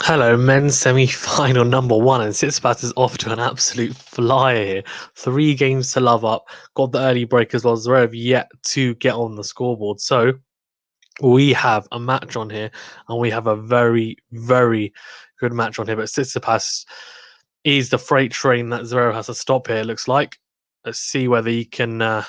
Hello, men's semi-final number one, and Tsitsipas is off to an absolute flyer here. 3 games to love up. Got the early break as well. Zverev yet to get on the scoreboard. So we have a match on here, and we have a very, very good match on here. But Tsitsipas is the freight train that Zverev has to stop here. It looks like. Let's see whether he can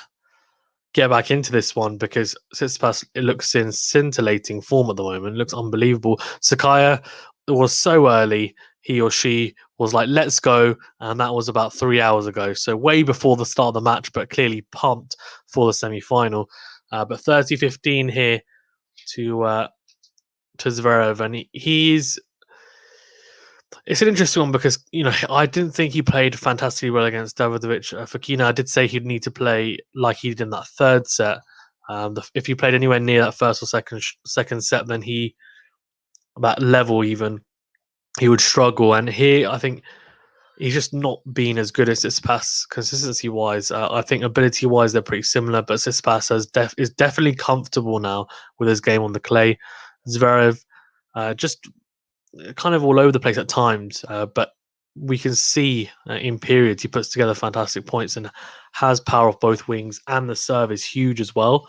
get back into this one because Tsitsipas, it looks in scintillating form at the moment. It looks unbelievable. Sakaya was so early. He or she was like, let's go. And that was about 3 hours ago. So way before the start of the match, but clearly pumped for the semi-final. But 30-15 here to Zverev. And he's it's an interesting one because I didn't think he played fantastically well against Davidovich. Fokina, I did say he'd need to play like he did in that third set. If he played anywhere near that first or second set, then that level even he would struggle. And here, I think he's just not been as good as Tsitsipas consistency wise. I think ability wise they're pretty similar, but Tsitsipas is definitely comfortable now with his game on the clay. Zverev just kind of all over the place at times, but we can see in periods he puts together fantastic points and has power off both wings, and the serve is huge as well.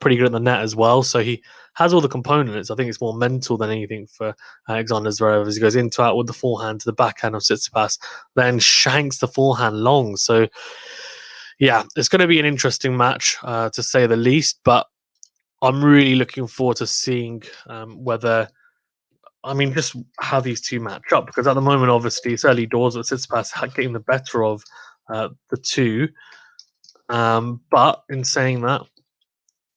Pretty good at the net as well. So he has all the components. I think it's more mental than anything for Alexander Zverev as he goes into out with the forehand to the backhand of Tsitsipas, then shanks the forehand long. So yeah, it's going to be an interesting match to say the least. But I'm really looking forward to seeing whether just how these two match up, because at the moment, obviously, it's early doors with Tsitsipas getting the better of the two. But in saying that,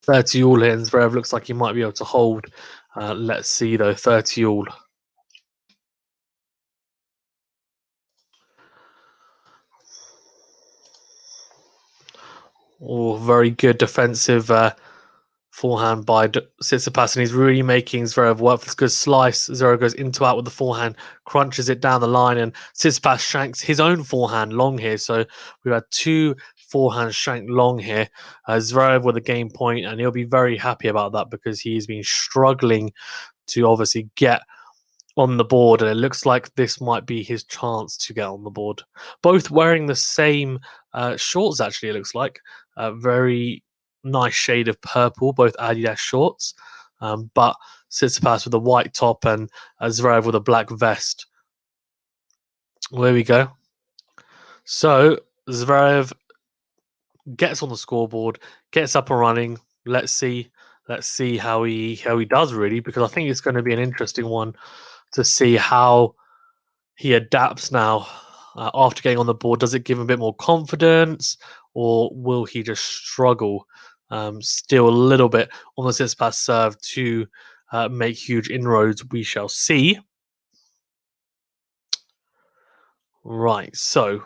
30 all here, and Zverev looks like he might be able to hold. Let's see, though, 30 all. Oh, very good defensive forehand by Tsitsipas, and he's really making Zverev work for this good slice. Zverev goes into out with the forehand, crunches it down the line, and Tsitsipas shanks his own forehand long here. So we've had two forehand shank long here. Zverev with a game point, and he'll be very happy about that because he's been struggling to obviously get on the board, and it looks like this might be his chance to get on the board. Both wearing the same shorts, actually, it looks like. Very nice shade of purple, both Adidas shorts. But Tsitsipas with a white top and Zverev with a black vest. Well, there we go. So Zverev gets on the scoreboard, gets up and running. Let's see how he does really, because I think it's going to be an interesting one to see how he adapts now after getting on the board. Does it give him a bit more confidence, or will he just struggle still a little bit on the Tsitsipas serve to make huge inroads? We shall see. Right, so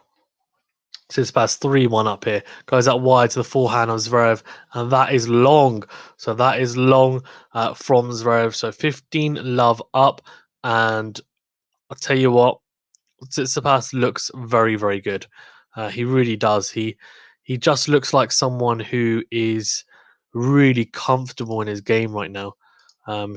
Tsitsipas 3-1 up here. Goes out wide to the forehand of Zverev, and that is long. So that is long from Zverev. So 15 love up, and I'll tell you what, Tsitsipas looks very, very good. He really does. He just looks like someone who is really comfortable in his game right now.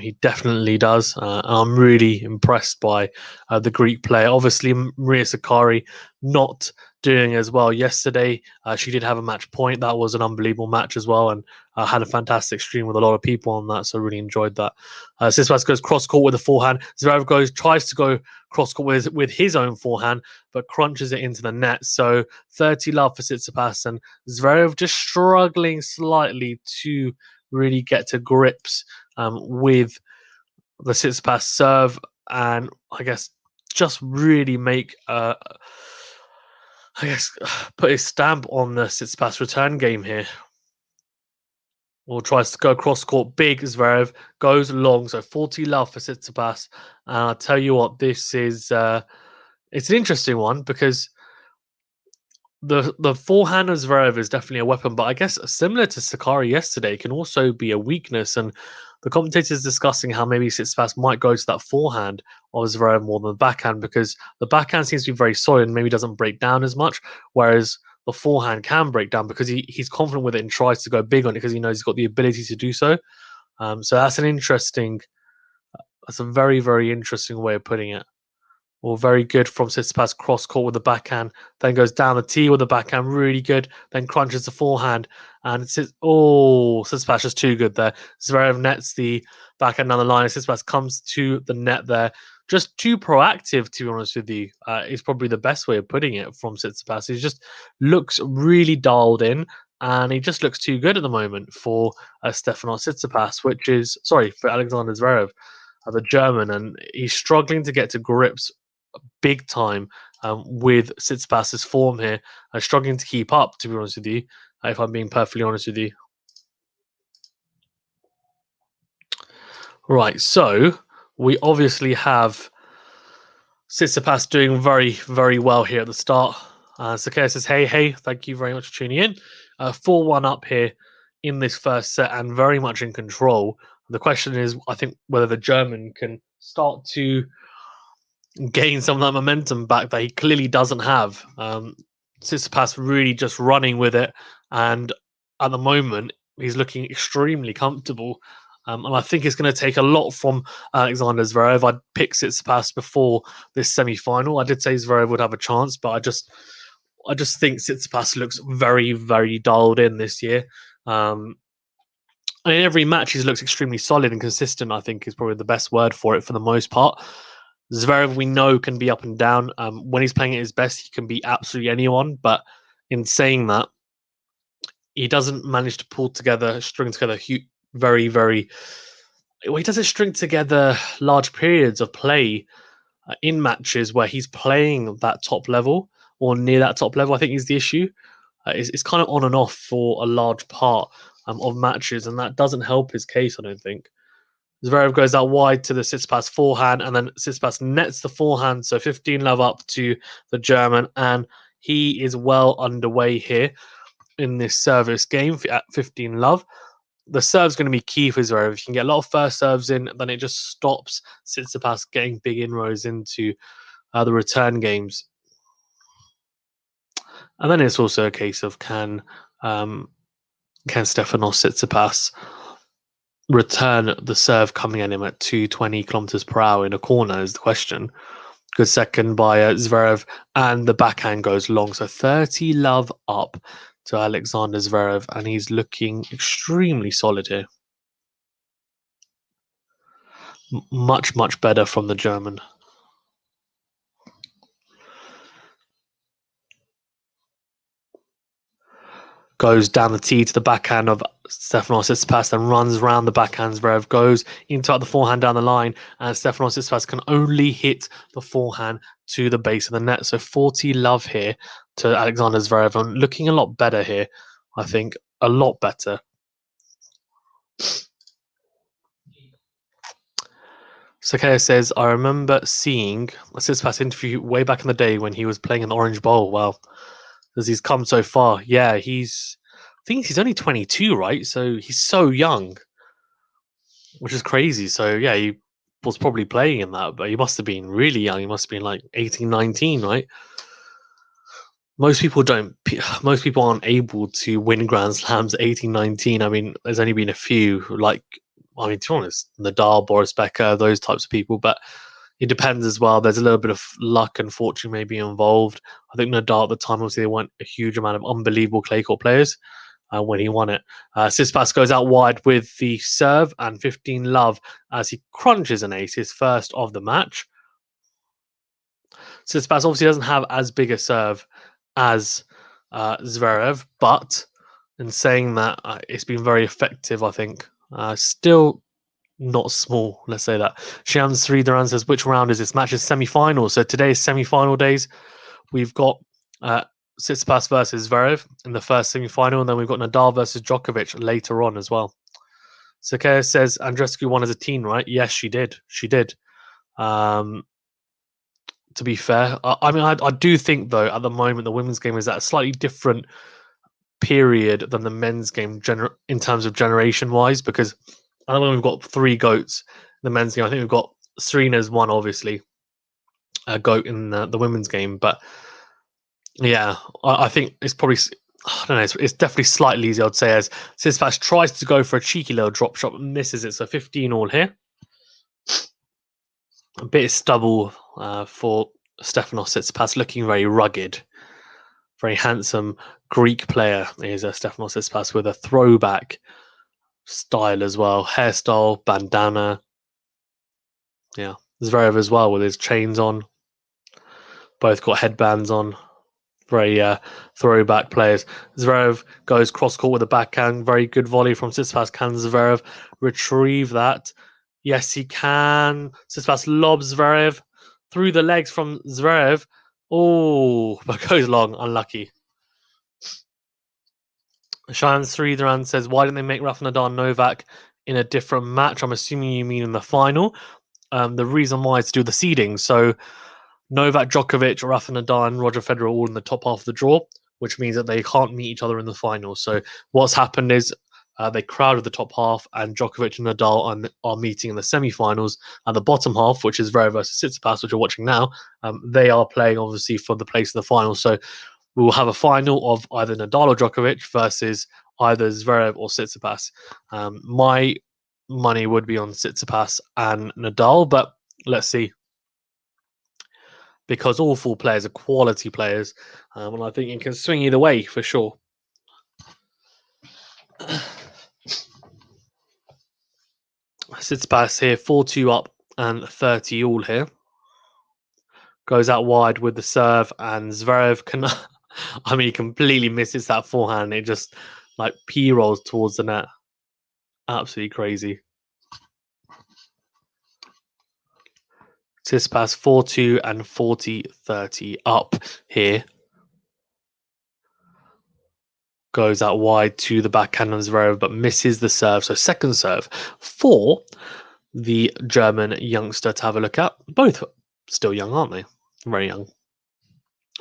He definitely does. I'm really impressed by the Greek player. Obviously, Maria Sakkari not doing as well yesterday. She did have a match point. That was an unbelievable match as well, and had a fantastic stream with a lot of people on that. So really enjoyed that. Tsitsipas goes cross court with a forehand. Zverev tries to go cross court with his own forehand, but crunches it into the net. So 30 love for Tsitsipas, and Zverev just struggling slightly to really get to grips with the Tsitsipas serve, and I guess just really make put his stamp on the Tsitsipas return game here. Or tries to go cross court big. Zverev goes long, so 40 love for Tsitsipas. And I'll tell you what, this is it's an interesting one because the forehand of Zverev is definitely a weapon, but I guess similar to Sakkari yesterday, can also be a weakness. And the commentators discussing how maybe Tsitsipas might go to that forehand of Zverev more than the backhand, because the backhand seems to be very solid and maybe doesn't break down as much, whereas the forehand can break down because he's confident with it and tries to go big on it because he knows he's got the ability to do so. So that's an interesting That's a very, very interesting way of putting it. Well, very good from Tsitsipas, cross court with the backhand, then goes down the tee with the backhand, really good. Then crunches the forehand, and Tsitsipas just too good there. Zverev nets the backhand down the line. Tsitsipas comes to the net there, just too proactive. To be honest with you, is probably the best way of putting it from Tsitsipas. He just looks really dialed in, and he just looks too good at the moment for Stefanos Tsitsipas, for Alexander Zverev, the German, and he's struggling to get to grips big time with Tsitsipas's form here. Struggling to keep up, to be honest with you, if I'm being perfectly honest with you. Right, so we obviously have Tsitsipas doing very, very well here at the start. Sakaya says, hey, thank you very much for tuning in. 4-1 up here in this first set and very much in control. The question is, I think, whether the German can start to gain some of that momentum back that he clearly doesn't have. Tsitsipas really just running with it, and at the moment he's looking extremely comfortable. And I think it's going to take a lot from Alexander Zverev. I'd pick Tsitsipas before this semi-final. I did say Zverev would have a chance, but I just think Tsitsipas looks very, very dialed in this year. In every match, he's looked extremely solid and consistent. I think is probably the best word for it for the most part. Zverev, we know, can be up and down. When he's playing at his best, he can be absolutely anyone. But in saying that, he doesn't manage to string together very, very. Well, he doesn't string together large periods of play in matches where he's playing that top level or near that top level. I think is the issue. It's kind of on and off for a large part of matches, and that doesn't help his case, I don't think. Zverev goes out wide to the Tsitsipas forehand, and then Tsitsipas nets the forehand, so 15-love up to the German, and he is well underway here in this service game at 15-love. The serve's going to be key for Zverev. If you can get a lot of first serves in, then it just stops Tsitsipas getting big inroads into the return games. And then it's also a case of can Stefanos Tsitsipas return the serve coming at him at 220 kilometers per hour in a corner is the question. Good second by Zverev, and the backhand goes long. So 30-love up to Alexander Zverev, and he's looking extremely solid here. Much, much better from the German. Goes down the tee to the backhand of Stefanos Tsitsipas, then runs around the backhand. Zverev goes into the forehand down the line, and Stefanos Tsitsipas can only hit the forehand to the base of the net. So 40-love here to Alexander Zverev, and looking a lot better here, I think. A lot better. Sakaya says, I remember seeing a Tsitsipas interview way back in the day when he was playing in the Orange Bowl. Well, as he's come so far. Yeah, I think he's only 22, right? So he's so young, which is crazy. So yeah, he was probably playing in that, but he must have been really young. He must have been like 18, 19, right? Most people aren't able to win Grand Slams at 18, 19. I mean, there's only been a few, to be honest, Nadal, Boris Becker, those types of people, but it depends as well. There's a little bit of luck and fortune maybe involved. I think Nadal at the time, obviously, they weren't a huge amount of unbelievable clay court players when he won it. Tsitsipas goes out wide with the serve and 15-love as he crunches an ace, his first of the match. Tsitsipas obviously doesn't have as big a serve as Zverev, but in saying that, it's been very effective, I think. Still not small, let's say that. Shams 3 Duran says, which round is this? Match is semi-final. So today is semi-final days. We've got Tsitsipas versus Zverev in the first semi-final, and then we've got Nadal versus Djokovic later on as well. Sakaya says, Andrescu won as a teen, right? Yes, she did. She did. To be fair, I do think, though, at the moment, the women's game is at a slightly different period than the men's game in terms of generation-wise, because I know we've got 3 goats in the men's game. I think we've got Serena's one, obviously, a goat in the women's game. But yeah, I think it's probably, I don't know, it's definitely slightly easier, I'd say, as Tsitsipas tries to go for a cheeky little drop shot, but misses it. So 15 all here. A bit of stubble for Stefanos Tsitsipas, looking very rugged, very handsome Greek player is Stefanos Tsitsipas with a throwback style as well, hairstyle, bandana. Yeah, Zverev as well with his chains on. Both got headbands on. Very throwback players. Zverev goes cross court with a backhand. Very good volley from Tsitsipas. Can Zverev retrieve that? Yes, he can. Tsitsipas lobs Zverev through the legs from Zverev. Oh, but goes long. Unlucky. Shan Sridharan says, why didn't they make Rafa Nadal Novak in a different match? I'm assuming you mean in the final. The reason why is to do the seeding. So Novak Djokovic, Rafa Nadal, and Roger Federer are all in the top half of the draw, which means that they can't meet each other in the final. So what's happened is they crowded the top half, and Djokovic and Nadal are meeting in the semi-finals. And the bottom half, which is Zverev versus Tsitsipas, which you're watching now, they are playing obviously for the place in the final. So we will have a final of either Nadal or Djokovic versus either Zverev or Tsitsipas. My money would be on Tsitsipas and Nadal, but let's see. Because all four players are quality players, and I think it can swing either way for sure. Tsitsipas here, 4-2 up and 30 all here. Goes out wide with the serve, and Zverev can. I mean, he completely misses that forehand. It just like P rolls towards the net. Absolutely crazy. Tsitsipas 4-2 and 40-30 up here. Goes out wide to the backhand of Zverev, but misses the serve. So second serve for the German youngster to have a look at. Both still young, aren't they? Very young.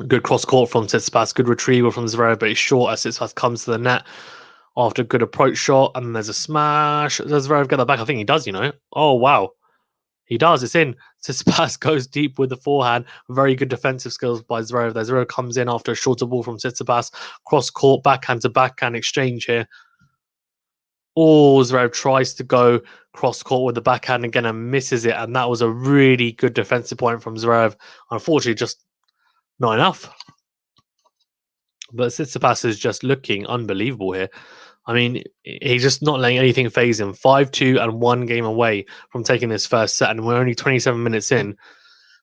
Good cross court from Tsitsipas. Good retrieval from Zverev, but it's short as Tsitsipas comes to the net after a good approach shot. And there's a smash. Does Zverev get that back? I think he does, you know. Oh, wow. He does. It's in. Tsitsipas goes deep with the forehand. Very good defensive skills by Zverev. Zverev comes in after a shorter ball from Tsitsipas. Cross court, backhand to backhand exchange here. Oh, Zverev tries to go cross court with the backhand again and misses it. And that was a really good defensive point from Zverev. Unfortunately, just not enough. But Tsitsipas is just looking unbelievable here. I mean, he's just not letting anything phase him. 5-2 and 1 game away from taking this first set. And we're only 27 minutes in.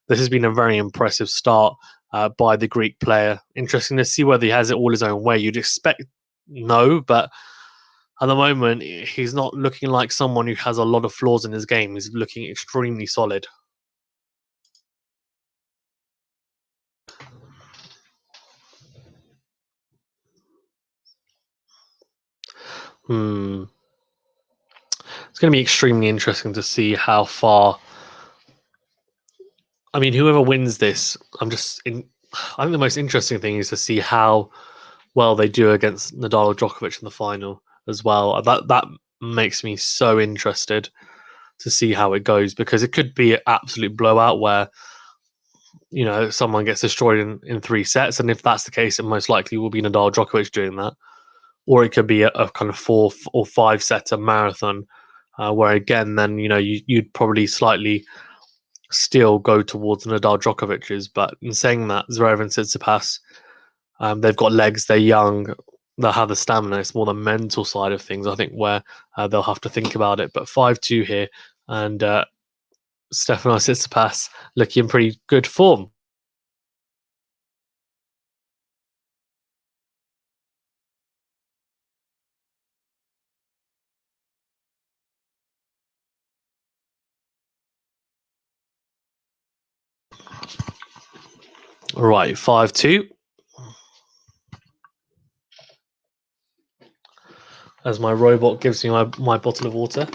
This has been a very impressive start by the Greek player. Interesting to see whether he has it all his own way. You'd expect no, but at the moment, he's not looking like someone who has a lot of flaws in his game. He's looking extremely solid. It's going to be extremely interesting to see how far. I mean, whoever wins this, I think the most interesting thing is to see how well they do against Nadal or Djokovic in the final as well. That makes me so interested to see how it goes, because it could be an absolute blowout where, you know, someone gets destroyed in 3 sets, and if that's the case, it most likely will be Nadal Djokovic doing that. Or it could be a kind of 4 or 5 setter marathon, where again, then, you know, you'd probably slightly still go towards Nadal Djokovic's. But in saying that, Zverev and Tsitsipas, they've got legs, they're young, they'll have the stamina. It's more the mental side of things, I think, where they'll have to think about it. But 5-2 here, and Stefanos Tsitsipas looking in pretty good form. Right, 5-2. As my robot gives me my bottle of water.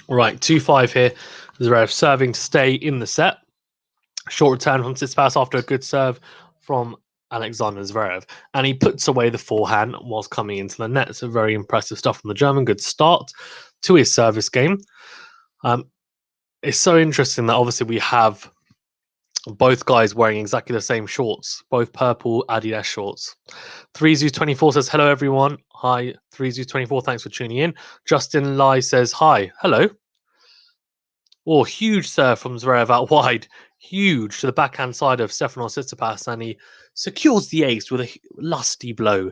Right, 2-5 here. Zverev serving to stay in the set. Short return from Tsitsipas after a good serve from Alexander Zverev. And he puts away the forehand whilst coming into the net. So very impressive stuff from the German. Good start to his service game. It's so interesting that obviously we have Both guys wearing exactly the same shorts, both purple Adidas shorts. 3Zoo24 says, hello, everyone. Hi, 3Zoo24. Thanks for tuning in. Justin Lai says, hi. Hello. Oh, huge serve from Zverev out wide. Huge to the backhand side of Stefanos Tsitsipas, and he secures the ace with a lusty blow.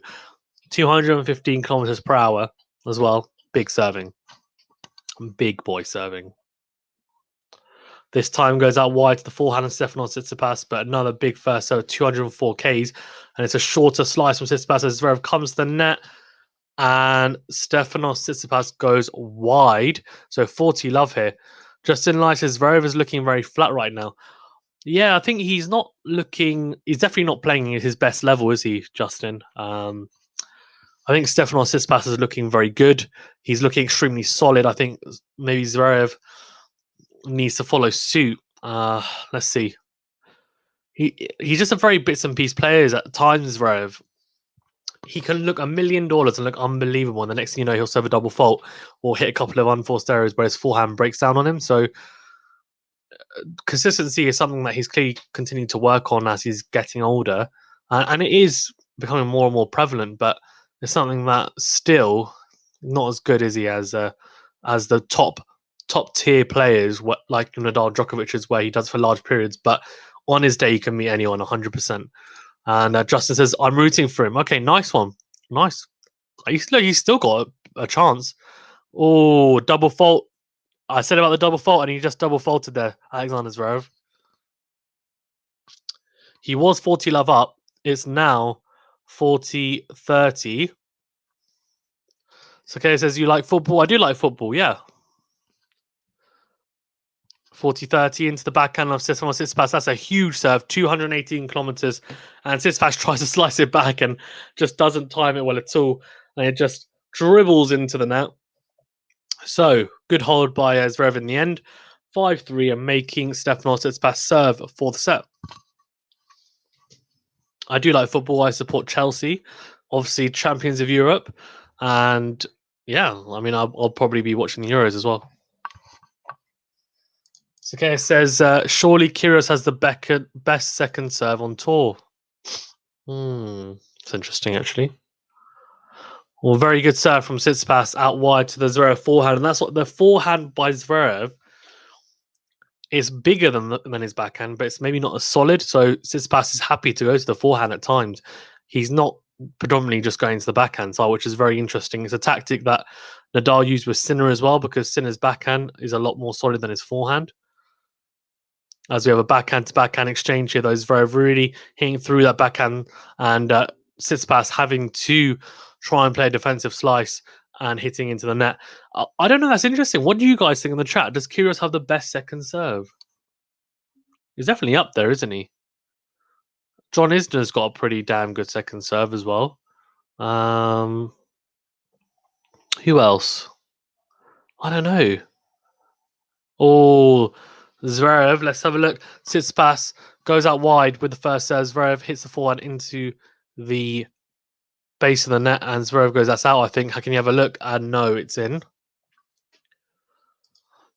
215 kilometers per hour as well. Big serving. Big boy serving. This time goes out wide to the forehand of Stefanos Tsitsipas, but another big first serve, 204 Ks, and it's a shorter slice from Tsitsipas as Zverev comes to the net, and Stefanos Tsitsipas goes wide. So 40 love here. Justin Lai says Zverev is looking very flat right now. Yeah, I think he's not looking. He's definitely not playing at his best level, is he, Justin? I think Stefanos Tsitsipas is looking very good. He's looking extremely solid. I think maybe Zverev needs to follow suit. Let's see. He's just a very bits and piece player at times, Zverev. He can look $1 million and look unbelievable, and the next thing you know, he'll serve a double fault or hit a couple of unforced errors where his forehand breaks down on him. So consistency is something that he's clearly continuing to work on as he's getting older, and it is becoming more and more prevalent. But it's something that still not as good as he as the top tier players, like Nadal, Djokovic is, where he does for large periods. But on his day, he can meet anyone 100%. And Justin says, I'm rooting for him. Okay, nice one. Nice. He's still got a chance. Oh, double fault. I said about the double fault, and he just double faulted there, Alexander Zverev. He was 40 love up. It's now 40-30. So Kay says, you like football? I do like football, yeah. 40-30 into the backhand of Stefanos Tsitsipas. That's a huge serve, 218 kilometers. And Tsitsipas tries to slice it back and just doesn't time it well at all. And it just dribbles into the net. So, good hold by Zverev in the end. 5-3 and making Stefanos Tsitsipas serve for the set. I do like football. I support Chelsea, obviously champions of Europe. And yeah, I mean, I'll probably be watching the Euros as well. Okay, it says, surely Kyrgios has the best second serve on tour. It's interesting, actually. Well, very good serve from Tsitsipas out wide to the Zverev forehand. And that's what the forehand by Zverev is bigger than his backhand, but it's maybe not as solid. So Tsitsipas is happy to go to the forehand at times. He's not predominantly just going to the backhand side, which is very interesting. It's a tactic that Nadal used with Sinner as well, because Sinner's backhand is a lot more solid than his forehand. As we have a backhand to backhand exchange here, those Zverev really hitting through that backhand, and Tsitsipas having to try and play a defensive slice and hitting into the net. I don't know. That's interesting. What do you guys think in the chat? Does Kyrgios have the best second serve? He's definitely up there, isn't he? John Isner's got a pretty damn good second serve as well. Who else? I don't know. Oh, Zverev. Let's have a look. Tsitsipas goes out wide with the first serve. Zverev hits the forehand into the base of the net, and Zverev goes, that's out, I think. How can you have a look? And no, it's in.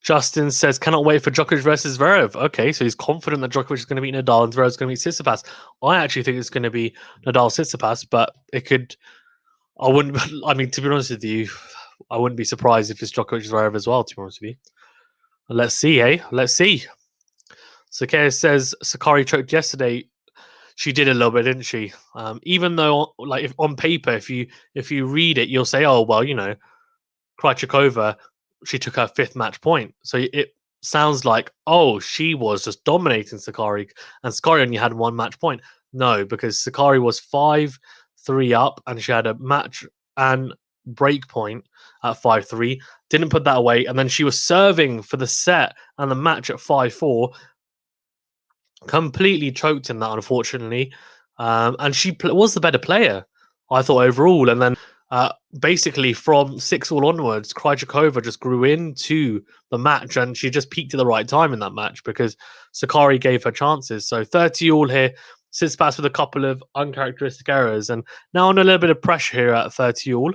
Justin says, cannot wait for Djokovic versus Zverev. Okay, so he's confident that Djokovic is going to beat Nadal and Zverev's going to beat Tsitsipas. I actually think it's going to be Nadal Tsitsipas, but it could. I mean, to be honest with you, I wouldn't be surprised if it's Djokovic Zverev as well, to be honest with you. Let's see, Let's see. Sakea says, Sakari choked yesterday. She did a little bit, didn't she? Even though, like, if on paper, if you read it, you'll say, oh, well, Krejcikova, she took her 5th match point. So it sounds like, oh, she was just dominating Sakari, and Sakari only had 1 match point. No, because Sakari was 5-3 up, and she had a match and break point at 5-3. Didn't put that away, and then she was serving for the set and the match at 5-4. Completely choked in that, unfortunately. And she was the better player, I thought, overall. And then basically from 6-all onwards, Krejcikova just grew into the match, and she just peaked at the right time in that match because Sakari gave her chances. So 30-all here. Tsitsipas with a couple of uncharacteristic errors, and now on a little bit of pressure here at 30-all.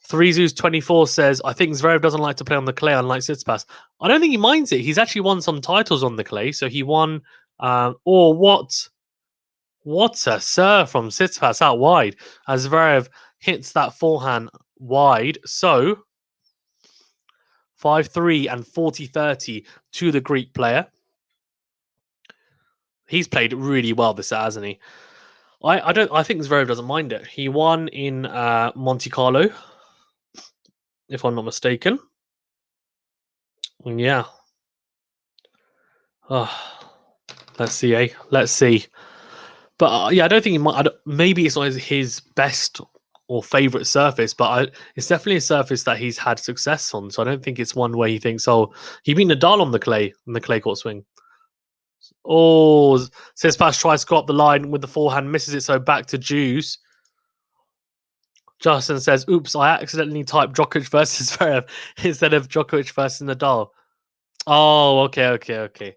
3Zeus24 says, I think Zverev doesn't like to play on the clay, unlike Tsitsipas. I don't think he minds it. He's actually won some titles on the clay. So he won, what a serve from Tsitsipas out wide as Zverev hits that forehand wide. So 5-3 and 40-30 to the Greek player. He's played really well this set, hasn't he? I think Zverev doesn't mind it. He won in Monte Carlo, if I'm not mistaken. Yeah. Oh, let's see, eh? Let's see. But yeah, I don't think he might. Maybe it's not his best or favorite surface, but it's definitely a surface that he's had success on. So I don't think it's one where he thinks, oh, he beat Nadal on the clay court swing. Oh, Tsitsipas tries to go up the line with the forehand, misses it, so back to Juice. Justin says, oops, I accidentally typed Djokovic versus Zverev instead of Djokovic versus Nadal. Oh, okay.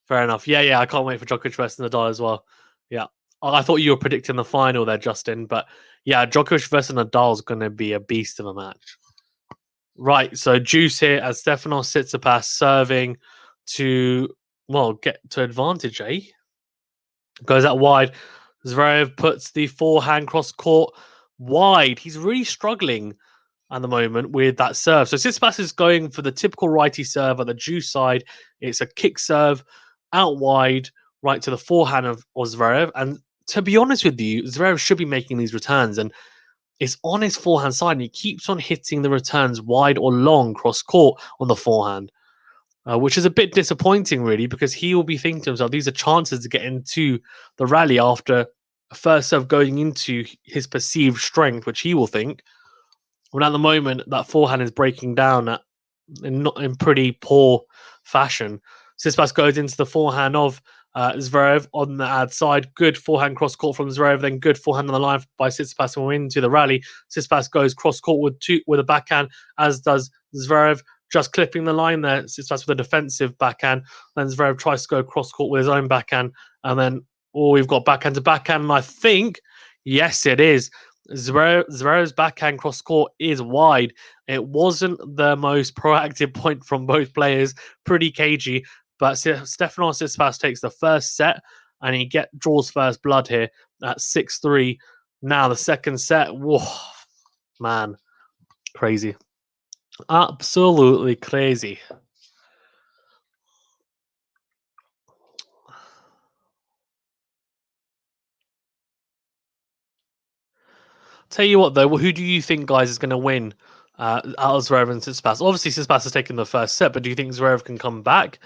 Fair enough. Yeah, I can't wait for Djokovic versus Nadal as well. Yeah. I thought you were predicting the final there, Justin, but yeah, Djokovic versus Nadal is going to be a beast of a match. Right, so Juice here as Stefanos Tsitsipas serving to, well, get to advantage, eh? Goes out wide. Zverev puts the forehand cross court wide. He's really struggling at the moment with that serve. So Tsitsipas is going for the typical righty serve at the Juice side. It's a kick serve out wide, right to the forehand of Zverev. And to be honest with you, Zverev should be making these returns. And it's on his forehand side, and he keeps on hitting the returns wide or long cross court on the forehand, which is a bit disappointing, really, because he will be thinking to himself, these are chances to get into the rally after a first serve going into his perceived strength, which he will think. When at the moment that forehand is breaking down in pretty poor fashion. Tsitsipas goes into the forehand of Zverev on the ad side. Good forehand cross court from Zverev, then good forehand on the line by Tsitsipas and we're into the rally. Tsitsipas goes cross court with a backhand, as does Zverev, just clipping the line there. Tsitsipas with a defensive backhand. Then Zverev tries to go cross court with his own backhand, and then we've got backhand to backhand. And I think, yes, it is. Zverev's backhand cross court is wide. It wasn't the most proactive point from both players. Pretty cagey. But Stefanos Tsitsipas takes the first set and he draws first blood here at 6-3. Now the second set. Whoa, man. Crazy. Absolutely crazy. Tell you what, though, who do you think, guys, is going to win out of Zverev and Tsitsipas? Obviously, Tsitsipas has taken the first set, but do you think Zverev can come back?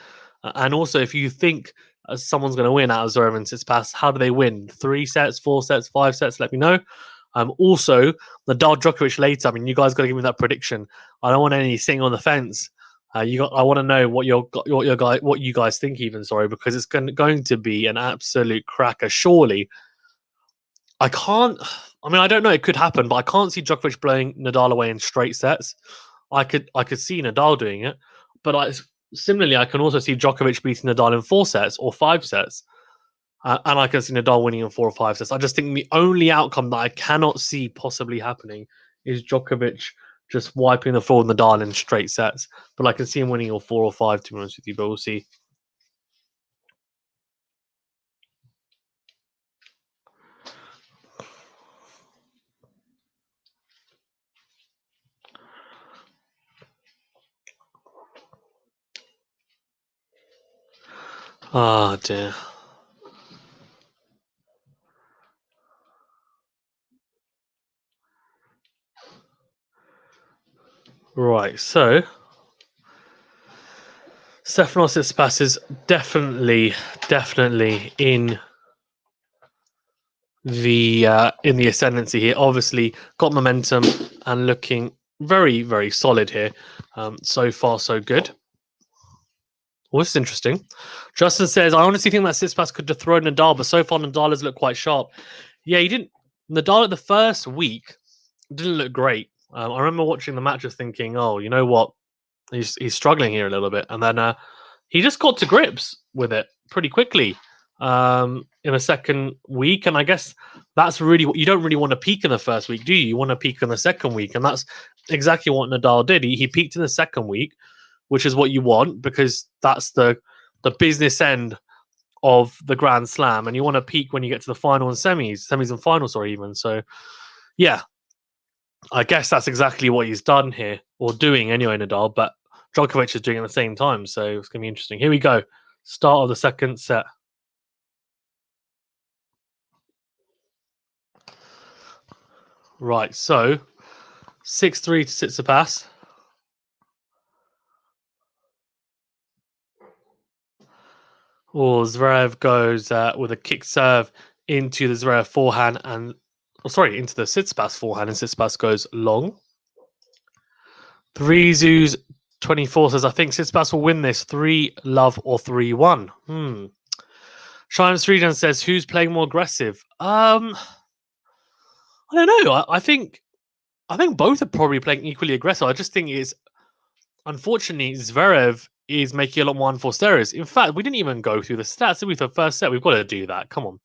And also, if you think someone's going to win out of Zverev and Tsitsipas, how do they win? 3 sets, 4 sets, 5 sets? Let me know. Also, Nadal Djokovic later. I mean, you guys got to give me that prediction. I don't want any sitting on the fence. I want to know what you guys think, even because it's going to be an absolute cracker. Surely, I don't know. It could happen, but I can't see Djokovic blowing Nadal away in straight sets. I could see Nadal doing it, but similarly, I can also see Djokovic beating Nadal in 4 sets or 5 sets, and I can see Nadal winning in 4 or 5 sets. I just think the only outcome that I cannot see possibly happening is Djokovic just wiping the floor with Nadal in straight sets. But I can see him winning in 4 or 5, to be honest with you. But we'll see. Oh dear. Right, so Stefanos Tsitsipas is definitely in the ascendancy here. Obviously, got momentum and looking very, very solid here. So far, so good. Well, this is interesting. Justin says, I honestly think that Tsitsipas could dethrone Nadal, but so far Nadal has looked quite sharp. Yeah, he didn't. Nadal at the first week didn't look great. I remember watching the match just thinking, oh, you know what? He's struggling here a little bit. And then he just got to grips with it pretty quickly. in the second week. And I guess that's really what you don't really want to peak in the first week, do you? You want to peak in the second week. And that's exactly what Nadal did. He peaked in the second week, which is what you want because that's the business end of the Grand Slam. And you want to peak when you get to the final and semis and finals, or even. So, yeah, I guess that's exactly what he's done here, or doing anyway, Nadal. But Djokovic is doing it at the same time. So it's going to be interesting. Here we go. Start of the second set. Right, so 6-3 to Tsitsipas. Zverev goes with a kick serve into the Zverev forehand into the Tsitsipas forehand, and Tsitsipas goes long. 3Zoos 24 says, I think Tsitsipas will win this 3-love or 3-1. Shimes Freedom says, who's playing more aggressive? I don't know. I think both are probably playing equally aggressive. I just think it's unfortunately Zverev is making a lot more unforced errors. In fact, we didn't even go through the stats, did we, for the first set? We've got to do that. Come on.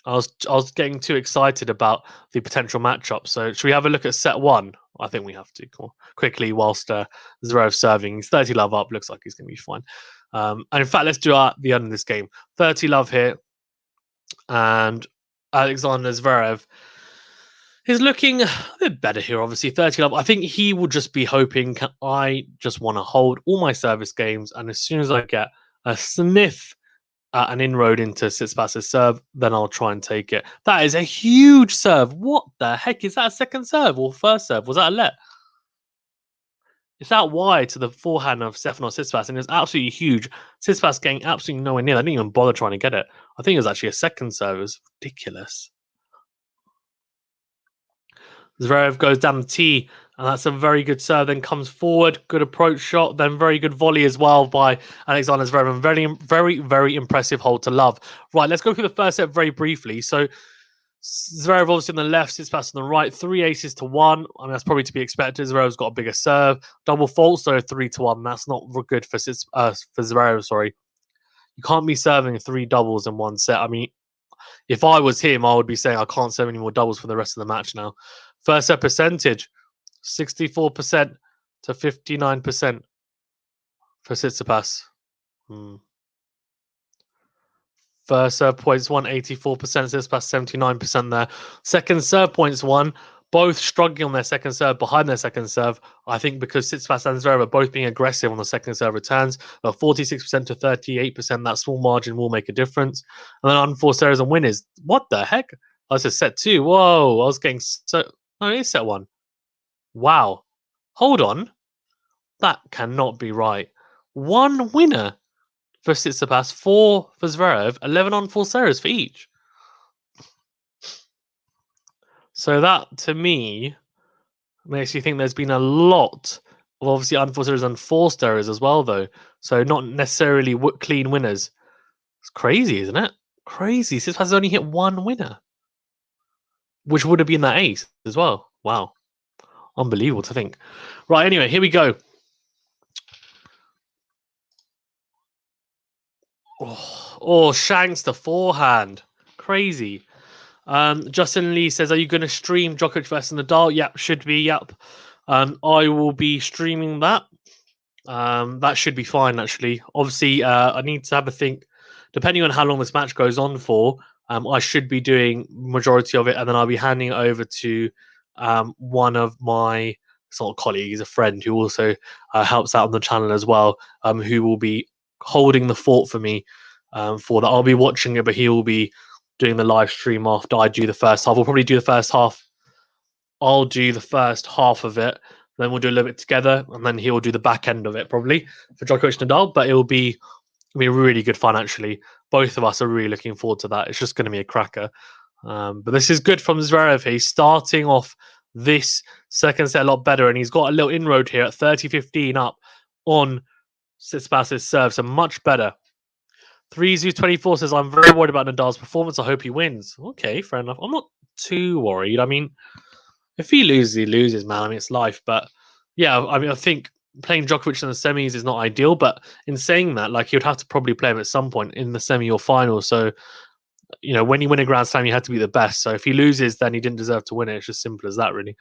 I was getting too excited about the potential matchup. So should we have a look at set one? I think we have to quickly whilst Zverev serving. He's 30-love up. Looks like he's going to be fine. And in fact, let's do at the end of this game. 30-love here. And Alexander Zverev is looking a bit better here, obviously. 30-love. I think he will just be hoping, I just want to hold all my service games. And as soon as I get a sniff an inroad into Tsitsipas' serve, then I'll try and take it. That is a huge serve. What the heck? Is that a second serve or first serve? Was that a let? It's out wide to the forehand of Stefanos Tsitsipas, and it's absolutely huge. Tsitsipas getting absolutely nowhere near. They didn't even bother trying to get it. I think it was actually a second serve. It was ridiculous. Zverev goes down the tee, and that's a very good serve. Then comes forward, good approach shot, then very good volley as well by Alexander Zverev. Very, very, very impressive hold to love. Right, let's go through the first set very briefly. So Zverev obviously on the left, Tsitsipas on the right. 3 aces to 1. I mean, that's probably to be expected. Zverev's got a bigger serve. Double fault, so 3-1. That's not good for Zverev. Sorry, you can't be serving 3 doubles in one set. I mean, if I was him, I would be saying I can't serve any more doubles for the rest of the match now. First set percentage, 64% to 59% for Tsitsipas. First serve points won, 84%. Tsitsipas 79% there. Second serve points won, both struggling on their second serve, behind their second serve. I think because Tsitsipas and Zverev are both being aggressive on the second serve returns. 46% to 38%. That small margin will make a difference. And then unforced errors and winners. What the heck? I was just set 2. Whoa, I was getting so. Oh, it is set 1. Wow. Hold on. That cannot be right. 1 winner for Tsitsipas, 4 for Zverev, 11 unforced errors for each. So that, to me, makes you think there's been a lot of obviously unforced errors and forced errors as well, though. So not necessarily clean winners. It's crazy, isn't it? Crazy. Tsitsipas has only hit 1 winner, which would have been that ace as well. Wow. Unbelievable to think. Right, anyway, here we go. Shanks the forehand. Crazy. Justin Lee says, are you going to stream Djokovic versus Nadal? Yep, should be. Yep. I will be streaming that. That should be fine, actually. Obviously, I need to have a think. Depending on how long this match goes on for, I should be doing majority of it, and then I'll be handing it over to one of my sort of colleagues, a friend who also helps out on the channel as well, who will be holding the fort for me for that. I'll be watching it, but he will be doing the live stream after I do the first half. We'll probably do the first half. I'll do the first half of it, then we'll do a little bit together, and then he'll do the back end of it probably for Djokovic Nadal. But it'll be really good fun, actually. Both of us are really looking forward to that. It's just going to be a cracker. But this is good from Zverev. He's starting off this second set a lot better, and he's got a little inroad here at 30-15 up on Tsitsipas' serve, so much better. 3Zoo24 says, I'm very worried about Nadal's performance. I hope he wins. Okay, fair enough. I'm not too worried. I mean, if he loses, he loses, man. I mean, it's life. But yeah, I mean, I think playing Djokovic in the semis is not ideal, but in saying that, like, you'd have to probably play him at some point in the semi or final. So, when you win a Grand Slam, you have to be the best. So if he loses, then he didn't deserve to win it. It's just simple as that, really.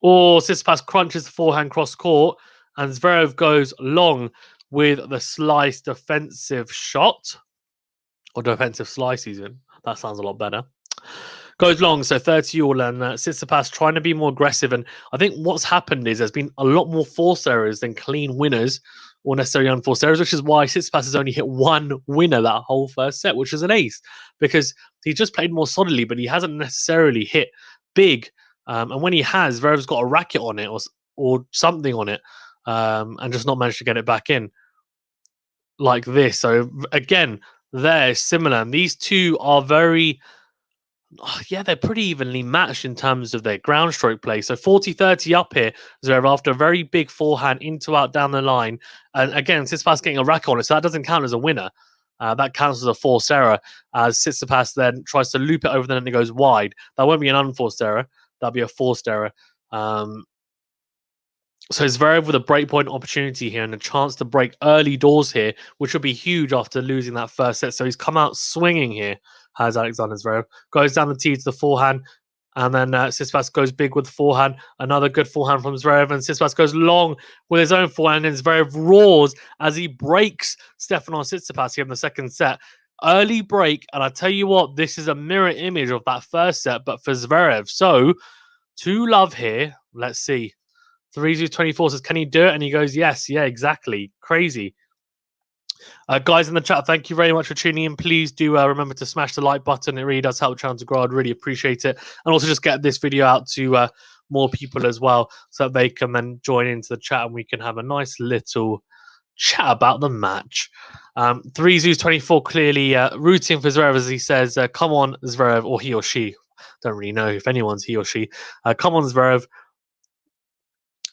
Or Tsitsipas crunches the forehand cross court, and Zverev goes long with the slice defensive shot. Or defensive slice, even. That sounds a lot better. Goes long, so 30 all, and Tsitsipas trying to be more aggressive. And I think what's happened is there's been a lot more force errors than clean winners, or necessarily unforced errors, which is why Tsitsipas has only hit one winner that whole first set, which is an ace, because he just played more solidly, but he hasn't necessarily hit big. And when he has, Zverev's got a racket on it or something on it, and just not managed to get it back in like this. So again, they're similar. And these two are very... they're pretty evenly matched in terms of their ground stroke play. So 40-30 up here, Zverev after a very big forehand into out down the line. And again, Tsitsipas getting a rack on it, so that doesn't count as a winner. That counts as a forced error, as Tsitsipas then tries to loop it over the net and it goes wide. That won't be an unforced error. That'll be a forced error. So Zverev with a breakpoint opportunity here and a chance to break early doors here, which will be huge after losing that first set. So he's come out swinging here, has Alexander Zverev. Goes down the tee to the forehand, and then Tsitsipas goes big with the forehand. Another good forehand from Zverev, and Tsitsipas goes long with his own forehand, and Zverev roars as he breaks Stefanos Tsitsipas here in the second set. Early break, and I tell you what, this is a mirror image of that first set, but for Zverev. So, to love here. Let's see. 3-24 says, can he do it? And he goes, yes, yeah, exactly. Crazy. Guys in the chat, thank you very much for tuning in. Please do remember to smash the like button. It really does help the channel to grow. I'd really appreciate it. And also just get this video out to more people as well, so that they can then join into the chat and we can have a nice little chat about the match. 3-24 clearly rooting for Zverev, as he says, come on, Zverev, or he or she. Don't really know if anyone's he or she. Come on, Zverev.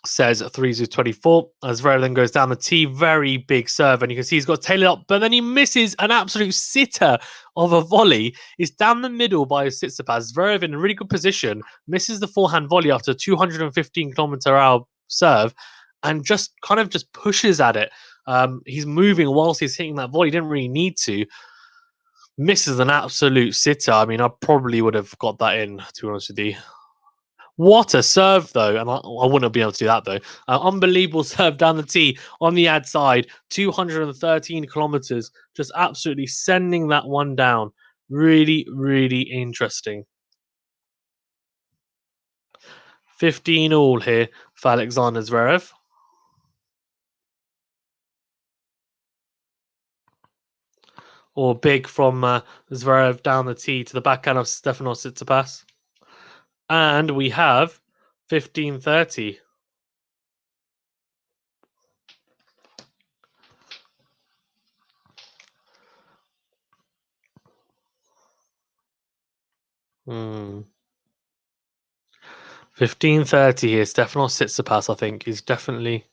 Says 3-24. As Zverev then goes down the tee, very big serve, and you can see he's got tailored up, but then he misses an absolute sitter of a volley. It's down the middle by Tsitsipas. Zverev in a really good position, misses the forehand volley after a 215 km/h serve, and just kind of just pushes at it. He's moving whilst he's hitting that volley. He didn't really need to. Misses an absolute sitter. I mean, I probably would have got that in, to be honest with you. What a serve, though. And I wouldn't be able to do that, though. Unbelievable serve down the tee on the ad side. 213 kilometers. Just absolutely sending that one down. Really, really interesting. 15 all here for Alexander Zverev. Or big from Zverev down the tee to the backhand of Stefanos Tsitsipas. And we have 15-30. Hmm. 15-30 here. Stefanos Tsitsipas, I think, is definitely...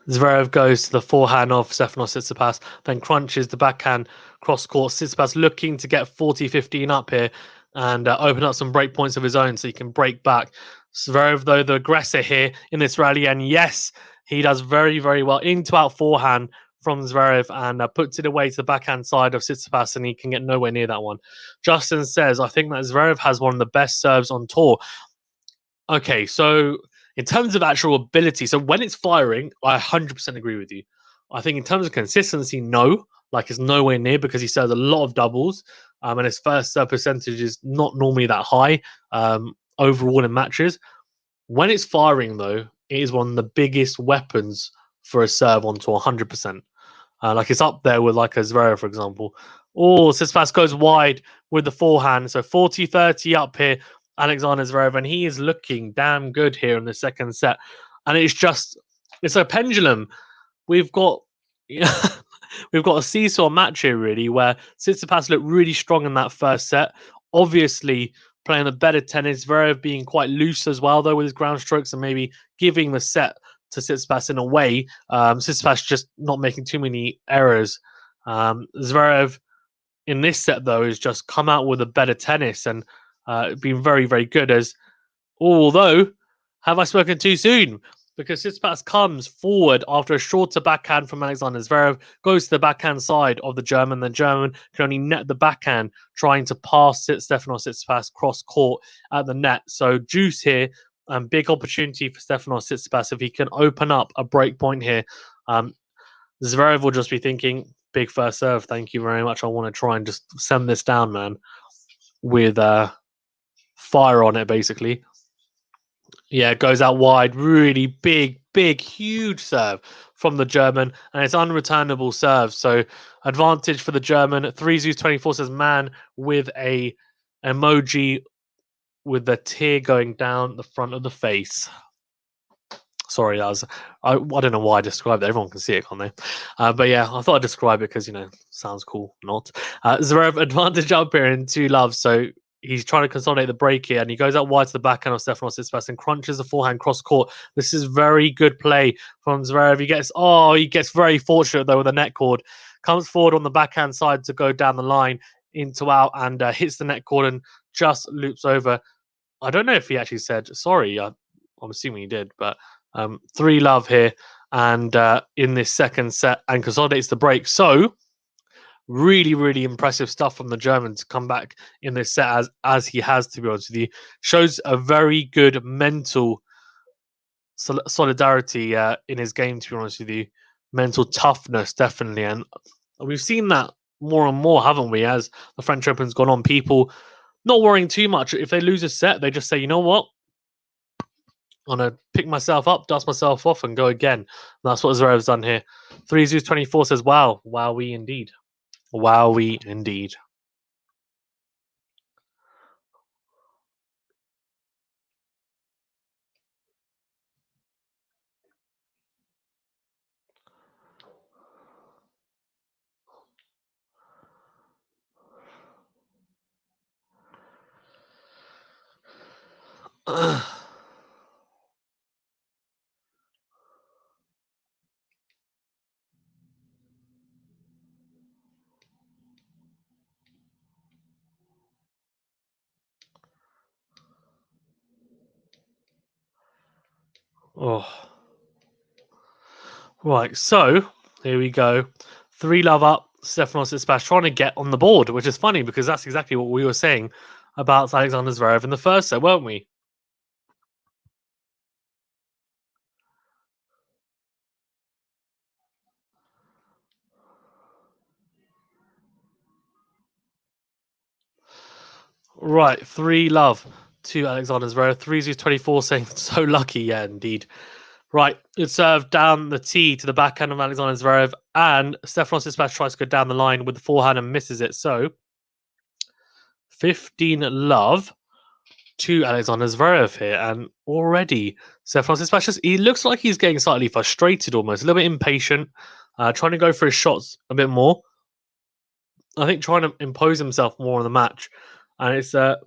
Zverev goes to the forehand of Stefanos Tsitsipas, then crunches the backhand cross court. Tsitsipas looking to get 40-15 up here and open up some break points of his own so he can break back. Zverev, though, the aggressor here in this rally, and yes, he does very, very well into out forehand from Zverev and puts it away to the backhand side of Tsitsipas, and he can get nowhere near that one. Justin says, I think that Zverev has one of the best serves on tour. Okay, so in terms of actual ability, so when it's firing, I 100% agree with you. I think in terms of consistency, no, like it's nowhere near, because he serves a lot of doubles, and his first serve percentage is not normally that high overall in matches. When it's firing, though, it is one of the biggest weapons for a serve onto 100%. Like it's up there with like a Zverev, for example. Oh, Tsitsipas goes wide with the forehand. So 40-30 up here, Alexander Zverev, and he is looking damn good here in the second set. And it's a pendulum. We've got we've got a seesaw match here, really, where Tsitsipas looked really strong in that first set. Obviously, playing the better tennis, Zverev being quite loose as well, though, with his ground strokes, and maybe giving the set to Tsitsipas in a way. Tsitsipas just not making too many errors. Zverev in this set, though, has just come out with a better tennis and been very, very good. As Although, have I spoken too soon? Because Tsitsipas comes forward after a shorter backhand from Alexander Zverev, goes to the backhand side of the German. The German can only net the backhand, trying to pass Stefanos Tsitsipas cross court at the net. So juice here, and big opportunity for Stefanos Tsitsipas if he can open up a break point here. Zverev will just be thinking, big first serve, thank you very much. I want to try and just send this down, man, with fire on it, basically. Yeah, it goes out wide. Really big, huge serve from the German, and it's unreturnable serve. So advantage for the German. 3Zeus24 says man with a emoji with the tear going down the front of the face. Sorry, that was I don't know why I described it. Everyone can see it, can't they? But yeah, I thought I'd describe it because sounds cool. Not Zverev advantage up here in 2-love. So he's trying to consolidate the break here, and he goes out wide to the backhand of Stefanos Tsitsipas and crunches the forehand cross court. This is very good play from Zverev. He gets very fortunate though with the net cord. Comes forward on the backhand side to go down the line into out and hits the net cord and just loops over. I don't know if he actually said sorry. I'm assuming he did, but 3-love here and in this second set and consolidates the break. So really impressive stuff from the German to come back in this set as he has, to be honest with you. Shows a very good mental solidarity in his game, to be honest with you. Mental toughness, definitely. And we've seen that more and more, haven't we, as the French Open's gone on. People not worrying too much. If they lose a set, they just say, you know what? I'm going to pick myself up, dust myself off, and go again. And that's what Zverev's done here. 3Zeus24 says, wow, wowie indeed. Wowie indeed. Oh. Right, so here we go. 3-love up. Stefanos Tsitsipas trying to get on the board, which is funny because that's exactly what we were saying about Alexander Zverev in the first set, weren't we? Right, 3-love to Alexander Zverev. 3Zeus24 saying so lucky, yeah, indeed. Right, good serve down the tee to the backhand of Alexander Zverev, and Stefanos Tsitsipas tries to go down the line with the forehand and misses it. So 15-love to Alexander Zverev here, and already Stefanos Tsitsipas he looks like he's getting slightly frustrated, almost a little bit impatient, trying to go for his shots a bit more. I think trying to impose himself more on the match, and it's I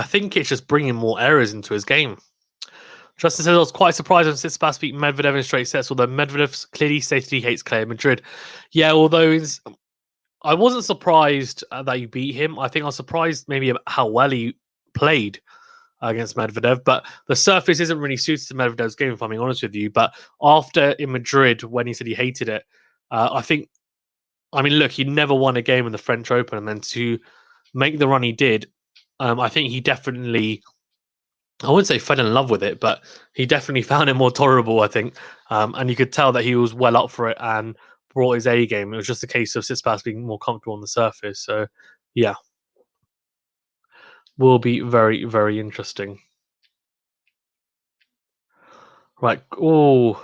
think it's just bringing more errors into his game. Justin says I was quite surprised when Tsitsipas beat Medvedev in straight sets, although Medvedev clearly stated he hates clay in Madrid. Yeah, although I wasn't surprised that you beat him. I think I was surprised maybe about how well he played against Medvedev, but the surface isn't really suited to Medvedev's game, if I'm being honest with you. But after in Madrid, when he said he hated it, look, he never won a game in the French Open, and then to make the run he did, I think he definitely, I wouldn't say fell in love with it, but he definitely found it more tolerable, I think. And you could tell that he was well up for it and brought his A game. It was just a case of Tsitsipas being more comfortable on the surface. So, yeah, will be very interesting. Right. Oh.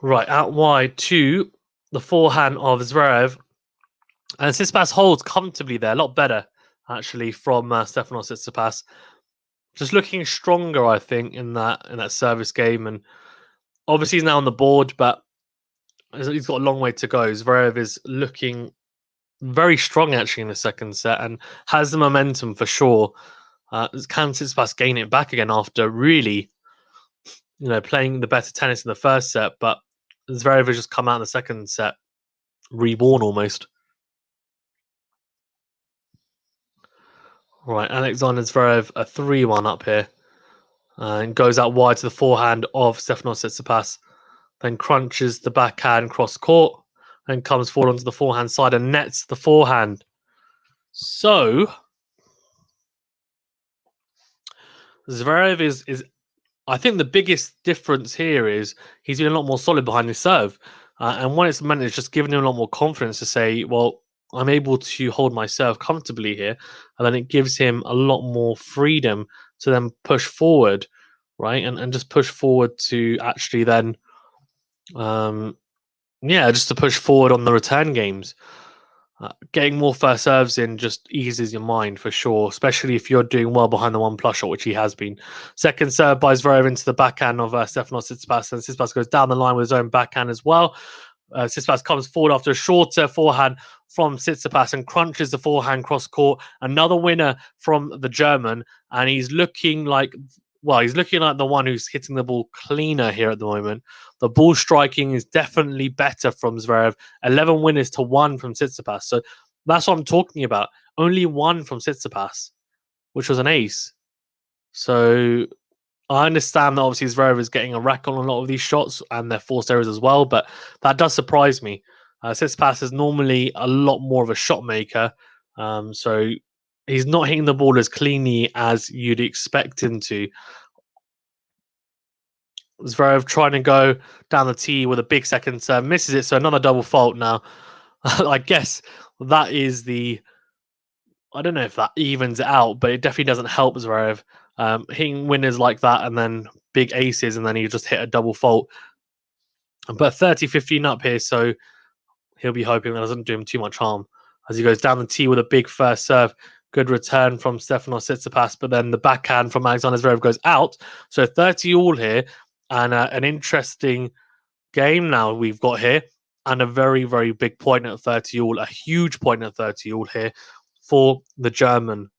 Right, out wide to the forehand of Zverev. And Tsitsipas holds comfortably there, a lot better, actually, from Stefanos Tsitsipas. Just looking stronger, I think, in that service game. And Obviously, he's now on the board, but he's got a long way to go. Zverev is looking very strong actually in the second set and has the momentum for sure. Can Tsitsipas gain it back again after really, playing the better tennis in the first set, but Zverev has just come out in the second set, reborn almost. Right, Alexander Zverev, a 3-1 up here. And goes out wide to the forehand of Stefanos Tsitsipas. Then crunches the backhand cross court. Then comes forward onto the forehand side and nets the forehand. So, Zverev is I think the biggest difference here is he's been a lot more solid behind his serve. And when it's meant, it's just giving him a lot more confidence to say, well, I'm able to hold my serve comfortably here. And then it gives him a lot more freedom to then push forward, right? And just push forward to actually then, just to push forward on the return games. Getting more first serves in just eases your mind for sure, especially if you're doing well behind the 1+ shot, which he has been. Second serve by Zverev into the backhand of Stefanos Tsitsipas, and Tsitsipas goes down the line with his own backhand as well. Tsitsipas comes forward after a shorter forehand from Tsitsipas and crunches the forehand cross court. Another winner from the German, and he's looking like the one who's hitting the ball cleaner here at the moment. The ball striking is definitely better from Zverev. 11 winners to 1 from Tsitsipas. So that's what I'm talking about. Only 1 from Tsitsipas, which was an ace. So I understand that obviously Zverev is getting a rack on a lot of these shots and they're forced errors as well, but that does surprise me. Tsitsipas is normally a lot more of a shot maker. So he's not hitting the ball as cleanly as you'd expect him to. Zverev trying to go down the tee with a big second serve, misses it, so another double fault now. I guess that is I don't know if that evens it out, but it definitely doesn't help Zverev. Hitting winners like that and then big aces, and then he just hit a double fault. But 30-15 up here, so he'll be hoping that doesn't do him too much harm as he goes down the tee with a big first serve. Good return from Stefanos Tsitsipas, but then the backhand from Alexander Zverev goes out. So 30 all here, and an interesting game now we've got here, and a very, very big point at 30 all, a huge point at 30 all here for the German.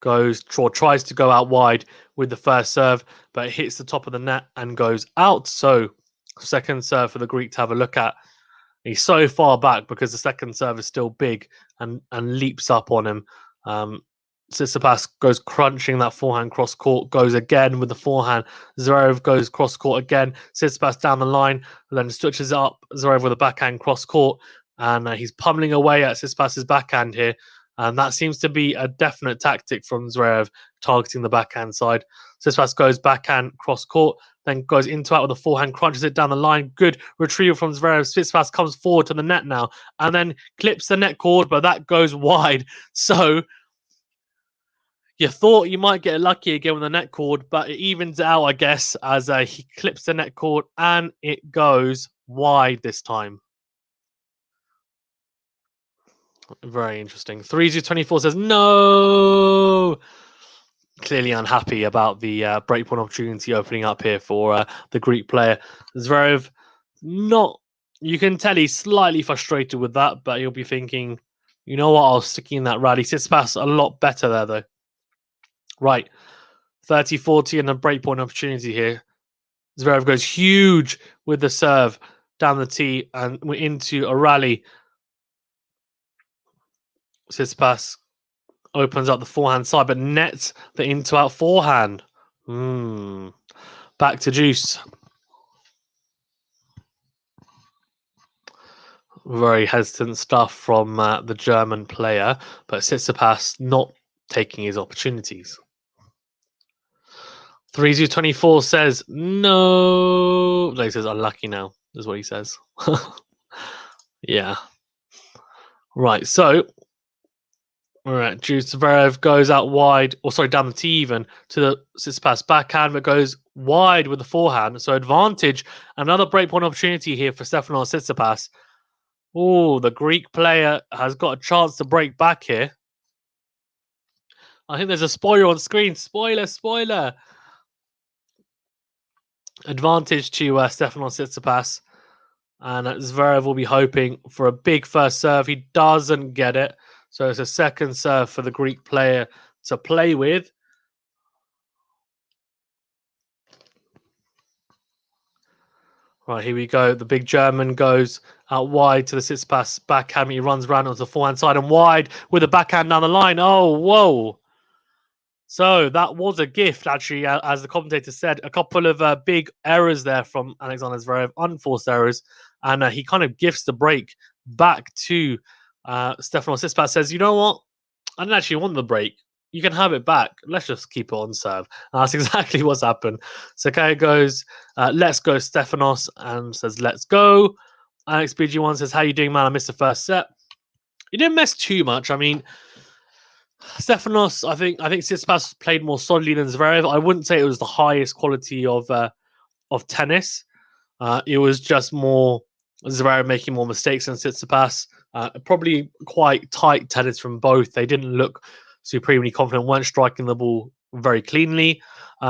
Tries to go out wide with the first serve, but it hits the top of the net and goes out. So second serve for the Greek to have a look at. He's so far back because the second serve is still big and leaps up on him. Tsitsipas goes crunching that forehand cross court, goes again with the forehand. Zverev goes cross court again. Tsitsipas down the line, then switches up. Zverev with a backhand cross court, and he's pummeling away at Tsitsipas's backhand here. And that seems to be a definite tactic from Zverev, targeting the backhand side. Tsitsipas goes backhand cross court, then goes into it with a forehand, crunches it down the line. Good retrieval from Zverev. Tsitsipas comes forward to the net now, and then clips the net cord, but that goes wide. So you thought you might get lucky again with the net cord, but it evens out, I guess, as he clips the net cord and it goes wide this time. Very interesting. 3-24 says no. Clearly unhappy about the breakpoint opportunity opening up here for the Greek player. Zverev, you can tell he's slightly frustrated with that, but he'll be thinking, you know what, I'll stick in that rally. Tsitsipas a lot better there, though. Right. 30-40 and a breakpoint opportunity here. Zverev goes huge with the serve down the tee and we're into a rally. Tsitsipas opens up the forehand side, but nets the into-out forehand. Back to juice. Very hesitant stuff from the German player, but Tsitsipas not taking his opportunities. 3-24 says no. No, he says unlucky now, is what he says. Yeah. Right, so Zverev goes out wide, down the tee even, to the Tsitsipas backhand, but goes wide with the forehand. So advantage, another breakpoint opportunity here for Stefanos Tsitsipas. Oh, the Greek player has got a chance to break back here. I think there's a spoiler on screen. Spoiler. Advantage to Stefanos Tsitsipas. And Zverev will be hoping for a big first serve. He doesn't get it. So it's a second serve for the Greek player to play with. Right, here we go. The big German goes out wide to the Tsitsipas backhand. He runs around onto the forehand side and wide with the backhand down the line. Oh, whoa. So that was a gift, actually, as the commentator said. A couple of big errors there from Alexander Zverev, unforced errors. And he kind of gifts the break back to Stefanos Tsitsipas. Says, you know what? I didn't actually want the break. You can have it back. Let's just keep it on serve. And that's exactly what's happened. Sakaya goes, let's go, Stefanos, and says, let's go. Alex BG1 says, how you doing, man? I missed the first set. You didn't miss too much. I mean, Stefanos, I think Tsitsipas played more solidly than Zverev. I wouldn't say it was the highest quality of tennis. It was just more Zverev making more mistakes than Tsitsipas. Probably quite tight tennis from both. They didn't look supremely confident, weren't striking the ball very cleanly.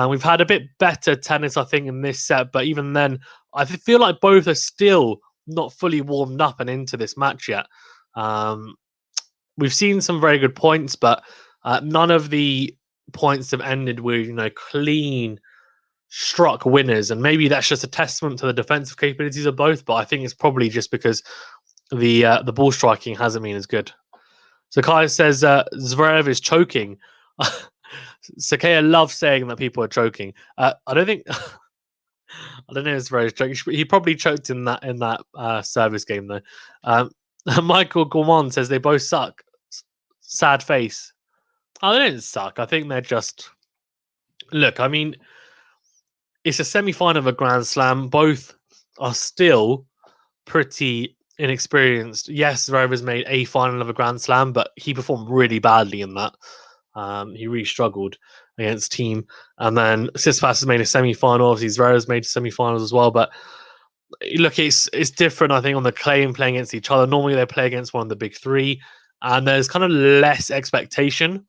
We've had a bit better tennis, I think, in this set, but even then, I feel like both are still not fully warmed up and into this match yet. We've seen some very good points, but none of the points have ended with clean struck winners, and maybe that's just a testament to the defensive capabilities of both. But I think it's probably just because the ball striking hasn't been as good. Sakaya says Zverev is choking. Sakaya loves saying that people are choking. I don't think. I don't know if Zverev's choking. He probably choked in that service game though. Michael Gourmand says they both suck. Sad face. Oh, they didn't suck. I think they're just. Look, I mean, it's a semi-final of a Grand Slam. Both are still pretty inexperienced. Yes, Zverev has made a final of a Grand Slam, but he performed really badly in that. He really struggled against Team. And then Tsitsipas has made a semi-final. Obviously, Zverev has made semi-finals as well. But look, it's different, I think, on the clay and playing against each other. Normally, they play against one of the big three. And there's kind of less expectation.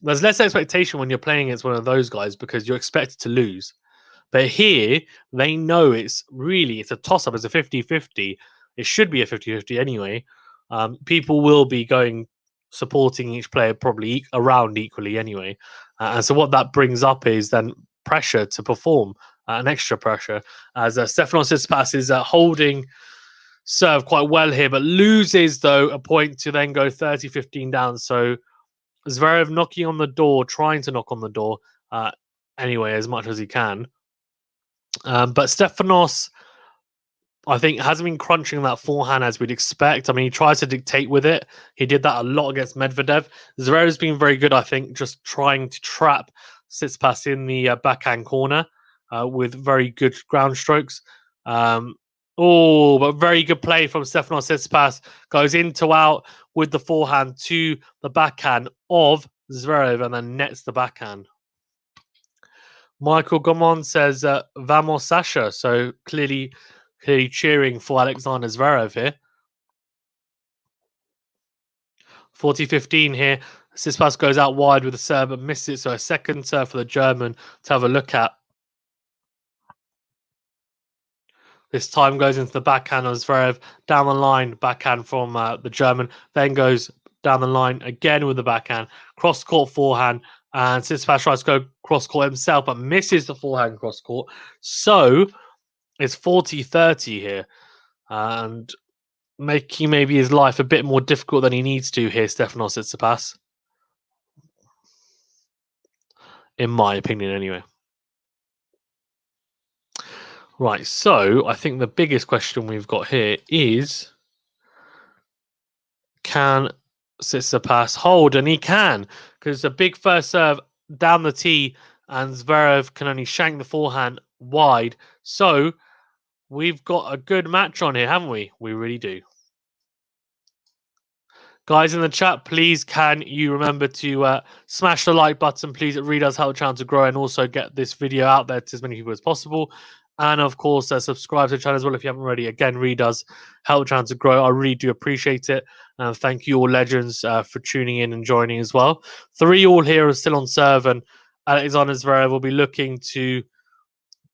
There's less expectation when you're playing against one of those guys because you're expected to lose. But here, they know it's a toss-up. It's a 50-50. It should be a 50-50 anyway. People will be supporting each player probably around equally anyway. And so what that brings up is then pressure to perform, an extra pressure. As Stefanos Tsitsipas is holding serve quite well here, but loses, though, a point to then go 30-15 down. So Zverev knocking on the door, trying to knock on the door anyway, as much as he can. But Stefanos, I think, hasn't been crunching that forehand as we'd expect. I mean, he tries to dictate with it. He did that a lot against Medvedev. Zverev's been very good, I think, just trying to trap Tsitsipas in the backhand corner with very good ground strokes. But very good play from Stefanos Tsitsipas. Goes in to out with the forehand to the backhand of Zverev and then nets the backhand. Michael Gomon says, Vamos Sasha. So clearly cheering for Alexander Zverev here. 40-15 here. Tsitsipas goes out wide with a serve and misses it. So a second serve for the German to have a look at. This time goes into the backhand of Zverev. Down the line, backhand from the German. Then goes down the line again with the backhand. Cross-court forehand. And Tsitsipas tries to go cross-court himself, but misses the forehand cross-court. So it's 40-30 here. And making maybe his life a bit more difficult than he needs to here, Stefanos Tsitsipas. In my opinion, anyway. Right, so I think the biggest question we've got here is, can Tsitsipas hold? And he can, because a big first serve down the tee, and Zverev can only shank the forehand wide. So we've got a good match on here, haven't we? We really do. Guys in the chat, please can you remember to smash the like button, please. It really does help the channel to grow and also get this video out there to as many people as possible. And of course, subscribe to the channel as well if you haven't already. Again, really does help the channel to grow. I really do appreciate it. And thank you all legends for tuning in and joining as well. 3-3 here are still on serve, and Alexander Zverev will be looking to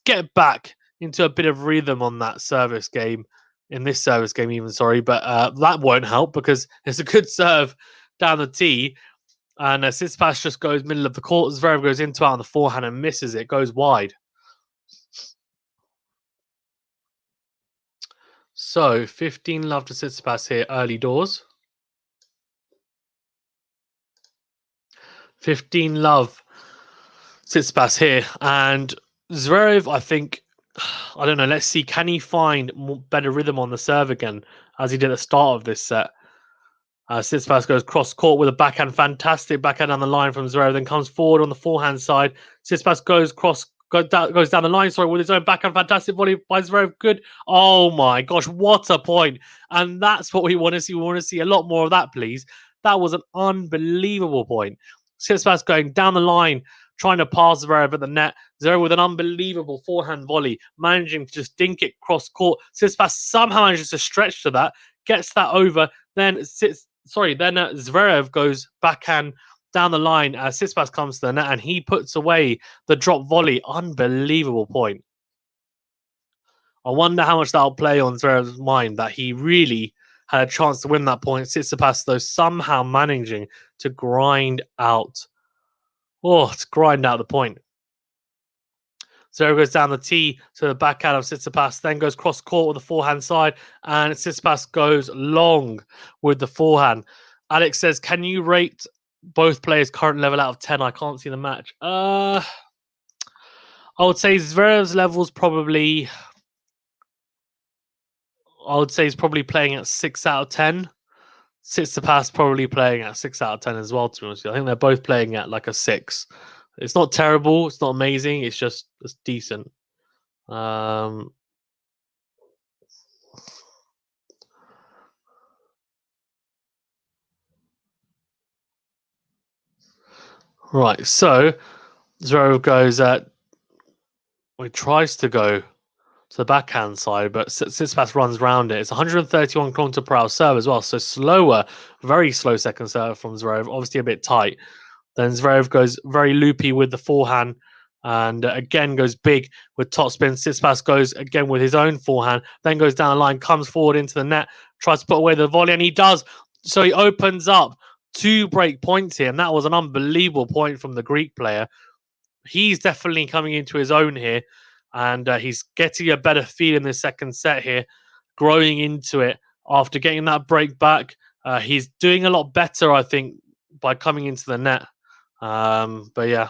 get back into a bit of rhythm on that service game, in this service game even, sorry, but that won't help because it's a good serve down the tee, and Tsitsipas just goes middle of the court. Zverev goes into it on the forehand and misses it, goes wide. So 15 love to Tsitsipas here early doors. 15 love Tsitsipas here, and Zverev, I think, I don't know. Let's see. Can he find better rhythm on the serve again, as he did at the start of this set? Tsitsipas goes cross court with a backhand, fantastic backhand on the line from Zverev. Then comes forward on the forehand side. Tsitsipas goes down the line. Sorry, with his own backhand, fantastic volley by Zverev. Good. Oh my gosh, what a point! And that's what we want to see. We want to see a lot more of that, please. That was an unbelievable point. Tsitsipas going down the line, trying to pass Zverev at the net. Zverev with an unbelievable forehand volley, managing to just dink it cross court. Tsitsipas somehow manages to stretch to that, gets that over. Then Zverev goes backhand down the line. Tsitsipas comes to the net and he puts away the drop volley. Unbelievable point. I wonder how much that'll play on Zverev's mind, that he really had a chance to win that point. Tsitsipas, though, somehow managing to grind out the point. Zverev goes down the tee to the backhand of Tsitsipas, then goes cross court with the forehand side, and Tsitsipas goes long with the forehand. Alex says, can you rate both players' current level out of 10? I can't see the match. I would say Zverev's level's probably... I would say he's probably playing at 6 out of 10. Tsitsipas probably playing at 6 out of 10 as well, to be honest with you. I think they're both playing at like a 6. It's not terrible. It's not amazing. It's decent. Right, so Zverev goes he tries to go to the backhand side, but Tsitsipas runs around it. It's 131 kilometer per hour serve as well, so slower, very slow second serve from Zverev, obviously a bit tight. Then Zverev goes very loopy with the forehand, and again goes big with topspin. Tsitsipas goes again with his own forehand, then goes down the line, comes forward into the net, tries to put away the volley, and he does. So he opens up 2 break points here, and that was an unbelievable point from the Greek player. He's definitely coming into his own here, and he's getting a better feel in the second set here, growing into it after getting that break back. He's doing a lot better, I think, by coming into the net. But yeah.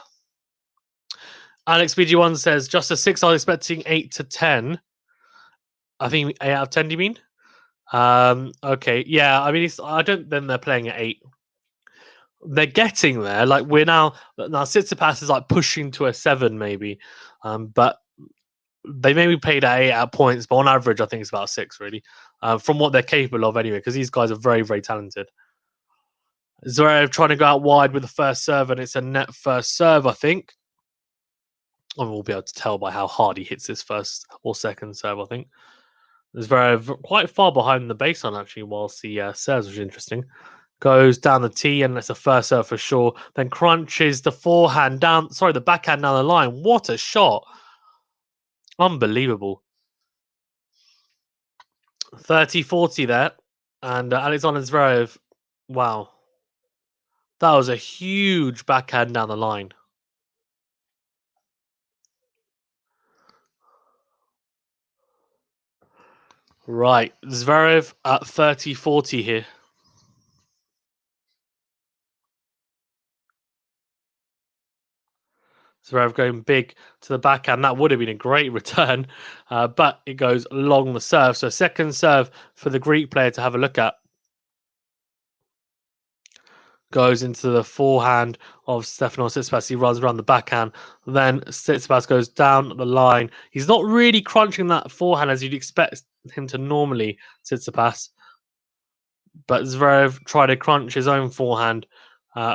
Alex BG1 says, just a 6, I was expecting 8 to 10. I think 8 out of 10, do you mean? Okay, yeah, I mean, I don't think they're playing at 8. They're getting there. Like, we're now Tsitsipas is like pushing to a 7, maybe. But they maybe paid at 8 out points, but on average, I think it's about 6, really, from what they're capable of anyway, because these guys are very, very talented. Zverev trying to go out wide with the first serve, and it's a net first serve, I think. And we'll be able to tell by how hard he hits this first or second serve, I think. Zverev quite far behind the baseline, actually, whilst he serves, which is interesting. Goes down the tee, and that's a first serve for sure. Then crunches the the backhand down the line. What a shot. Unbelievable. 30-40 there. And Alexander Zverev, wow. That was a huge backhand down the line. Right, Zverev at 30-40 here. Zverev going big to the backhand. That would have been a great return, but it goes along the serve. So second serve for the Greek player to have a look at. Goes into the forehand of Stefanos Tsitsipas. He runs around the backhand. Then Tsitsipas goes down the line. He's not really crunching that forehand as you'd expect him to normally, Tsitsipas. But Zverev tried to crunch his own forehand.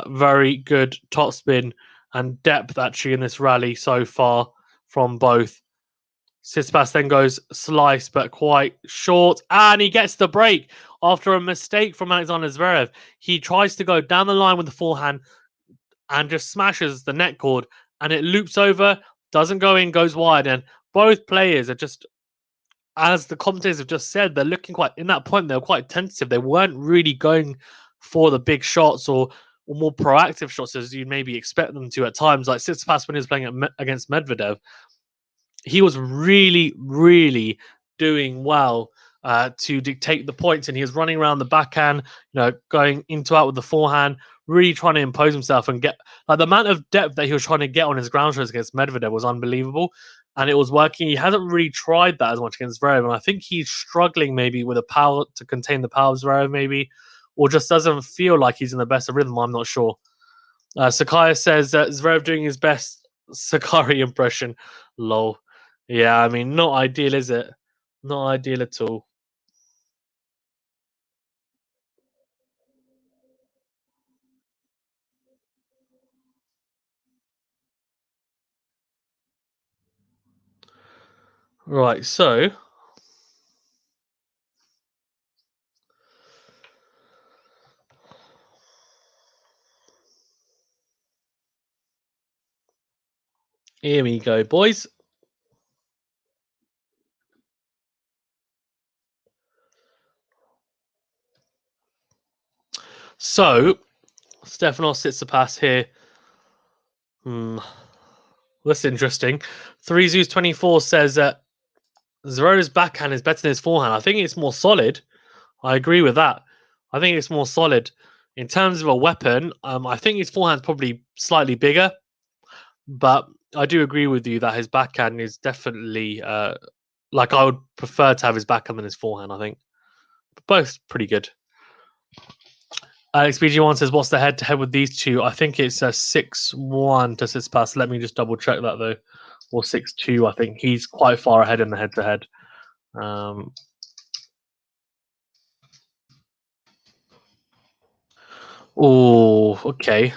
Very good topspin and depth actually in this rally so far from both. Tsitsipas then goes slice, but quite short, and he gets the break after a mistake from Alexander Zverev. He tries to go down the line with the forehand and just smashes the net cord, and it loops over, doesn't go in, goes wide, and both players are just, as the commentators have just said, they're looking quite, in that point, they were quite tentative. They weren't really going for the big shots or more proactive shots as you'd maybe expect them to at times. Like Tsitsipas when he was playing against Medvedev, he was really, really doing well to dictate the points, and he was running around the backhand, going into out with the forehand, really trying to impose himself and get like the amount of depth that he was trying to get on his ground strokes against Medvedev was unbelievable, and it was working. He hasn't really tried that as much against Zverev, and I think he's struggling maybe with the power to contain the power of Zverev, maybe, or just doesn't feel like he's in the best of rhythm. I'm not sure. Sakaya says that Zverev doing his best Sakari impression. Lol. Yeah, I mean, not ideal, is it? Not ideal at all. Right, so here we go, boys. So, Stefanos Tsitsipas here. That's interesting. 3Zeus24 says that Zverev's backhand is better than his forehand. I think it's more solid. I agree with that. I think it's more solid. In terms of a weapon, I think his forehand's probably slightly bigger, but I do agree with you that his backhand is definitely like I would prefer to have his backhand than his forehand. I think both pretty good. Alex BG1 says, "What's the head-to-head with these two?" I think it's a 6-1 to Tsitsipas. Let me just double check that though, or 6-2. I think he's quite far ahead in the head-to-head. Oh, okay.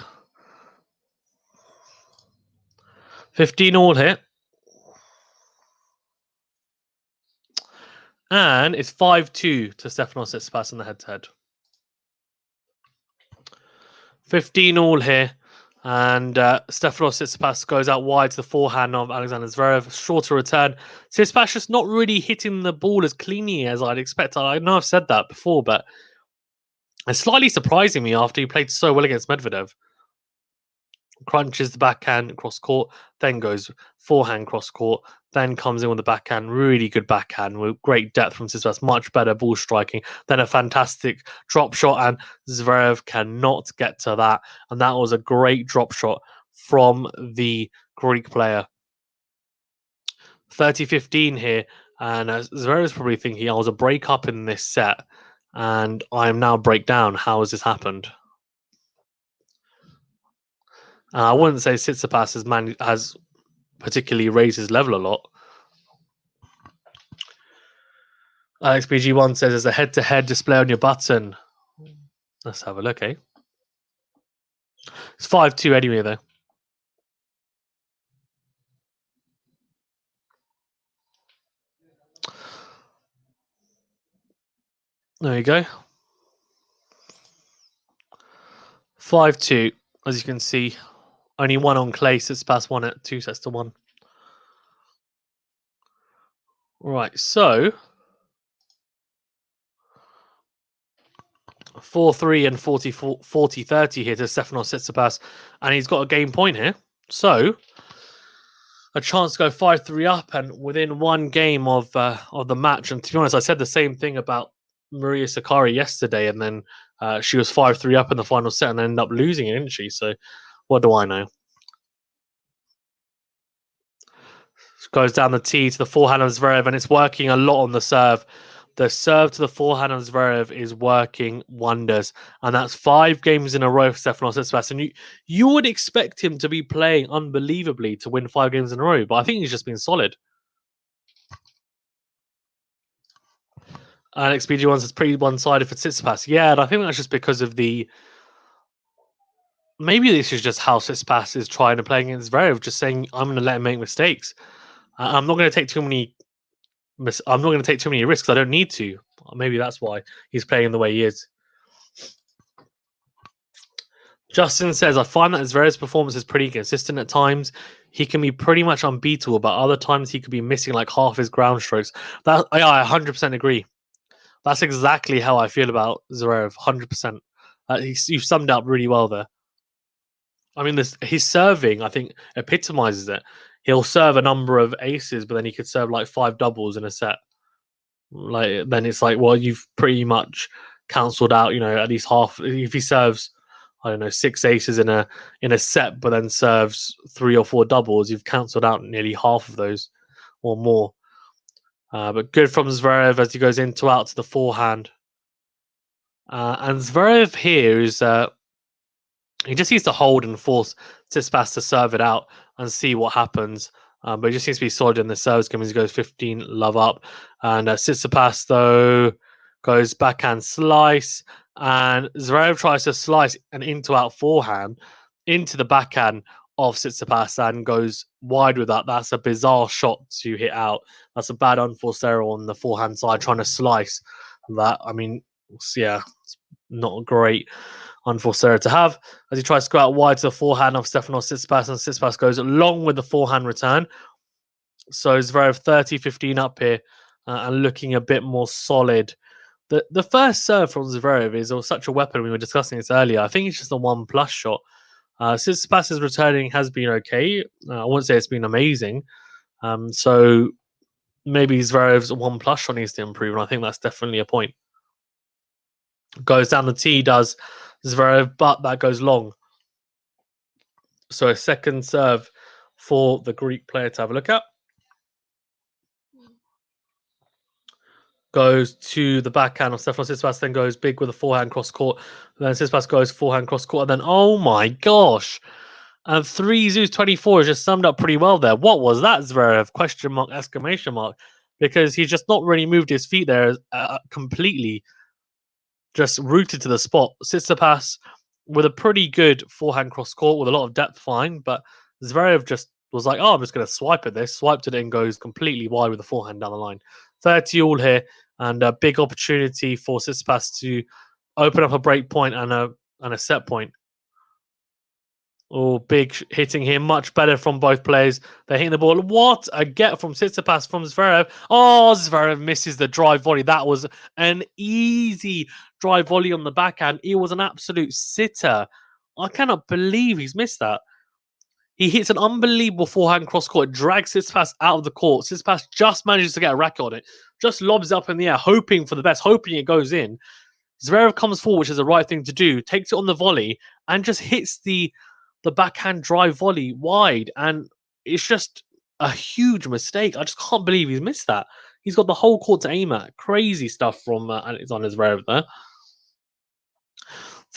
15 all here. And it's 5-2 to Stefanos Tsitsipas in the head-to-head. 15 all here. And Stefanos Tsitsipas goes out wide to the forehand of Alexander Zverev. Shorter return. Tsitsipas just not really hitting the ball as cleanly as I'd expect. I know I've said that before, but it's slightly surprising me after he played so well against Medvedev. Crunches the backhand cross court, then goes forehand cross court, then comes in with the backhand. Really good backhand with great depth from Tsitsipas, much better ball striking, then a fantastic drop shot, and Zverev cannot get to that. And that was a great drop shot from the Greek player. 30-15 here, and Zverev's probably thinking, I was a break up in this set, and I am now break down. How has this happened? I wouldn't say Tsitsipas has particularly raised his level a lot. Alex BG1 says there's a head-to-head display on your button. Let's have a look, eh? It's 5-2 anyway, though. There you go. 5-2. As you can see, only one on clay. Tsitsipas won it 2-1. Right, so 4-3 and 40-30 here to Stefanos Tsitsipas, and he's got a game point here. So a chance to go 5-3 up, and within one game of the match. And to be honest, I said the same thing about Maria Sakkari yesterday, and then she was 5-3 up in the final set and ended up losing it, didn't she? So what do I know? Goes down the tee to the forehand of Zverev, and it's working a lot on the serve. The serve to the forehand of Zverev is working wonders, and that's 5 games in a row for Stefanos Tsitsipas. And you would expect him to be playing unbelievably to win 5 games in a row, but I think he's just been solid. Alex BG1 says pretty one-sided for Tsitsipas. Yeah, and I think that's just because of the. Maybe this is just how Tsitsipas is trying to play against Zverev, just saying I'm going to let him make mistakes. I'm not going to take too many. I'm not going to take too many risks. I don't need to. Maybe that's why he's playing the way he is. Justin says, I find that Zverev's performance is pretty consistent at times. He can be pretty much unbeatable, but other times he could be missing like half his ground strokes. That I 100% agree. That's exactly how I feel about Zverev. 100%. You've summed up really well there. I mean, his serving, I think, epitomizes it. He'll serve a number of aces, but then he could serve like 5 doubles in a set. Like then it's like, well, you've pretty much cancelled out, at least half. If he serves, I don't know, 6 aces in a set, but then serves 3 or 4 doubles, you've cancelled out nearly half of those or more. But good from Zverev as he goes into out to the forehand. And Zverev here is he just needs to hold and force Tsitsipas to serve it out and see what happens. But he just needs to be solid in the service game as he goes 15 love up. And Tsitsipas, though, goes backhand slice. And Zverev tries to slice an into out forehand into the backhand of Tsitsipas and goes wide with that. That's a bizarre shot to hit out. That's a bad unforced error on the forehand side trying to slice that. I mean, yeah, it's not great unforced error to have as he tries to go out wide to the forehand of Stefanos Tsitsipas, and Tsitsipas goes along with the forehand return. So Zverev 30-15 up here and looking a bit more solid. The first serve from Zverev is such a weapon. We were discussing this earlier. I think it's just a 1+ shot. Tsitsipas' returning has been okay. I wouldn't say it's been amazing. So maybe Zverev's 1+ shot needs to improve, and I think that's definitely a point. Goes down the tee, does Zverev, but that goes long. So a second serve for the Greek player to have a look at. Goes to the backhand of Stefanos Tsitsipas, then goes big with a forehand cross court. Then Tsitsipas goes forehand cross court, and then oh my gosh! And 3 Zeus 24 is just summed up pretty well there. What was that, Zverev? Question mark, exclamation mark. Because he's just not really moved his feet there completely. Just rooted to the spot. Tsitsipas with a pretty good forehand cross court with a lot of depth, fine. But Zverev just was like, oh, I'm just going to swipe at this. Swiped it and goes completely wide with the forehand down the line. 30 all here. And a big opportunity for Tsitsipas to open up a break point and a set point. Oh, big hitting here. Much better from both players. They're hitting the ball. What a get from Tsitsipas from Zverev. Oh, Zverev misses the drive volley. That was an easy drive volley on the backhand. It was an absolute sitter. I cannot believe he's missed that. He hits an unbelievable forehand cross court, drags Tsitsipas out of the court. Tsitsipas just manages to get a racket on it. Just lobs up in the air, hoping for the best, hoping it goes in. Zverev comes forward, which is the right thing to do, takes it on the volley, and just hits the backhand drive volley wide, and it's just a huge mistake. I just can't believe he's missed that. He's got the whole court to aim at. Crazy stuff from Alexander Zverev there.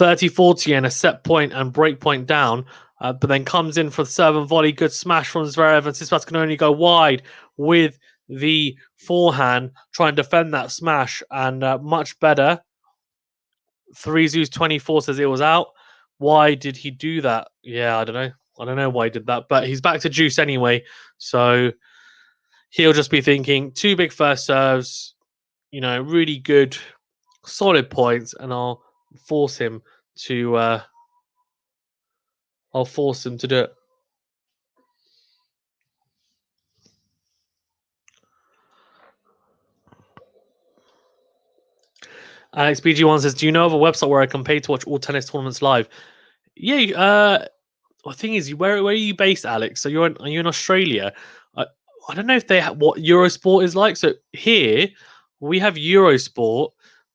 30-40 and a set point and break point down, but then comes in for the serve and volley. Good smash from Zverev, and Tsitsipas can only go wide with the forehand, try and defend that smash, and much better. 3 Zeus 24 says it was out. Why did he do that? Yeah, I don't know. I don't know why he did that, but he's back to juice anyway. So he'll just be thinking 2 big first serves, really good, solid points, and I'll force him to do it. Alex BG1 says, do you know of a website where I can pay to watch all tennis tournaments live? Yeah, the thing is, where are you based, Alex? So are you in Australia? I don't know if they have what Eurosport is like. So here we have Eurosport,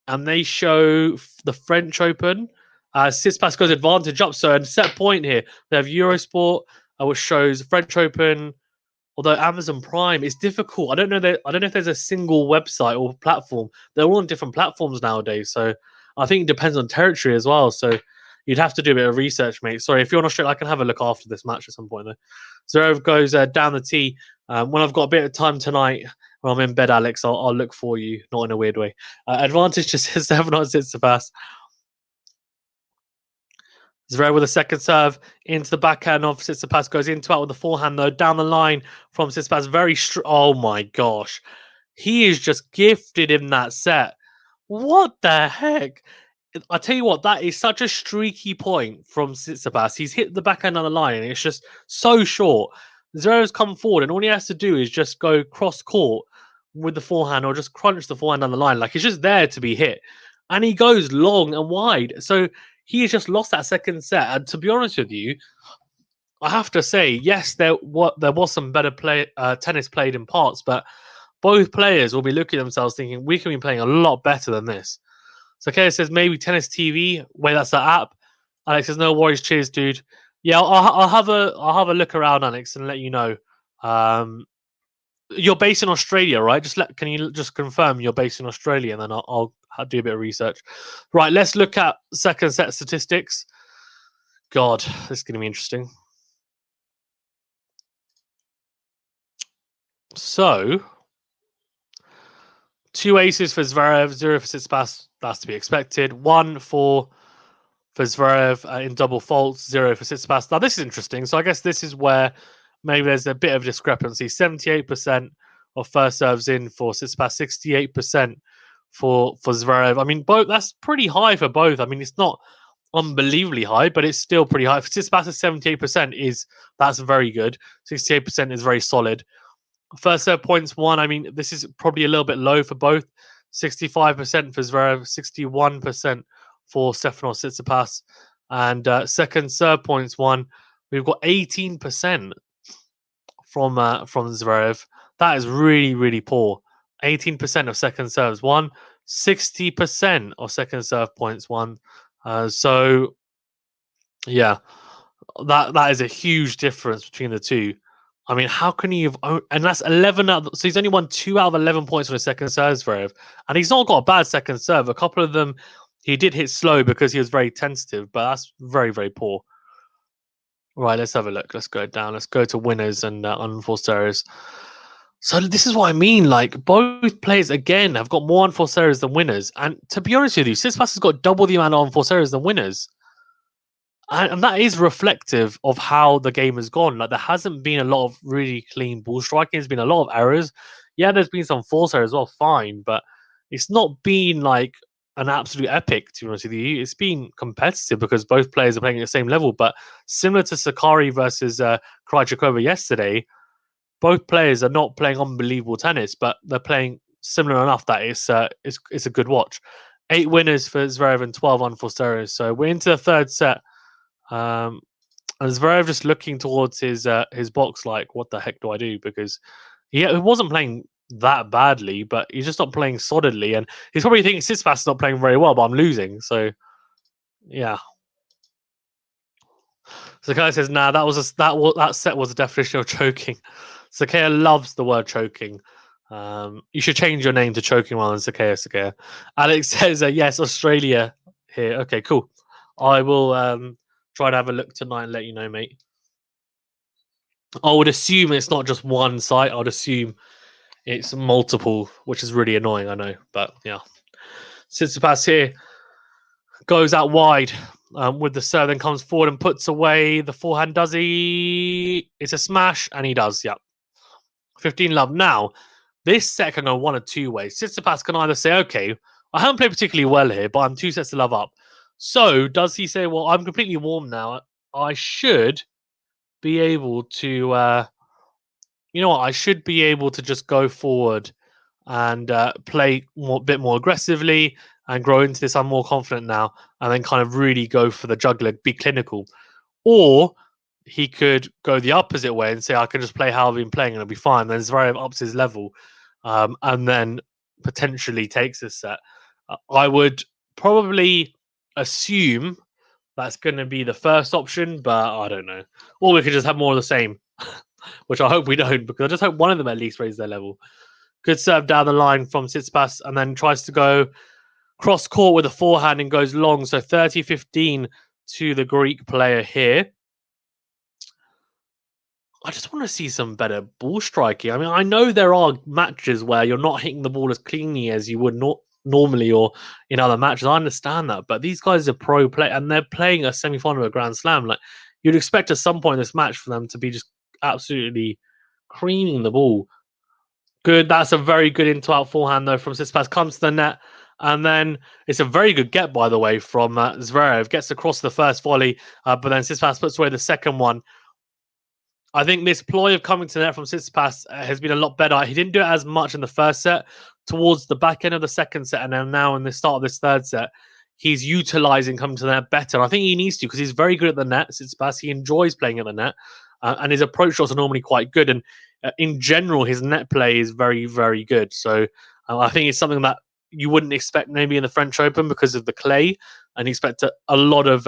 and they show the French Open. Tsitsipas goes advantage up, so a set point here. They have Eurosport, which shows French Open. Although Amazon Prime is difficult. I don't know if there's a single website or platform. They're all on different platforms nowadays. So I think it depends on territory as well. So you'd have to do a bit of research, mate. Sorry, if you're in Australia, I can have a look after this match at some point, though. Zverev goes down the tee. When I've got a bit of time tonight, when I'm in bed, Alex, I'll look for you, not in a weird way. Advantage just says Stefanos Tsitsipas. Zverev with a second serve into the backhand of Tsitsipas. Goes into out with the forehand, though. Down the line from Tsitsipas. Oh, my gosh. He is just gifted in that set. What the heck? I tell you what, that is such a streaky point from Tsitsipas. He's hit the backhand on the line, and it's just so short. Zverev's come forward, and all he has to do is just go cross court with the forehand, or just crunch the forehand on the line. Like, it's just there to be hit, and he goes long and wide. So he has just lost that second set. And to be honest with you, I have to say, yes, there was some better tennis played in parts, but both players will be looking at themselves thinking, we can be playing a lot better than this. So Kay says maybe Tennis TV. Wait, that's the app. Alex says no worries. Cheers, dude. Yeah, I'll have a look around, Alex, and let you know. You're based in Australia, right? Can you just confirm you're based in Australia, and then I'll do a bit of research. Right, let's look at second set statistics. God, this is going to be interesting. So, 2 aces for Zverev, 0 for Tsitsipas. That's to be expected. 1 for Zverev in double faults, 0 for Tsitsipas. Now, this is interesting. So I guess this is where maybe there's a bit of discrepancy. 78% of first serves in for Tsitsipas, 68% for Zverev. I mean, both that's pretty high for both. I mean, it's not unbelievably high, but it's still pretty high. For Tsitsipas, 78% that's very good. 68% is very solid. First serve points won. I mean, this is probably a little bit low for both. 65% for Zverev, 61% for Stefanos Tsitsipas. And second serve points won. We've got 18% from Zverev. That is really, really poor. 18% of second serves won. 60% of second serve points won. So, yeah, that is a huge difference between the two. I mean, how can he have... And that's 11 out of... So he's only won 2 out of 11 points for his second serve, Zverev. And he's not got a bad second serve. A couple of them, he did hit slow because he was very tentative, but that's very, very poor. Right, let's have a look. Let's go down. Let's go to winners and unforced errors. So this is what I mean. Like, both players, again, have got more unforced errors than winners. And to be honest with you, Tsitsipas has got double the amount of unforced errors than winners. And that is reflective of how the game has gone. Like, there hasn't been a lot of really clean ball striking. There's been a lot of errors. Yeah, there's been some force errors as well, fine. But it's not been like an absolute epic, to be honest with you. It's been competitive because both players are playing at the same level. But similar to Sakari versus Krejcikova yesterday, both players are not playing unbelievable tennis, but they're playing similar enough that it's a good watch. 8 winners for Zverev and 12 unforced errors. So we're into the third set. And Zverev just looking towards his box like, what the heck do I do? Because he wasn't playing that badly, but he's just not playing solidly. And he's probably thinking Tsitsipas is not playing very well, but I'm losing. So, yeah. Sakaya says, nah, that set was a definition of choking. Sakaya loves the word choking. You should change your name to choking rather than Sakaya. Alex says, yes, Australia here. Okay, cool. I will try to have a look tonight and let you know, mate. I would assume it's not just one site. I would assume it's multiple, which is really annoying, I know. But yeah. Tsitsipas here goes out wide with the serve, then comes forward and puts away the forehand. Does he? It's a smash, and he does, yeah. 15 love. Now, this set can go one of two ways. Tsitsipas can either say, okay, I haven't played particularly well here, but I'm 2 sets to love up. So does he say, well, I'm completely warm now. I should be able to, you know what? I should be able to just go forward and play a bit more aggressively and grow into this. I'm more confident now, and then kind of really go for the juggler, be clinical. Or he could go the opposite way and say, I can just play how I've been playing and it'll be fine. Then Zverev ups his level and then potentially takes this set. I would probably assume that's going to be the first option, but I don't know. Or we could just have more of the same, which I hope we don't, because I just hope one of them at least raises their level. Good serve down the line from Tsitsipas, and then tries to go cross court with a forehand and goes long. So 30-15 to the Greek player here. I just want to see some better ball striking. I mean, I know there are matches where you're not hitting the ball as cleanly as you would normally or in other matches. I understand that, but these guys are pro play and they're playing a semi-final of a Grand Slam. Like, you'd expect at some point in this match for them to be just absolutely creaming the ball. Good. That's a very good into-out forehand though from Tsitsipas. Comes to the net And then it's a very good get, by the way, from Zverev. Gets across the first volley, but then Tsitsipas puts away the second one. I think this ploy of coming to the net from Tsitsipas has been a lot better. He didn't do it as much in the first set. Towards the back end of the second set, and then now in the start of this third set, he's utilizing coming to the net better. And I think he needs to, because he's very good at the net. Tsitsipas, he enjoys playing at the net, and his approach shots are normally quite good. And in general, his net play is very, very good. So I think it's something that you wouldn't expect maybe in the French Open because of the clay, and you expect a lot of,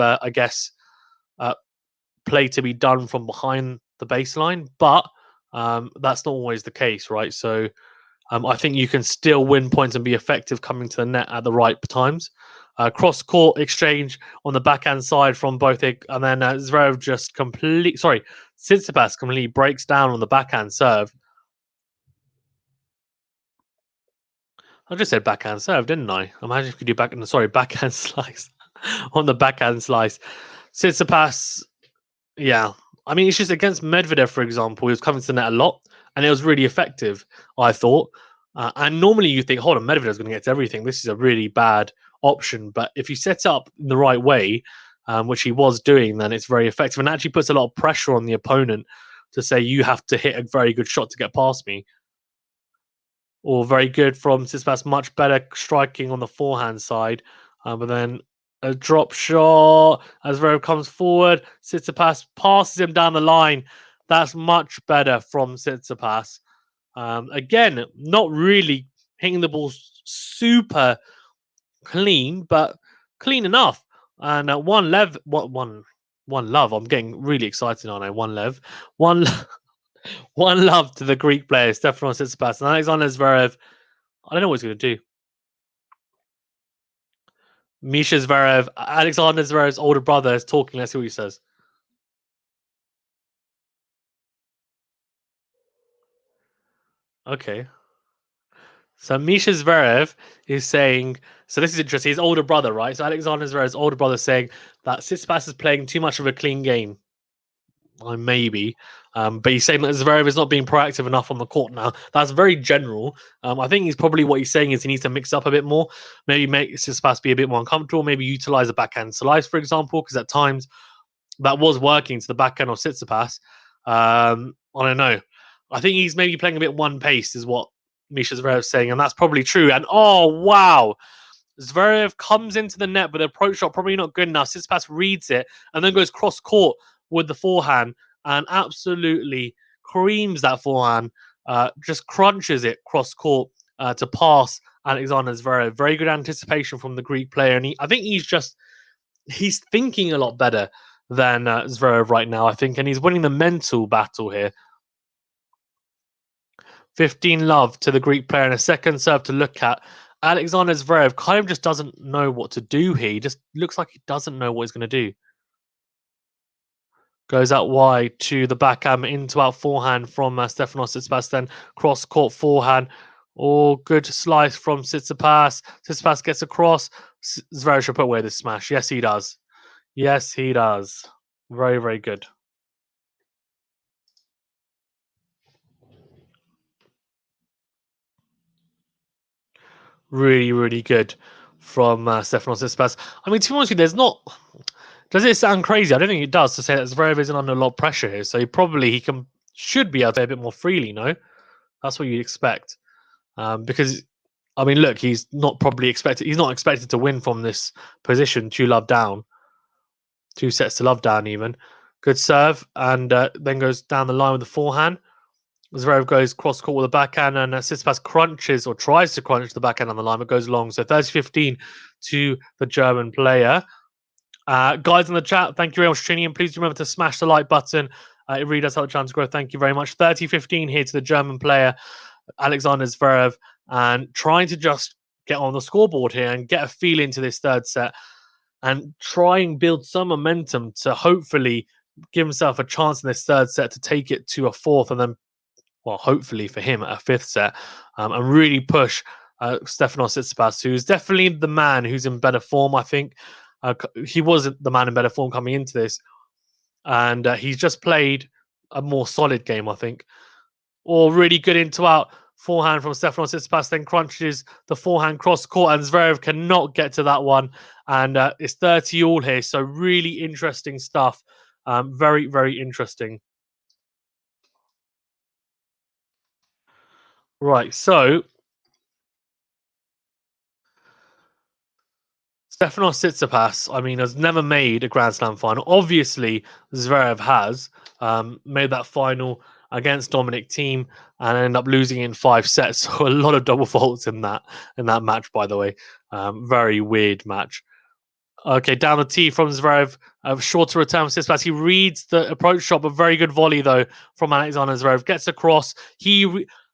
play to be done from behind the baseline. But that's not always the case, right? So I think you can still win points and be effective coming to the net at the right times. Cross-court exchange on the backhand side from both, and then Zverev just Tsitsipas completely breaks down on the backhand serve. I just said backhand serve, didn't I? Imagine if you could do backhand slice on the backhand slice. Tsitsipas, yeah. I mean, it's just against Medvedev, for example, he was coming to the net a lot, and it was really effective, I thought. And normally you think, hold on, Medvedev's going to get to everything. This is a really bad option. But if you set up in the right way, which he was doing, then it's very effective and actually puts a lot of pressure on the opponent to say, you have to hit a very good shot to get past me. Or very good from Tsitsipas, much better striking on the forehand side. But then a drop shot as Zverev comes forward. Tsitsipas passes him down the line. That's much better from Tsitsipas. Again, not really hitting the ball super clean, but clean enough. And one love. I'm getting really excited, aren't I? One love to the Greek player, Stefanos Tsitsipas. And Alexander Zverev, I don't know what he's going to do. Misha Zverev, Alexander Zverev's older brother, is talking. Let's see what he says. Okay. So Misha Zverev is saying, so this is interesting, his older brother, right? So Alexander Zverev's older brother saying that Tsitsipas is playing too much of a clean game. Maybe. But he's saying that Zverev is not being proactive enough on the court now. That's very general. I think he's probably what he's saying is he needs to mix up a bit more. Maybe make Tsitsipas be a bit more uncomfortable. Maybe utilize a backhand slice, for example, because at times that was working to the backhand of Tsitsipas. I don't know. I think he's maybe playing a bit one pace is what Misha Zverev is saying, and that's probably true. And oh, wow. Zverev comes into the net, but the approach shot probably not good enough. Tsitsipas reads it and then goes cross-court with the forehand and absolutely creams that forehand, just crunches it cross-court to pass Alexander Zverev. Very good anticipation from the Greek player. And I think he's thinking a lot better than Zverev right now, I think, and he's winning the mental battle here. 15 love to the Greek player and a second serve to look at. Alexander Zverev kind of just doesn't know what to do here. He just looks like he doesn't know what he's going to do. Goes out wide to the backhand, into out forehand from Stefanos Tsitsipas, then cross-court forehand. Oh, good slice from Tsitsipas. Tsitsipas gets across. Zverev should put away this smash. Yes, he does. Yes, he does. Very, very good. Really, really good from Stefanos Tsitsipas. I mean, to be honest with you, there's not... Does it sound crazy? I don't think it does to say that Zverev isn't under a lot of pressure here. So should be able to play a bit more freely, no? That's what you'd expect. Because, I mean, look, he's not expected to win from this position, 2-love down. 2 sets to love down even. Good serve, and then goes down the line with the forehand. Zverev goes cross-court with the backhand, and Tsitsipas crunches or tries to crunch the backhand on the line, but goes long. So 30-15 to the German player. Guys in the chat, thank you very much for tuning in. Please remember to smash the like button. It really does help the channel to grow. Thank you very much. 30-15 here to the German player, Alexander Zverev, and trying to just get on the scoreboard here and get a feel into this third set and try and build some momentum to hopefully give himself a chance in this third set to take it to a fourth and then, well, hopefully for him, a fifth set, and really push Stefanos Tsitsipas, who's definitely the man who's in better form, I think. He wasn't the man in better form coming into this. And he's just played a more solid game, I think. Or really good into out. forehand from Stefanos Tsitsipas, then crunches the forehand cross court, and Zverev cannot get to that one. And it's 30 all here, so really interesting stuff. Very, very interesting. Right, so Stefanos Tsitsipas, I mean, has never made a Grand Slam final. Obviously, Zverev has made that final against Dominic Thiem and ended up losing in 5 sets. So a lot of double faults in that match, by the way. Very weird match. Okay, down the tee from Zverev. Shorter return from Tsitsipas. He reads the approach shot, but very good volley, though, from Alexander Zverev. Gets across.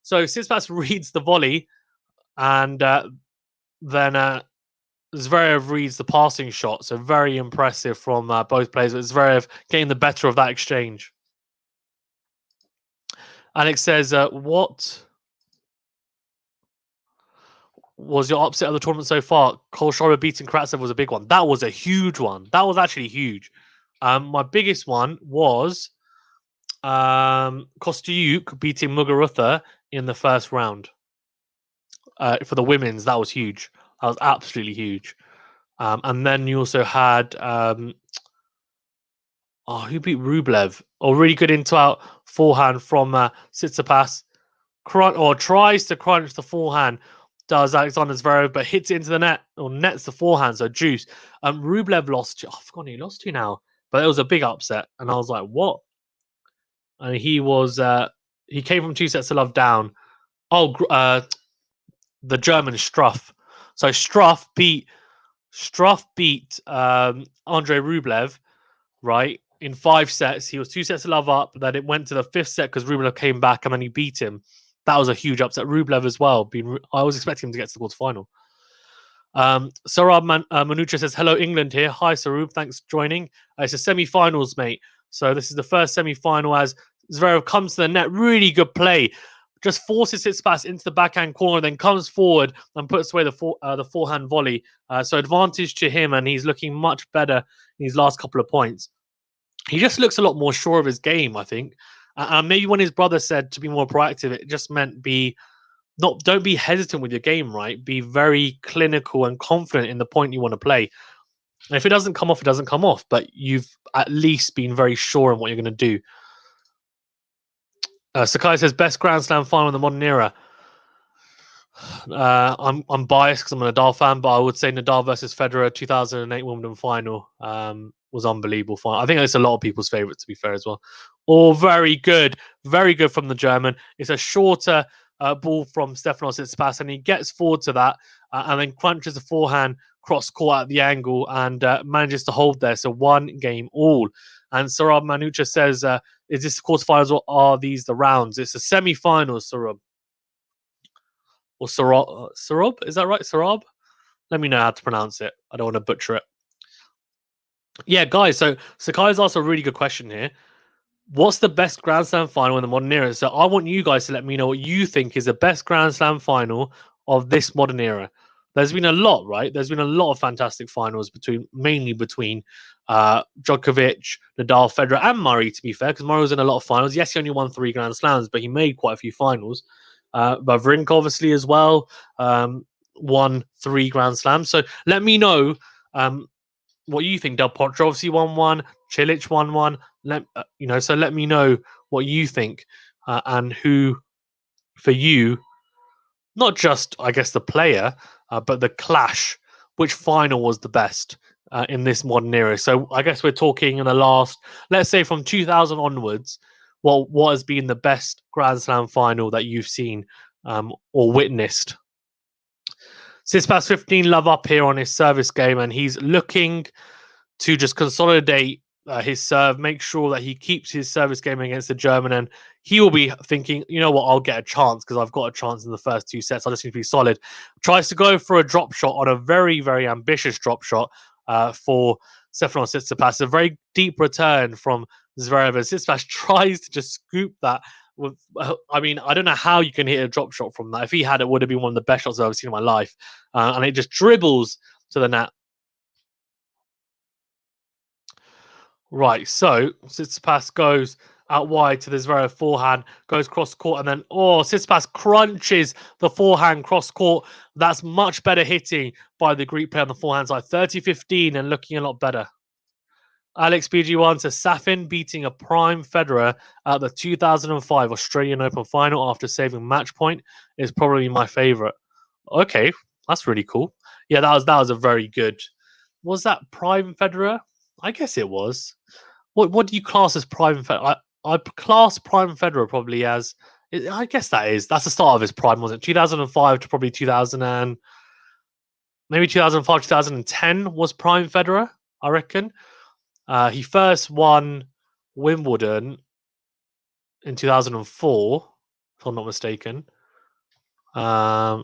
So Tsitsipas reads the volley, and then Zverev reads the passing shot. So very impressive from both players. But Zverev getting the better of that exchange. Alex says, what was your upset of the tournament so far? Kolshova beating Karatsev was a big one. That was a huge one. That was actually huge. My biggest one was Kostyuk beating Muguruza in the first round. For the women's, that was huge. That was absolutely huge. And then you also had who beat Rublev? Really good into-out forehand from Tsitsipas. Tries to crunch the forehand, does Alexander Zverev, but hits it into the net, or nets the forehand, so juice. Rublev lost. I've forgotten he lost to now, but it was a big upset, and I was like, what? And he came from 2 sets to love down. The German Struff. So Struff beat Andre Rublev, right, in 5 sets. He was 2 sets to love up, then it went to the 5th set because Rublev came back and then he beat him. That was a huge upset. Rublev as well. I was expecting him to get to the quarterfinal. Sarab Manucha says, hello, England here. Hi, Sarub. Thanks for joining. It's a semi-finals, mate. So this is the first semi-final as Zverev comes to the net. Really good play. Just forces Tsitsipas into the backhand corner, then comes forward and puts away the forehand volley. So advantage to him, and he's looking much better in his last couple of points. He just looks a lot more sure of his game, I think. Maybe when his brother said to be more proactive, it just meant don't be hesitant with your game, right? Be very clinical and confident in the point you want to play. And if it doesn't come off, it doesn't come off. But you've at least been very sure on what you're going to do. Sakai says, best Grand Slam final in the modern era. I'm biased because I'm a Nadal fan, but I would say Nadal versus Federer 2008 Wimbledon final was unbelievable. I think it's a lot of people's favorite, to be fair, as well. Very good from the German. It's a shorter ball from Stefanos Tsitsipas, and he gets forward to that and then crunches the forehand cross court at the angle and manages to hold there. So 1 game all. And Sarab Manucha says, is this the quarterfinals or are these the rounds? It's a semi-finals, Sarab. Or Sarab? Is that right? Sarab? Let me know how to pronounce it. I don't want to butcher it. Yeah, guys. So Sakai's asked a really good question here. What's the best Grand Slam final in the modern era? So I want you guys to let me know what you think is the best Grand Slam final of this modern era. There's been a lot, right? There's been a lot of fantastic finals mainly between Djokovic, Nadal, Federer, and Murray, to be fair, because Murray was in a lot of finals. Yes, he only won 3 Grand Slams, but he made quite a few finals. Wawrinka, obviously, as well, won 3 Grand Slams. So let me know what you think. Del Potro obviously won 1. Cilic won 1. So let me know what you think and who, for you, not just, I guess, the player, but the clash, which final was the best in this modern era. So I guess we're talking in the last, let's say from 2000 onwards, what has been the best Grand Slam final that you've seen or witnessed? Tsitsipas 15 love up here on his service game, and he's looking to just consolidate his serve, make sure that he keeps his service game against the German, and he will be thinking, you know what, I'll get a chance because I've got a chance in the first 2 sets. I just need to be solid. Tries to go for a drop shot on a very, very ambitious drop shot for Stefanos Tsitsipas. A very deep return from Zverev. Tsitsipas tries to just scoop that. I mean, I don't know how you can hit a drop shot from that. If he had, it would have been one of the best shots I've ever seen in my life. And it just dribbles to the net. Right, so Tsitsipas goes out wide to the Zverev forehand, goes cross court, and then Tsitsipas crunches the forehand cross court. That's much better hitting by the Greek player on the forehand side. 30-15 and looking a lot better. Alex BG1 says Safin beating a prime Federer at the 2005 Australian Open final after saving match point is probably my favorite. Okay, that's really cool. Yeah, that was a very good. Was that prime Federer? I guess it was. What do you class as prime Federer? I class prime Federer probably as. I guess that's the start of his prime, wasn't it? 2005 to probably 2000 and maybe 2005 2010 was prime Federer. I reckon. He first won Wimbledon in 2004, if I'm not mistaken. Yeah.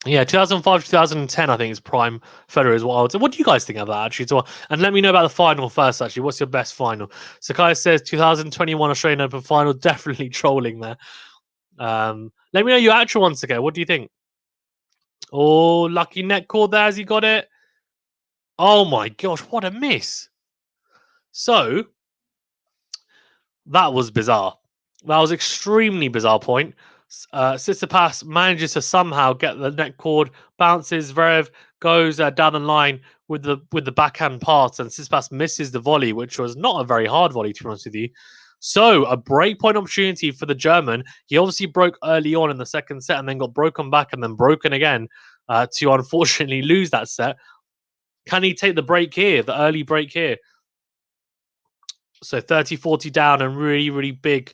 Yeah, 2005, 2010, I think is prime Federer as well. So what do you guys think of that, actually? So, and let me know about the final first, actually. What's your best final? Sakai says 2021 Australian Open final, definitely trolling there. Let me know your actual one, Sakai. What do you think? Oh, lucky net cord there as he got it. Oh my gosh, what a miss. So, that was bizarre. That was extremely bizarre point. Tsitsipas manages to somehow get the net cord, bounces. Zverev goes down the line with the backhand pass, and Tsitsipas misses the volley, which was not a very hard volley, to be honest with you. So a breakpoint opportunity for the German. He obviously broke early on in the second set, and then got broken back, and then broken again to unfortunately lose that set. Can he take the break here, the early break here? So 30-40 down and really, really big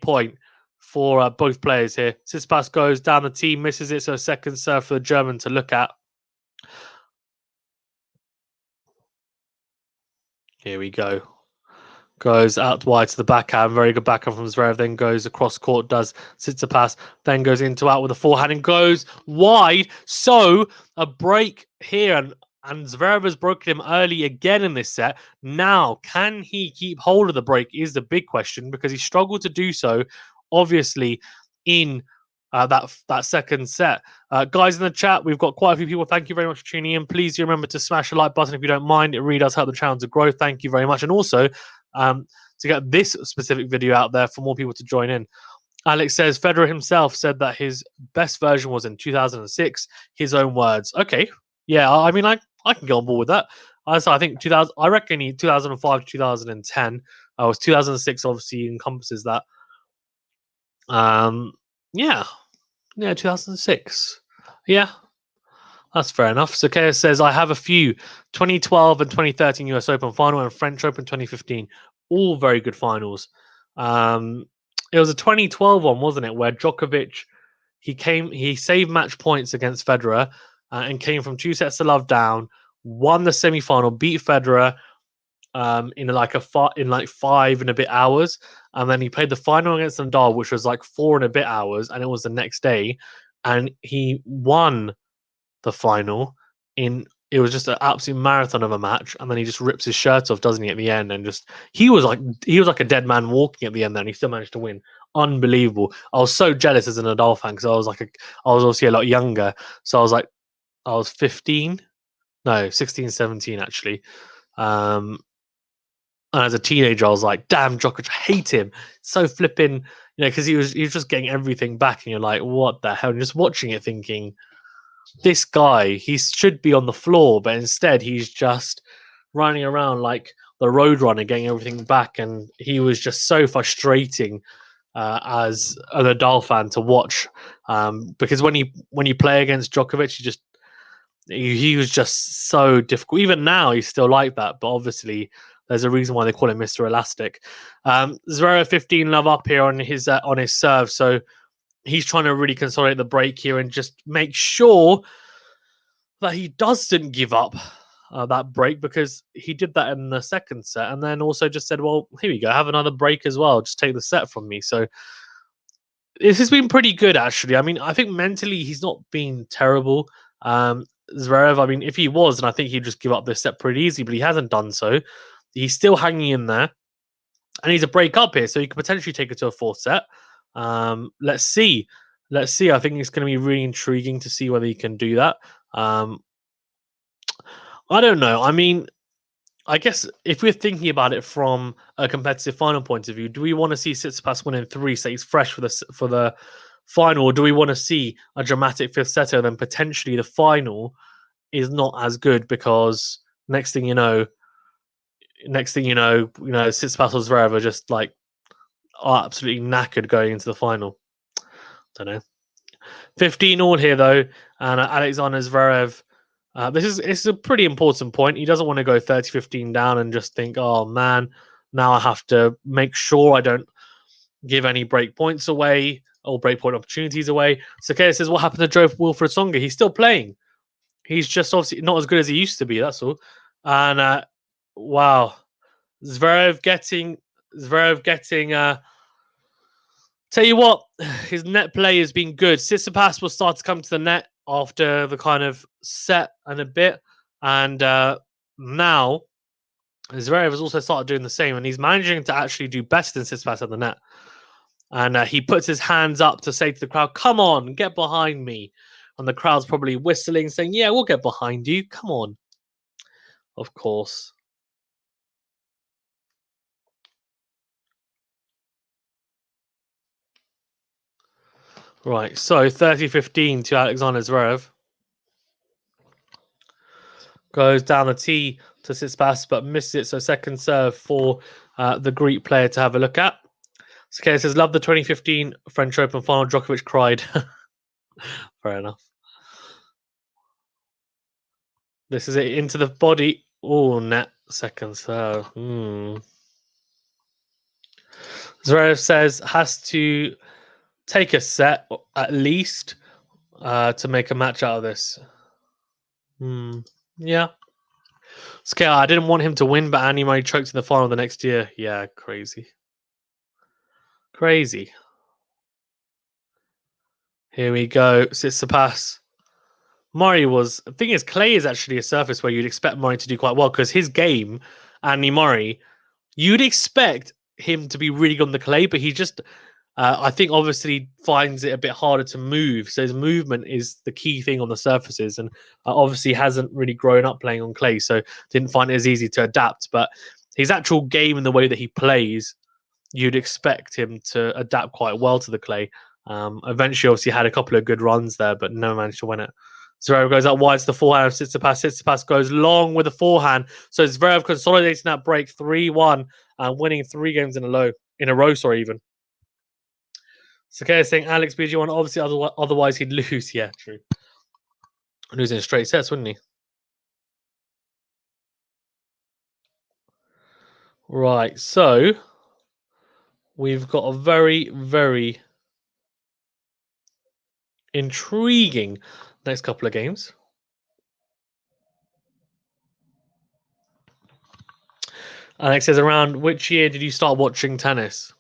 point for both players here. Tsitsipas goes down the tee, misses it, so a second serve for the German to look at. Here we go. Goes out wide to the backhand. Very good backhand from Zverev. Then goes across court, does Tsitsipas. Then goes into out with a forehand and goes wide. So a break here. And Zverev has broken him early again in this set. Now, can he keep hold of the break is the big question, because he struggled to do so, obviously, in that second set. Guys in the chat, we've got quite a few people. Thank you very much for tuning in. Please do remember to smash the like button if you don't mind. It really does help the channel to grow. Thank you very much. And also, to get this specific video out there for more people to join in. Alex says Federer himself said that his best version was in 2006. His own words. Okay. Yeah, I mean, I can get on board with that. I think 2000. I reckon 2005 to 2010. Was 2006 obviously encompasses that. Yeah, 2006. Yeah, that's fair enough. So Kaya says I have a few 2012 and 2013 US Open final and French Open 2015. All very good finals. It was a 2012 one, wasn't it, where Djokovic he saved match points against Federer and came from 2 sets to love down, won the semi-final, beat Federer in like 5 and a bit hours, and then he played the final against Nadal, which was like 4 and a bit hours, and it was the next day, and he won the final it was just an absolute marathon of a match, and then he just rips his shirt off, doesn't he, at the end, and just he was like a dead man walking at the end there, and he still managed to win. Unbelievable. I was so jealous as a Nadal fan, because I was obviously a lot younger, so I was 15, no, 16, 17 actually. And as a teenager, I was like, damn, Djokovic, I hate him. So flipping, because he was just getting everything back, and you're like, what the hell? And just watching it thinking, this guy, he should be on the floor, but instead he's just running around like the roadrunner, getting everything back. And he was just so frustrating as a Nadal fan to watch, because when you play against Djokovic, he was just so difficult. Even now, he's still like that, but obviously there's a reason why they call him Mr. Elastic. Zverev 15 love up here on his serve, so he's trying to really consolidate the break here and just make sure that he doesn't give up that break, because he did that in the second set, and then also just said, well, here we go, have another break as well, just take the set from me. So this has been pretty good, actually. I mean, I think mentally he's not been terrible. Zverev, I mean, if he was, then I think he'd just give up this set pretty easy, but he hasn't done so. He's still hanging in there, and he's a break up here, so he could potentially take it to a fourth set. Let's see. I think it's going to be really intriguing to see whether he can do that. I don't know. I mean, I guess if we're thinking about it from a competitive final point of view, do we want to see Tsitsipas win in 3, so he's fresh for the final, or do we want to see a dramatic fifth setter? Then potentially the final is not as good because next thing you know, Tsitsipas or Zverev are just like are absolutely knackered going into the final. Don't know. 15 all here though, and Alexander Zverev. This is a pretty important point. He doesn't want to go 30-15 down and just think, oh man, now I have to make sure I don't give any break points away or break point opportunities away. Sakea says, what happened to Joe Wilfred Songa? He's still playing. He's just obviously not as good as he used to be. That's all. And wow, Zverev getting. Tell you what, his net play has been good. Tsitsipas will start to come to the net after the kind of set and a bit, and now Zverev has also started doing the same, and he's managing to actually do better than Tsitsipas at the net. And he puts his hands up to say to the crowd, "Come on, get behind me." And the crowd's probably whistling, saying, "Yeah, we'll get behind you. Come on." Of course. Right, so 30-15 to Alexander Zverev. Goes down the tee to Tsitsipas, but misses it. So second serve for the Greek player to have a look at. Sakea says, love the 2015 French Open final. Djokovic cried. Fair enough. This is it into the body. Oh, net second serve. Zverev says has to take a set at least to make a match out of this. Yeah. Scale, I didn't want him to win, but Andy Murray choked in the final the next year. Yeah, crazy. Crazy. Here we go. Tsitsipas. Murray was. The thing is, clay is actually a surface where you'd expect Murray to do quite well because his game, Andy Murray, you'd expect him to be really good on the clay, but he just, I think, obviously finds it a bit harder to move. So his movement is the key thing on the surfaces, and obviously hasn't really grown up playing on clay, so didn't find it as easy to adapt. But his actual game and the way that he plays, you'd expect him to adapt quite well to the clay. Eventually, obviously, had a couple of good runs there, but never managed to win it. Zverev goes out wide to the forehand of Tsitsipas. Tsitsipas goes long with the forehand. So Zverev consolidating that break 3-1 and winning 3 games in a row, even. Sakea saying Alex BG1, obviously otherwise he'd lose. Yeah, true. Losing straight sets, wouldn't he? Right, so we've got a very, very intriguing next couple of games. Alex says, around which year did you start watching tennis?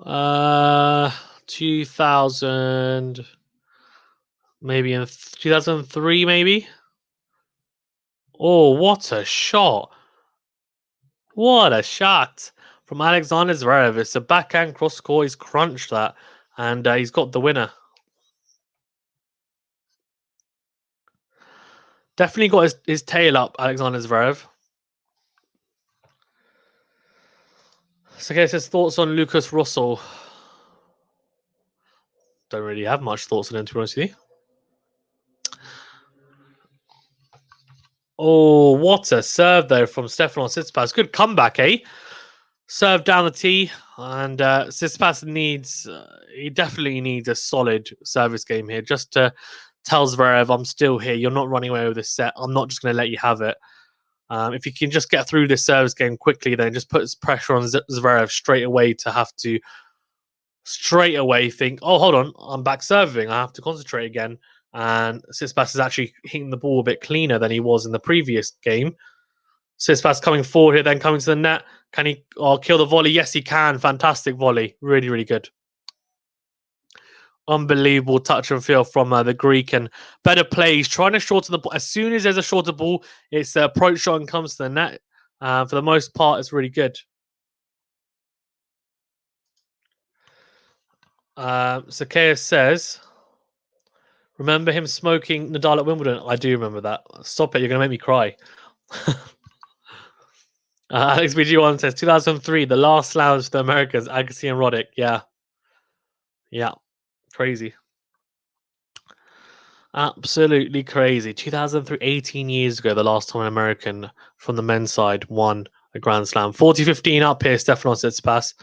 2000, maybe in 2003, maybe. Oh, what a shot! What a shot from Alexander Zverev! It's a backhand cross court. He's crunched that, and he's got the winner. Definitely got his tail up, Alexander Zverev. So, okay, says thoughts on Lucas Russell. Don't really have much thoughts on him, to be honest with you. Oh, what a serve though from Stefanos Tsitsipas. Good comeback, eh? Serve down the tee, and Tsitsipas he definitely needs a solid service game here just to tell Zverev, I'm still here. You're not running away with this set. I'm not just going to let you have it. If you can just get through this service game quickly, then just puts pressure on Zverev straight away to have to straight away think, oh, hold on, I'm back serving. I have to concentrate again. And Tsitsipas is actually hitting the ball a bit cleaner than he was in the previous game. Tsitsipas coming forward here, then coming to the net. Can he kill the volley? Yes, he can. Fantastic volley. Really, really good. Unbelievable touch and feel from the Greek, and better play. He's trying to shorten the ball. As soon as there's a shorter ball, it's the approach shot and comes to the net. For the most part, it's really good. Sakea says, Remember him smoking Nadal at Wimbledon? I do remember that. Stop it, you're going to make me cry. Alex BG1 says 2003, the last slams for the Americans, Agassi and Roddick. Yeah. Yeah. Crazy. Absolutely crazy. 2003, 18 years ago, the last time an American from the men's side won a Grand Slam. 40-15 up here, Stefanos Tsitsipas,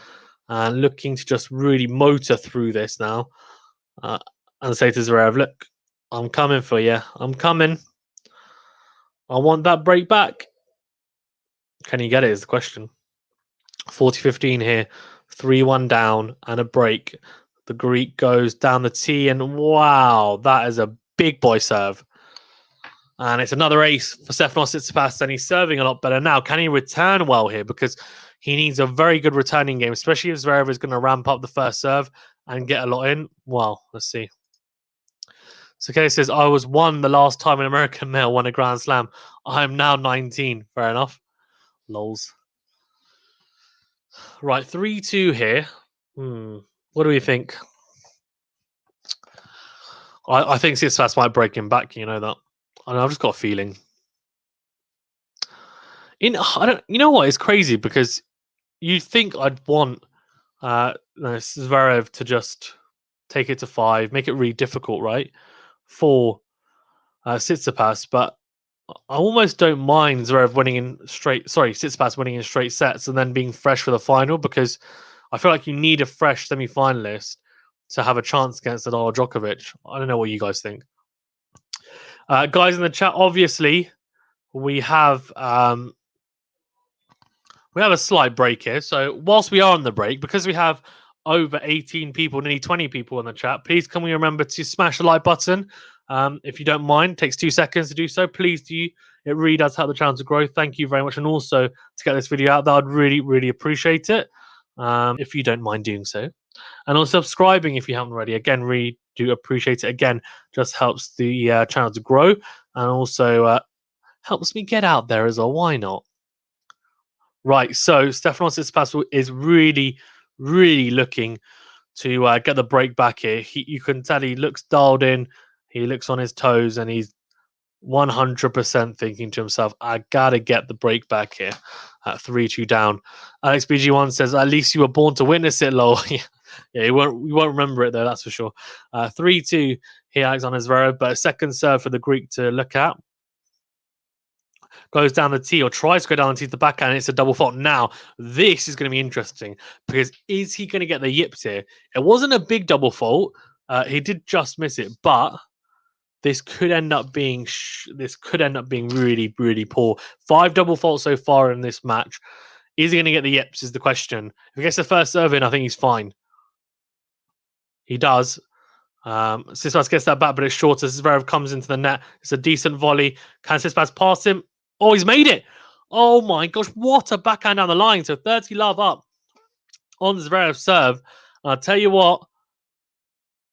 and looking to just really motor through this now. And say to Zverev, look, I'm coming for you. I'm coming. I want that break back. Can he get it is the question. 40-15 here. 3-1 down and a break. The Greek goes down the tee, and wow, that is a big boy serve. And it's another ace for Stefanos Tsitsipas, and he's serving a lot better now. Can he return well here? Because he needs a very good returning game, especially if Zverev is going to ramp up the first serve and get a lot in. Well, let's see. So Kay says, I was one the last time an American male won a Grand Slam. I am now 19. Fair enough. Lols. Right, 3-2 here. What do we think? I think Tsitsipas might break him back. You know that. I've just got a feeling. You know what? It's crazy because you'd think I'd want Zverev to just take it to 5, make it really difficult, right? For Tsitsipas, but I almost don't mind Zverev Tsitsipas winning in straight sets and then being fresh for the final, because I feel like you need a fresh semi-finalist to have a chance against Nadal or Djokovic. I don't know what you guys think. Guys in the chat, obviously, we have a slight break here. So whilst we are on the break, because we have over 18 people, nearly 20 people in the chat, please can we remember to smash the like button. If you don't mind, it takes 2 seconds to do so. Please do. It really does help the channel to grow. Thank you very much. And also to get this video out there, I'd really, really appreciate it. If you don't mind doing so. And also subscribing if you haven't already. Again, really do appreciate it. Again, just helps the channel to grow and also helps me get out there as well. Why not? Right, so Stefanos Tsitsipas is really, really looking to get the break back here. You can tell he looks dialed in. He looks on his toes, and he's 100% thinking to himself, I gotta get the break back here at 3-2 down. Alex BG1 says, at least you were born to witness it, lol. Yeah, you won't remember it though, that's for sure. 3-2 here, Alexander Zverev, but a second serve for the Greek to look at. Goes down the tee or tries to go down the tee to the backhand, and it's a double fault. Now, this is going to be interesting because is he going to get the yips here? It wasn't a big double fault. He did just miss it, but this could end up being really, really poor. 5 double faults so far in this match. Is he going to get the yips is the question. If he gets the first serve in, I think he's fine. He does. Tsitsipas gets that back, but it's shorter. Zverev comes into the net. It's a decent volley. Can Tsitsipas pass him? Oh, he's made it. Oh my gosh, what a backhand down the line. So 30 love up on Zverev's serve. I'll tell you what,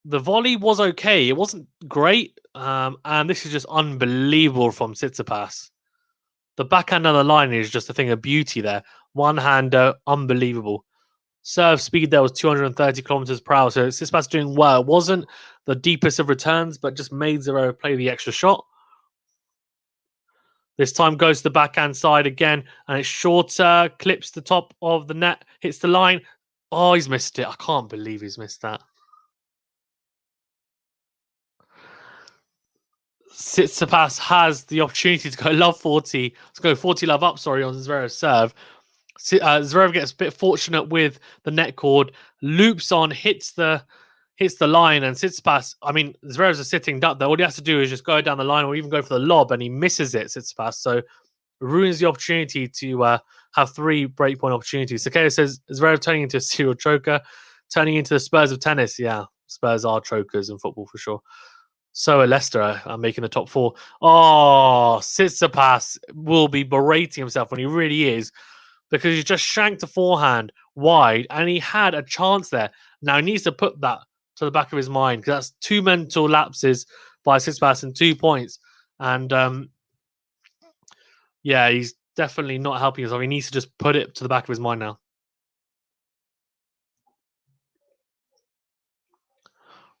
the volley was okay. It wasn't great. And this is just unbelievable from Tsitsipas. The backhand down the line is just a thing of beauty there. One-hander, unbelievable. Serve speed there was 230 kilometers per hour. So Tsitsipas doing well. It wasn't the deepest of returns, but just made Zverev play the extra shot. This time goes to the backhand side again, and it's shorter, clips the top of the net, hits the line. Oh, he's missed it. I can't believe he's missed that. Tsitsipas has the opportunity to go love 40. Let's go 40 love up, sorry, on Zverev's serve. Zverev gets a bit fortunate with the net cord, loops on, hits the line, and Tsitsipas, I mean, Zverev's a sitting duck there. All he has to do is just go down the line or even go for the lob, and he misses it, Tsitsipas. So ruins the opportunity to have 3 breakpoint opportunities. Sakeo says, Zverev turning into a serial choker, turning into the Spurs of tennis. Yeah, Spurs are chokers in football for sure. So are Leicester are making the top 4. Oh, Tsitsipas will be berating himself when he really is, because he just shanked a forehand wide, and he had a chance there. Now he needs to put that to the back of his mind, because that's 2 mental lapses by Tsitsipas and 2 points. And yeah, he's definitely not helping himself. He needs to just put it to the back of his mind now.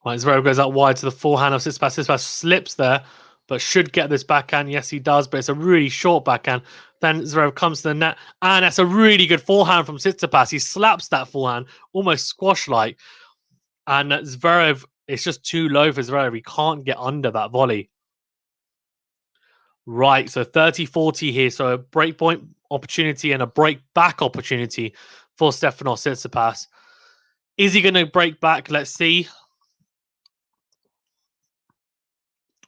Right, Zverev goes out wide to the forehand of Tsitsipas. Tsitsipas slips there, but should get this backhand. Yes, he does, but it's a really short backhand. Then Zverev comes to the net, and that's a really good forehand from Tsitsipas. He slaps that forehand, almost squash-like. And Zverev, it's just too low for Zverev. He can't get under that volley. Right, so 30-40 here. So a breakpoint opportunity and a break back opportunity for Stefanos Tsitsipas. Is he going to break back? Let's see.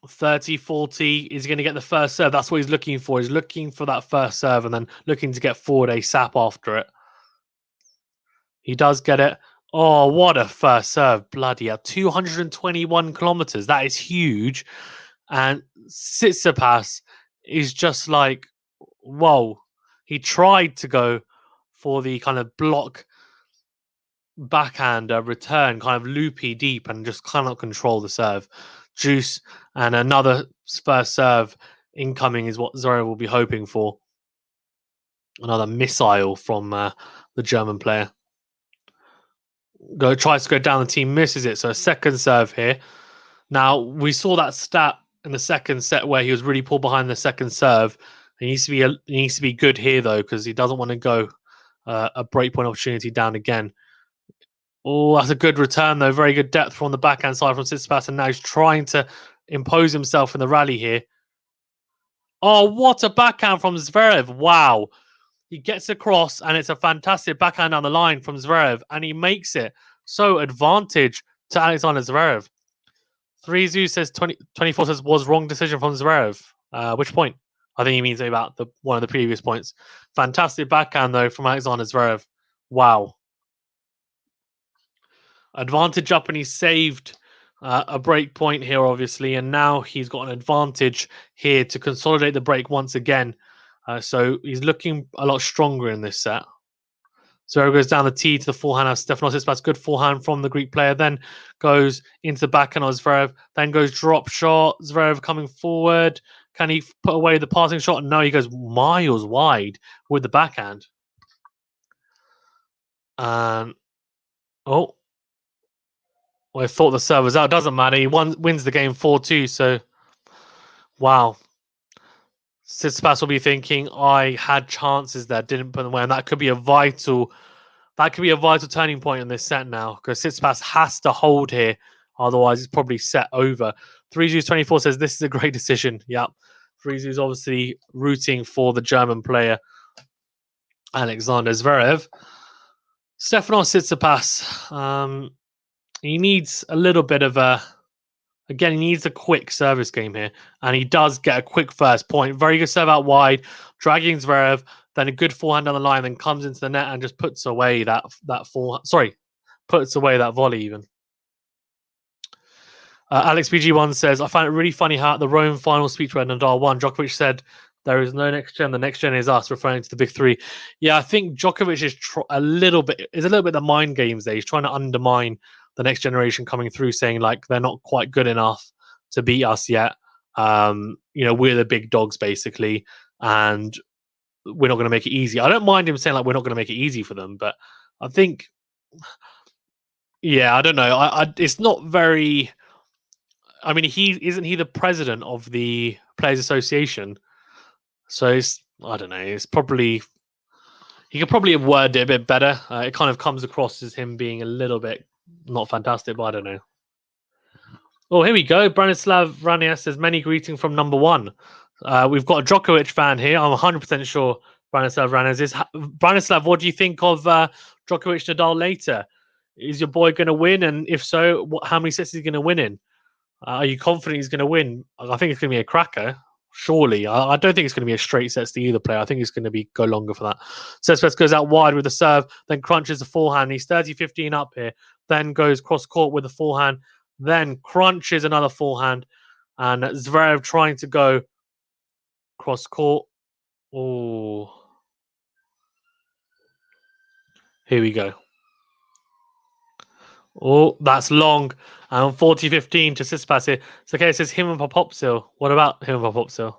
30-40. Is he going to get the first serve? That's what he's looking for. He's looking for that first serve and then looking to get forward ASAP after it. He does get it. Oh, what a first serve. Bloody hell. 221 kilometers. That is huge. And Tsitsipas is just like, whoa. He tried to go for the kind of block backhand return, kind of loopy deep, and just cannot control the serve. Juice and another first serve incoming is what Zverev will be hoping for. Another missile from the German player. Tries to go down the team, misses it. So a second serve here. Now we saw that stat in the second set where he was really pulled behind the second serve. He needs to be good here though, because he doesn't want to go a breakpoint opportunity down again. Oh, that's a good return, though. Very good depth from the backhand side from Tsitsipas, and now he's trying to impose himself in the rally here. Oh, what a backhand from Zverev. Wow. He gets across, and it's a fantastic backhand down the line from Zverev, and he makes it. So advantage to Alexander Zverev. 3-Zoo says 24 says was wrong decision from Zverev. Which point? I think he means about one of the previous points. Fantastic backhand, though, from Alexander Zverev. Wow. Advantage up, and he saved a break point here, obviously, and now he's got an advantage here to consolidate the break once again. So he's looking a lot stronger in this set. Zverev goes down the tee to the forehand of Stefanos Tsitsipas. Good forehand from the Greek player. Then goes into the backhand of Zverev. Then goes drop shot. Zverev coming forward. Can he put away the passing shot? No, he goes miles wide with the backhand. And oh. Well, I thought the serve was out. Doesn't matter. He wins the game 4-2. So, wow. Tsitsipas will be thinking, I had chances there, didn't put them away, and that could be a vital turning point in this set now, because Tsitsipas has to hold here, otherwise it's probably set over. 3Z's24 says this is a great decision. Yep. 3Z's obviously rooting for the German player Alexander Zverev. Stefanos Tsitsipas. He needs a little bit of he needs a quick service game here. And he does get a quick first point. Very good serve out wide, dragging Zverev, then a good forehand on the line, then comes into the net and just puts away that puts away that volley even. Alex BG1 says, I find it really funny how at the Rome final speech where Nadal won, Djokovic said, there is no next gen. The next gen is us, referring to the big three. Yeah, I think Djokovic is a little bit the mind games there. He's trying to undermine the next generation coming through, saying like they're not quite good enough to beat us yet. We're the big dogs basically, and we're not going to make it easy. I don't mind him saying like we're not going to make it easy for them, but I think, yeah, I don't know. It's not very. I mean, isn't he the president of the Players Association? So I don't know. It's probably he could probably have worded it a bit better. It kind of comes across as him being a little bit not fantastic, but I don't know. Oh, here we go. Branislav Rania says, many greetings from number one. We've got a Djokovic fan here. I'm 100% sure Branislav Rania is. Branislav, what do you think of Djokovic Nadal later? Is your boy going to win? And if so, how many sets is he going to win in? Are you confident he's going to win? I think it's going to be a cracker. Surely. I don't think it's going to be a straight sets to either player. I think it's going to go longer for that. Tsitsipas goes out wide with the serve, then crunches the forehand. He's 30-15 up here, then goes cross court with the forehand, then crunches another forehand, and Zverev trying to go cross court. Oh, here we go. Oh, that's long. And 40-15 to Tsitsipas here. So, okay, it says him and Popopsil. What about him and Popopsil?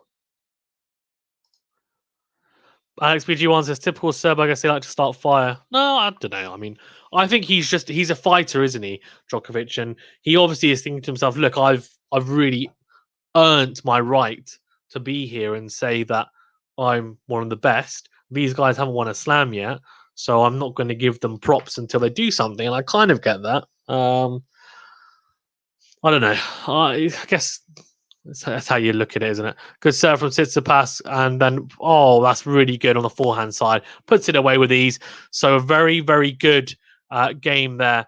Alex BG1 says, typical Serb, I guess they like to start fire. No, I don't know. I mean, I think he's a fighter, isn't he, Djokovic? And he obviously is thinking to himself, look, I've really earned my right to be here and say that I'm one of the best. These guys haven't won a slam yet, so I'm not going to give them props until they do something. And I kind of get that. I don't know. I guess that's how you look at it, isn't it? Good serve from Tsitsipas, and then that's really good on the forehand side. Puts it away with ease. So a very, very good game there.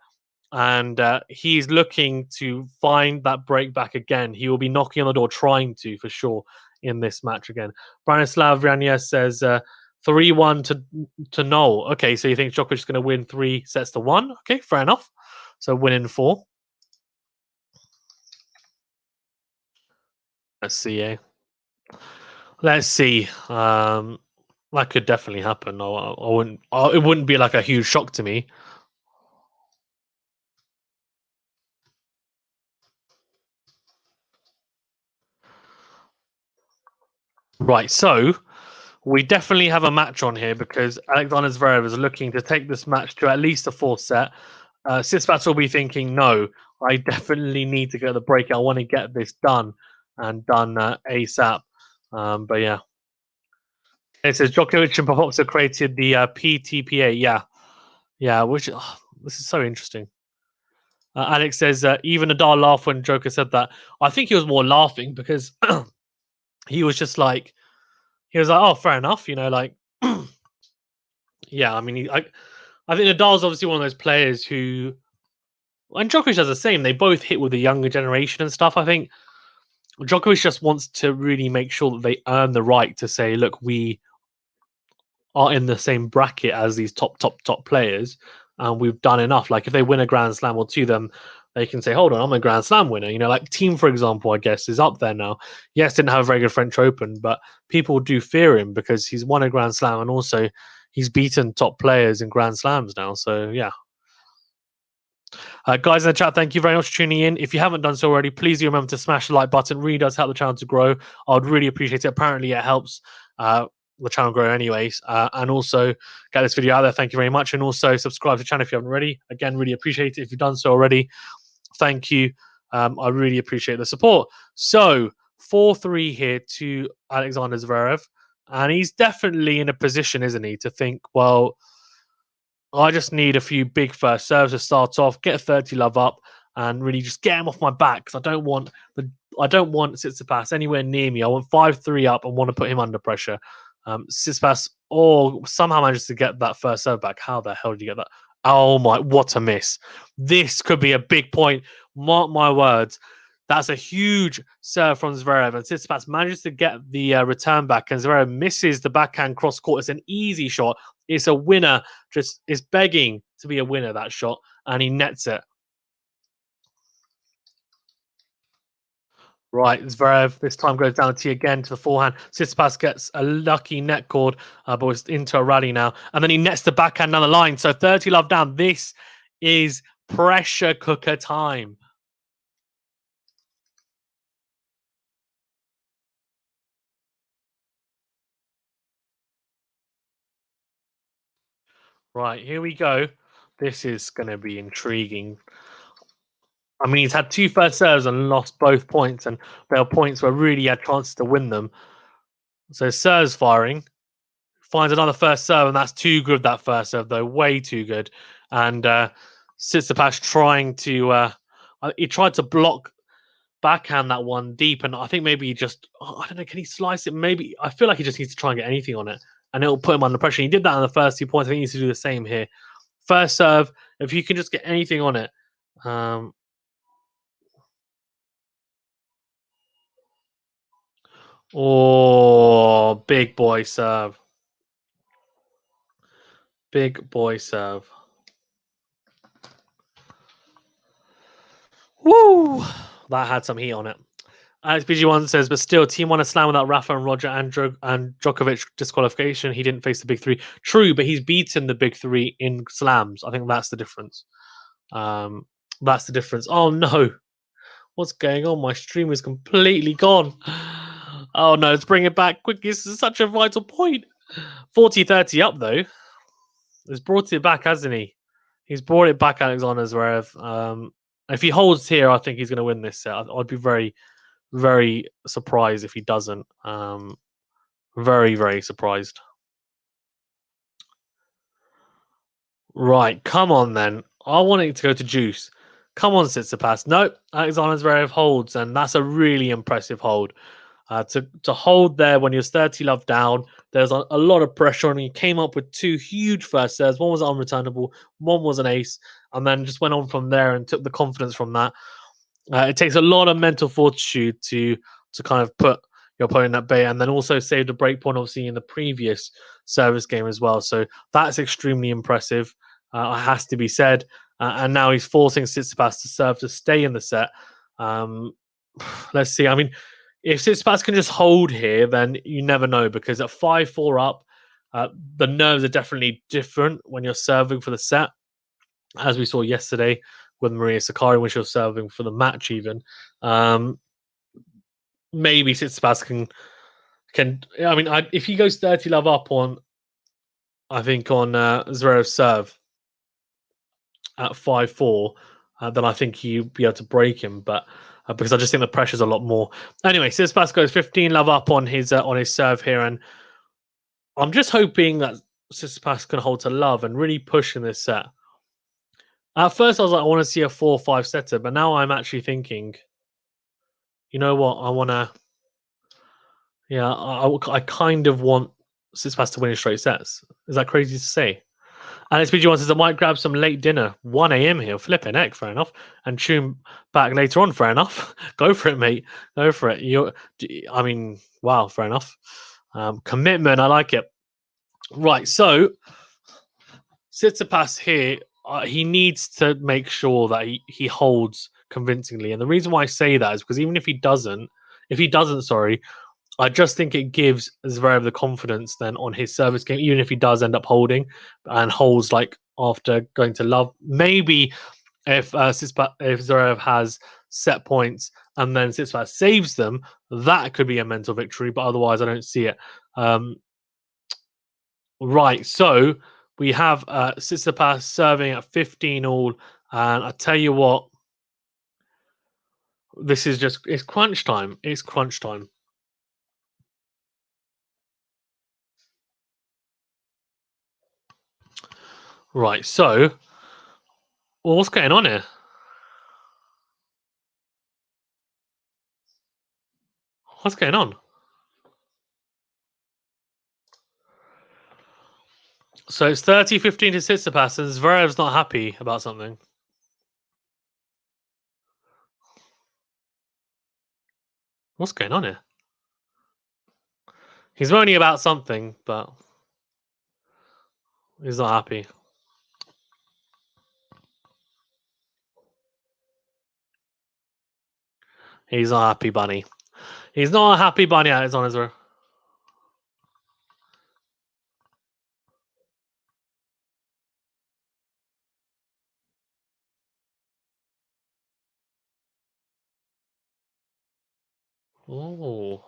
And he's looking to find that break back again. He will be knocking on the door, trying to, for sure, in this match again. Branislav Ranier says 3-1 to Noel. Okay, so you think Djokovic is going to win 3-1? Okay, fair enough. So winning 4. Let's see, eh? Let's see. That could definitely happen. I wouldn't. It wouldn't be like a huge shock to me. Right. So we definitely have a match on here because Alexander Zverev is looking to take this match to at least a 4th set. Tsitsipas will be thinking, no, I definitely need to get the break. I want to get this done and done ASAP. But yeah. It says Djokovic and Popopsa created the PTPA. Yeah. Yeah, which this is so interesting. Alex says even Nadal laughed when Joker said that. I think he was more laughing because he was just like, oh, fair enough, like, yeah. I mean, I think Nadal's obviously one of those players who, and Djokovic does the same. They both hit with the younger generation and stuff. I think Djokovic just wants to really make sure that they earn the right to say, look, we are in the same bracket as these top players, and we've done enough. Like if they win a Grand Slam or two, then they can say, hold on, I'm a Grand Slam winner. Like Team, for example, I guess is up there now. Yes, didn't have a very good French Open, but people do fear him because he's won a Grand Slam and also he's beaten top players in Grand Slams now. So yeah. Guys in the chat, thank you very much for tuning in. If you haven't done so already, please do remember to smash the like button. It really does help the channel to grow. I would really appreciate it. Apparently, it helps the channel grow anyways. And also get this video out there. Thank you very much. And also subscribe to the channel if you haven't already. Again, really appreciate it. If you've done so already, thank you. I really appreciate the support. So 4-3 here to Alexander Zverev. And he's definitely in a position, isn't he, to think, well, I just need a few big first serves to start off, get a 30 love up, and really just get him off my back. Because I don't want Tsitsipas anywhere near me. I want 5-3 up and want to put him under pressure. Tsitsipas somehow manages to get that first serve back. How the hell did you get that? Oh my! What a miss! This could be a big point. Mark my words. That's a huge serve from Zverev, and Tsitsipas manages to get the return back, and Zverev misses the backhand cross court. It's an easy shot. It's a winner. Just is begging to be a winner, that shot, and he nets it. Right, Zverev this time goes down to again to the forehand. Tsitsipas gets a lucky net cord, but it's into a rally now, and then he nets the backhand down the line. So 30 love down. This is pressure cooker time. Right, here we go. This is going to be intriguing. I mean, he's had 2 first serves and lost both points, and there are points where really he had chances to win them. So serves firing, finds another first serve, and that's too good, that first serve, though, way too good. And Tsitsipas trying to, he tried to block backhand that one deep, and I think maybe he just, I don't know, can he slice it? Maybe, I feel like he just needs to try and get anything on it, and it'll put him under pressure. He did that on the first 2 points. I think he needs to do the same here. First serve, if you can just get anything on it. Oh, big boy serve. Big boy serve. Woo! That had some heat on it. Alex BG1 says, but still, team won a slam without Rafa and Roger and Djokovic disqualification. He didn't face the big 3. True, but he's beaten the big 3 in slams. I think that's the difference. That's the difference. Oh, no. What's going on? My stream is completely gone. Oh, no. Let's bring it back quick. This is such a vital point. 40-30 up, though. He's brought it back, hasn't he? He's brought it back, Alexander Zverev. If he holds here, I think he's going to win this set. I'd be very, very surprised if he doesn't. Very, very surprised. Right, come on then. I want it to go to juice. Come on, Tsitsipas. Nope, Alexander Zverev holds, and that's a really impressive hold. To hold there when you're 30 love down, there's a lot of pressure on you. Came up with two huge first serves. One was unreturnable, one was an ace, and then just went on from there and took the confidence from that. It takes a lot of mental fortitude to kind of put your opponent at bay, and then also saved a break point, obviously, in the previous service game as well. So that's extremely impressive. Has to be said. And now he's forcing Tsitsipas to serve to stay in the set. Let's see. I mean, if Tsitsipas can just hold here, then you never know, because at 5-4 up, the nerves are definitely different when you're serving for the set, as we saw yesterday with Maria Sakkari when she was serving for the match even. Maybe Tsitsipas can. I mean, if he goes 30 love up on, I think on Zverev's serve at 5-4, then I think he'd be able to break him. But because I just think the pressure's a lot more. Anyway, Tsitsipas goes 15 love up on his serve here, and I'm just hoping that Tsitsipas can hold to love and really push in this set. At first, I was like, I want to see a 4-5 setter, but now I'm actually thinking, you know what? I want to. Yeah, I kind of want Tsitsipas to win in straight sets. Is that crazy to say? Alex BG1 says, I might grab some late dinner, 1 a.m. here. Flipping heck, fair enough. And tune back later on, fair enough. Go for it, mate. Go for it. I mean, wow, fair enough. Commitment, I like it. Right, so Tsitsipas here, he needs to make sure that he holds convincingly. And the reason why I say that is because even if he doesn't, I just think it gives Zverev the confidence then on his service game, even if he does end up holding and holds like after going to love. Maybe if Zverev has set points and then Tsitsipas saves them, that could be a mental victory. But otherwise, I don't see it. Right, so we have Tsitsipas serving at 15 all, and I tell you what, this is it's crunch time. It's crunch time. Right, so what's going on here? What's going on? So it's 30-15 to Tsitsipas, and Zverev's not happy about something. What's going on here? He's moaning about something, but he's not happy. He's not happy, bunny. He's not a happy bunny. It's on his row. Oh.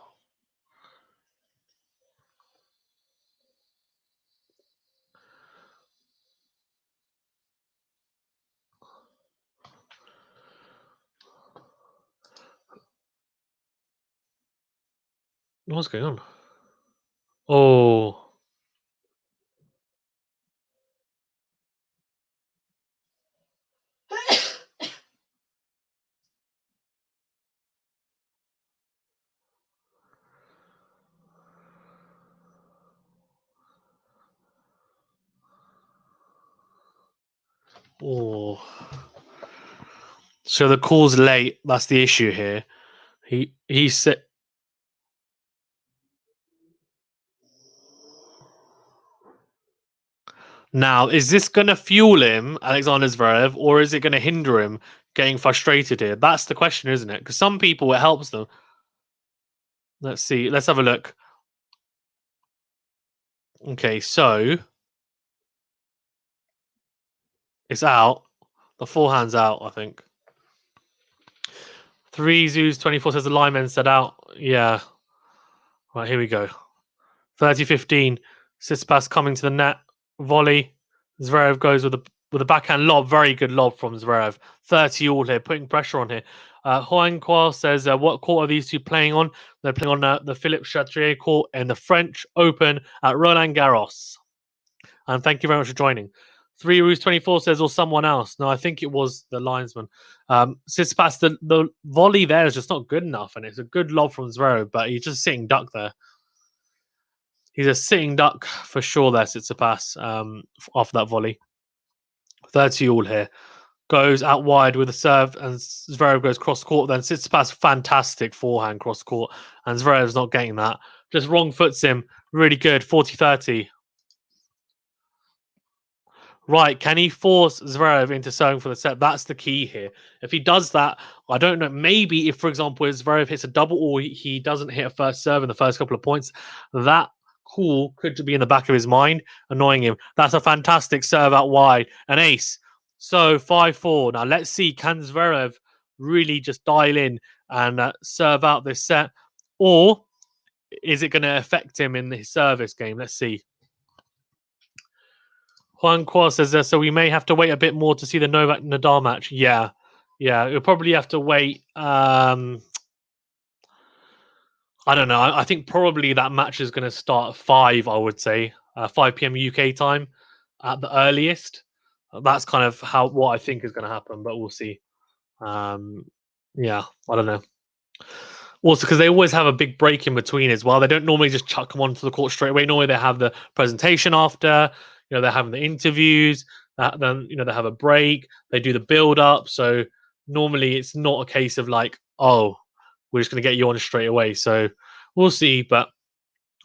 What's going on? Oh. Oh. So the call's late. That's the issue here. He said. Now, is this going to fuel him, Alexander Zverev, or is it going to hinder him getting frustrated here? That's the question, isn't it? Because some people, it helps them. Let's see. Let's have a look. Okay, so it's out. The forehand's out, I think. 3 Zoos 24 says the lineman set out. Yeah. Right, here we go. 30-15. Tsitsipas coming to the net. Volley. Zverev goes with with a backhand lob. Very good lob from Zverev. 30 all here, putting pressure on here. Juan Qual says, what court are these two playing on? They're playing on the Philippe Chatrier court in the French Open at Roland Garros. And thank you very much for joining. 3 Roos 24 says, or someone else. No, I think it was the linesman. Tsitsipas, the volley there is just not good enough, and it's a good lob from Zverev, but he's just sitting duck there. He's a sitting duck for sure there, Tsitsipas, after that volley. 30 all here. Goes out wide with a serve, and Zverev goes cross court. Then Tsitsipas, fantastic forehand cross court, and Zverev's not getting that. Just wrong foots him. Really good. 40-30. Right, can he force Zverev into serving for the set? That's the key here. If he does that, I don't know. Maybe if, for example, Zverev hits a double or he doesn't hit a first serve in the first couple of points, that call could be in the back of his mind, annoying him. That's a fantastic serve out wide, an ace. So 5-4. Now let's see, can Zverev really just dial in and serve out this set, or is it going to affect him in his service game? Let's see. Juan Qual says, so we may have to wait a bit more to see the Novak Nadal match. Yeah. We'll probably have to wait. I don't know. I think probably that match is going to start at 5, I would say. 5 p.m. UK time at the earliest. That's kind of what I think is going to happen, but we'll see. I don't know. Also, because they always have a big break in between as well. They don't normally just chuck them onto the court straight away. Normally they have the presentation after. They're having the interviews. Then they have a break. They do the build up. So normally it's not a case of like, oh, we're just going to get you on straight away. So we'll see. But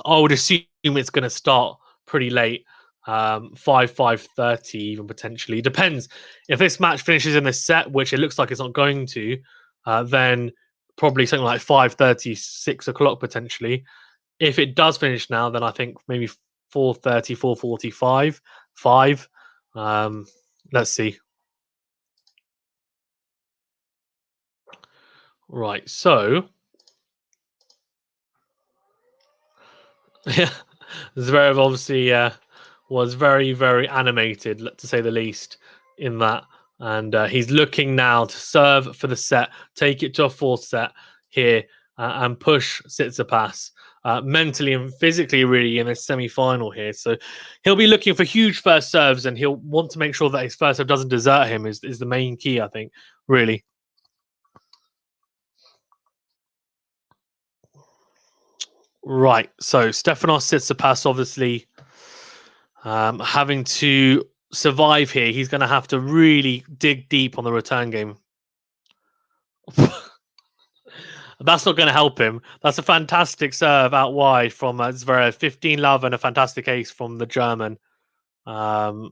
I would assume it's going to start pretty late, 5:30 even potentially. Depends. If this match finishes in this set, which it looks like it's not going to, then probably something like 5:30, 6 o'clock potentially. If it does finish now, then I think maybe 4:30, 4:45, 5. Let's see. Right, so yeah, Zverev obviously was very, very animated, to say the least, in that. And he's looking now to serve for the set, take it to a fourth set here, and push Tsitsipas mentally and physically, really, in a semi-final here. So he'll be looking for huge first serves, and he'll want to make sure that his first serve doesn't desert him. Is the main key, I think, really. Right. So Stefanos Tsitsipas, obviously, having to survive here, he's going to have to really dig deep on the return game. That's not going to help him. That's a fantastic serve out wide from Zverev. 15 love and a fantastic ace from the German. So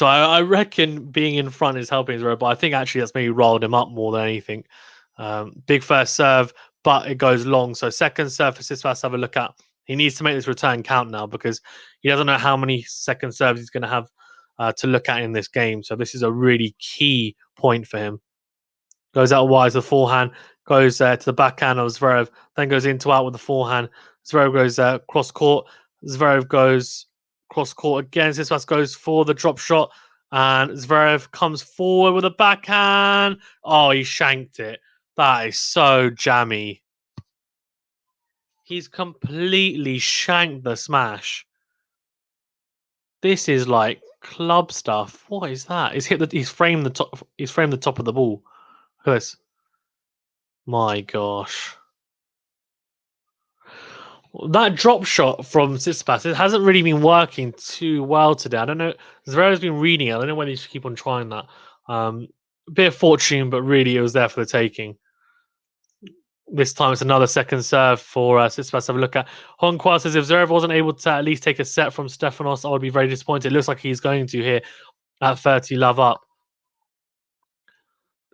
I reckon being in front is helping Zverev, but I think actually that's maybe rolled him up more than anything. Big first serve, but it goes long. So second serve for Tsitsipas, have a look at. He needs to make this return count now because he doesn't know how many second serves he's going to have to look at in this game. So this is a really key point for him. Goes out wide with the forehand, goes to the backhand of Zverev, then goes into out with the forehand. Zverev goes cross court. Zverev goes cross court again. Tsitsipas goes for the drop shot, and Zverev comes forward with a backhand. Oh, he shanked it. That is so jammy. He's completely shanked the smash. This is like club stuff. What is that? He's framed the top. He's framed the top of the ball. Look at this. My gosh. That drop shot from Tsitsipas, it hasn't really been working too well today. I don't know. Zverev's been reading it. I don't know whether he should keep on trying that. A bit of fortune, but really it was there for the taking. This time it's another second serve for Tsitsipas to have a look at. Hong Kwa says, if Zverev wasn't able to at least take a set from Stefanos, I would be very disappointed. It looks like he's going to here at 30 love up.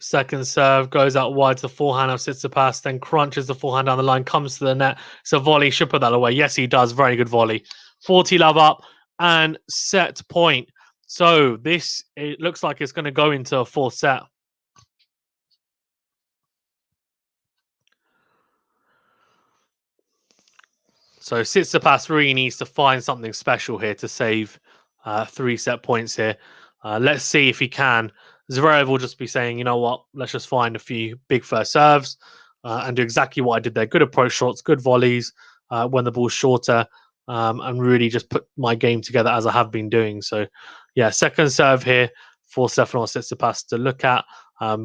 Second serve goes out wide to the forehand of Tsitsipas, then crunches the forehand down the line, comes to the net. So volley should put that away. Yes, he does. Very good volley. 40 love up and set point. So this, it looks like it's going to go into a fourth set. So Tsitsipas really needs to find something special here to save 3 set points here. Let's see if he can. Zverev will just be saying, you know what, let's just find a few big first serves and do exactly what I did there. Good approach shots, good volleys when the ball's shorter, and really just put my game together as I have been doing. So, yeah, second serve here for Stefanos Tsitsipas to look at.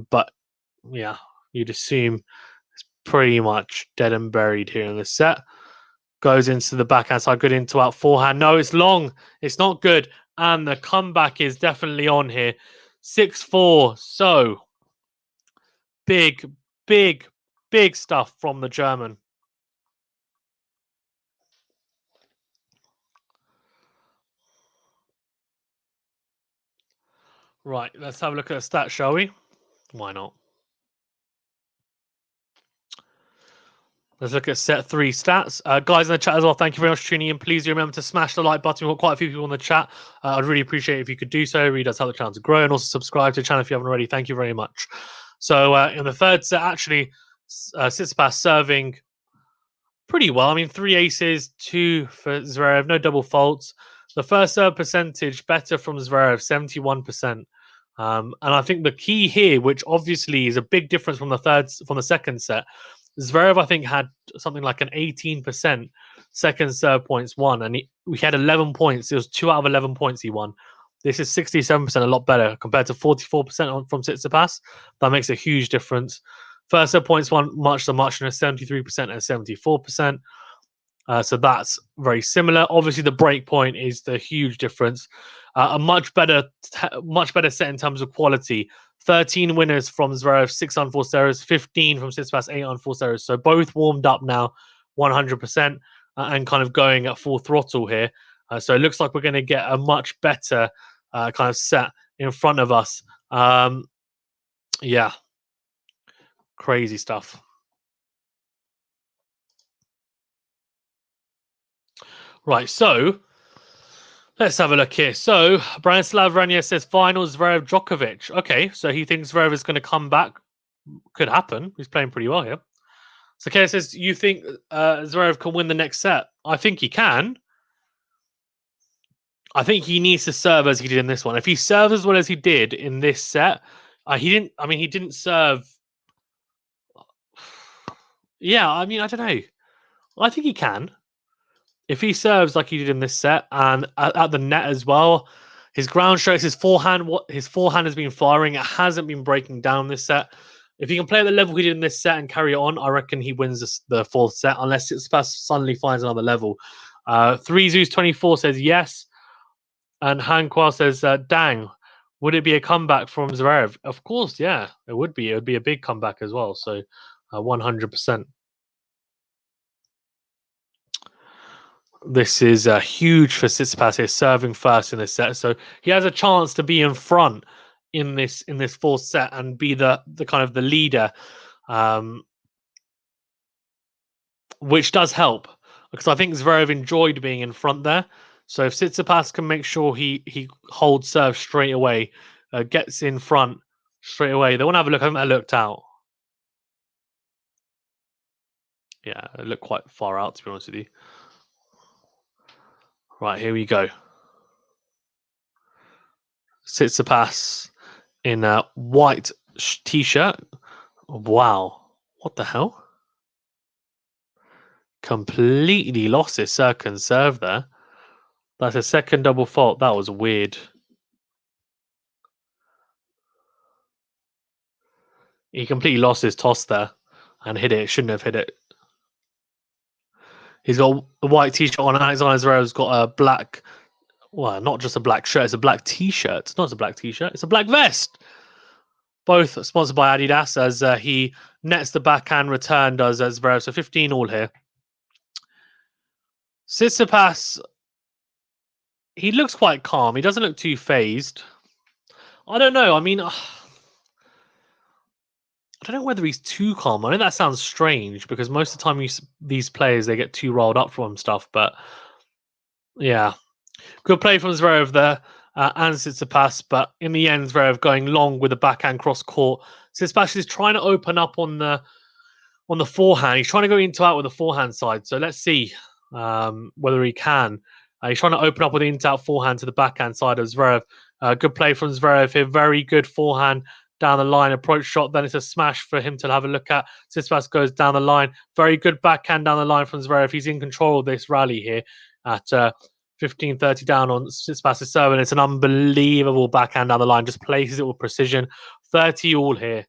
But, yeah, you'd assume it's pretty much dead and buried here in the set. Goes into the backhand side, good into out forehand. No, it's long. It's not good. And the comeback is definitely on here. 6-4. So big, big, big stuff from the German. Right, let's have a look at the stats, shall we? Why not? Let's look at set 3 stats. Guys in the chat as well, thank you very much for tuning in. Please do remember to smash the like button. We've got quite a few people in the chat. I'd really appreciate it if you could do so. It really does help the channel to grow. And also subscribe to the channel if you haven't already. Thank you very much. So in the third set, actually, Tsitsipas serving pretty well. I mean, 3 aces, 2 for Zverev, no double faults. The first serve percentage better from Zverev, 71%. And I think the key here, which obviously is a big difference from the second set, Zverev, I think, had something like an 18% second serve points won, and we had 11 points. It was 2 out of 11 points he won. This is 67%, a lot better compared to 44% from Tsitsipas. That makes a huge difference. First serve points won much the muchness, 73% and 74%. So that's very similar. Obviously, the break point is the huge difference. A much better set in terms of quality. 13 winners from Zverev, 6 unforced errors, 15 from Tsitsipas, 8 unforced errors. So both warmed up now 100% and kind of going at full throttle here. So it looks like we're going to get a much better kind of set in front of us. Yeah, crazy stuff. Right, so let's have a look here. So Branislav Rania says finals Zverev Djokovic. Okay, so he thinks Zverev is going to come back. Could happen. He's playing pretty well here. So Kay says, you think Zverev can win the next set? I think he can. I think he needs to serve as he did in this one. If he serves as well as he did in this set, he didn't. I mean, he didn't serve. Yeah, I mean, I don't know. I think he can. If he serves like he did in this set and at the net as well, his ground strokes, his forehand has been firing. It hasn't been breaking down this set. If he can play at the level he did in this set and carry on, I reckon he wins the fourth set, unless Tsitsipas suddenly finds another level. 3Zeus24 says yes. And Hanqual says, dang, would it be a comeback from Zverev? Of course, yeah, it would be. It would be a big comeback as well. So 100%. This is huge for Tsitsipas here, serving first in this set. So he has a chance to be in front in this fourth set and be the kind of the leader, which does help because I think Zverev enjoyed being in front there. So if Tsitsipas can make sure he holds serve straight away, gets in front straight away, they want to have a look. I haven't I looked out. Yeah, it looked quite far out, to be honest with you. Right, here we go. Tsitsipas in a white t-shirt. Wow, what the hell? Completely lost his second serve there. That's a second double fault. That was weird. He completely lost his toss there and hit it. Shouldn't have hit it. He's got a white t-shirt on. Alexander Zverev's got a black, well, not just a black shirt. It's a black t-shirt. It's not a black t-shirt. It's a black vest. Both sponsored by Adidas as he nets the backhand return, does Zverev. So 15 all here. Tsitsipas, he looks quite calm. He doesn't look too phased. I don't know. I mean, I don't know whether he's too calm. I know that sounds strange because most of the time these players, they get too rolled up from stuff. But yeah, good play from Zverev there and Tsitsipas. But in the end, Zverev going long with the backhand cross court. Tsitsipas is trying to open up on the forehand. He's trying to go into out with the forehand side. So let's see whether he can. He's trying to open up with the in-out forehand to the backhand side of Zverev. Good play from Zverev here. Very good forehand down the line. Approach shot. Then it's a smash for him to have a look at. Tsitsipas goes down the line. Very good backhand down the line from Zverev. He's in control of this rally here at 15-30 down on Tsitsipas' serve. And it's an unbelievable backhand down the line. Just places it with precision. 30 all here.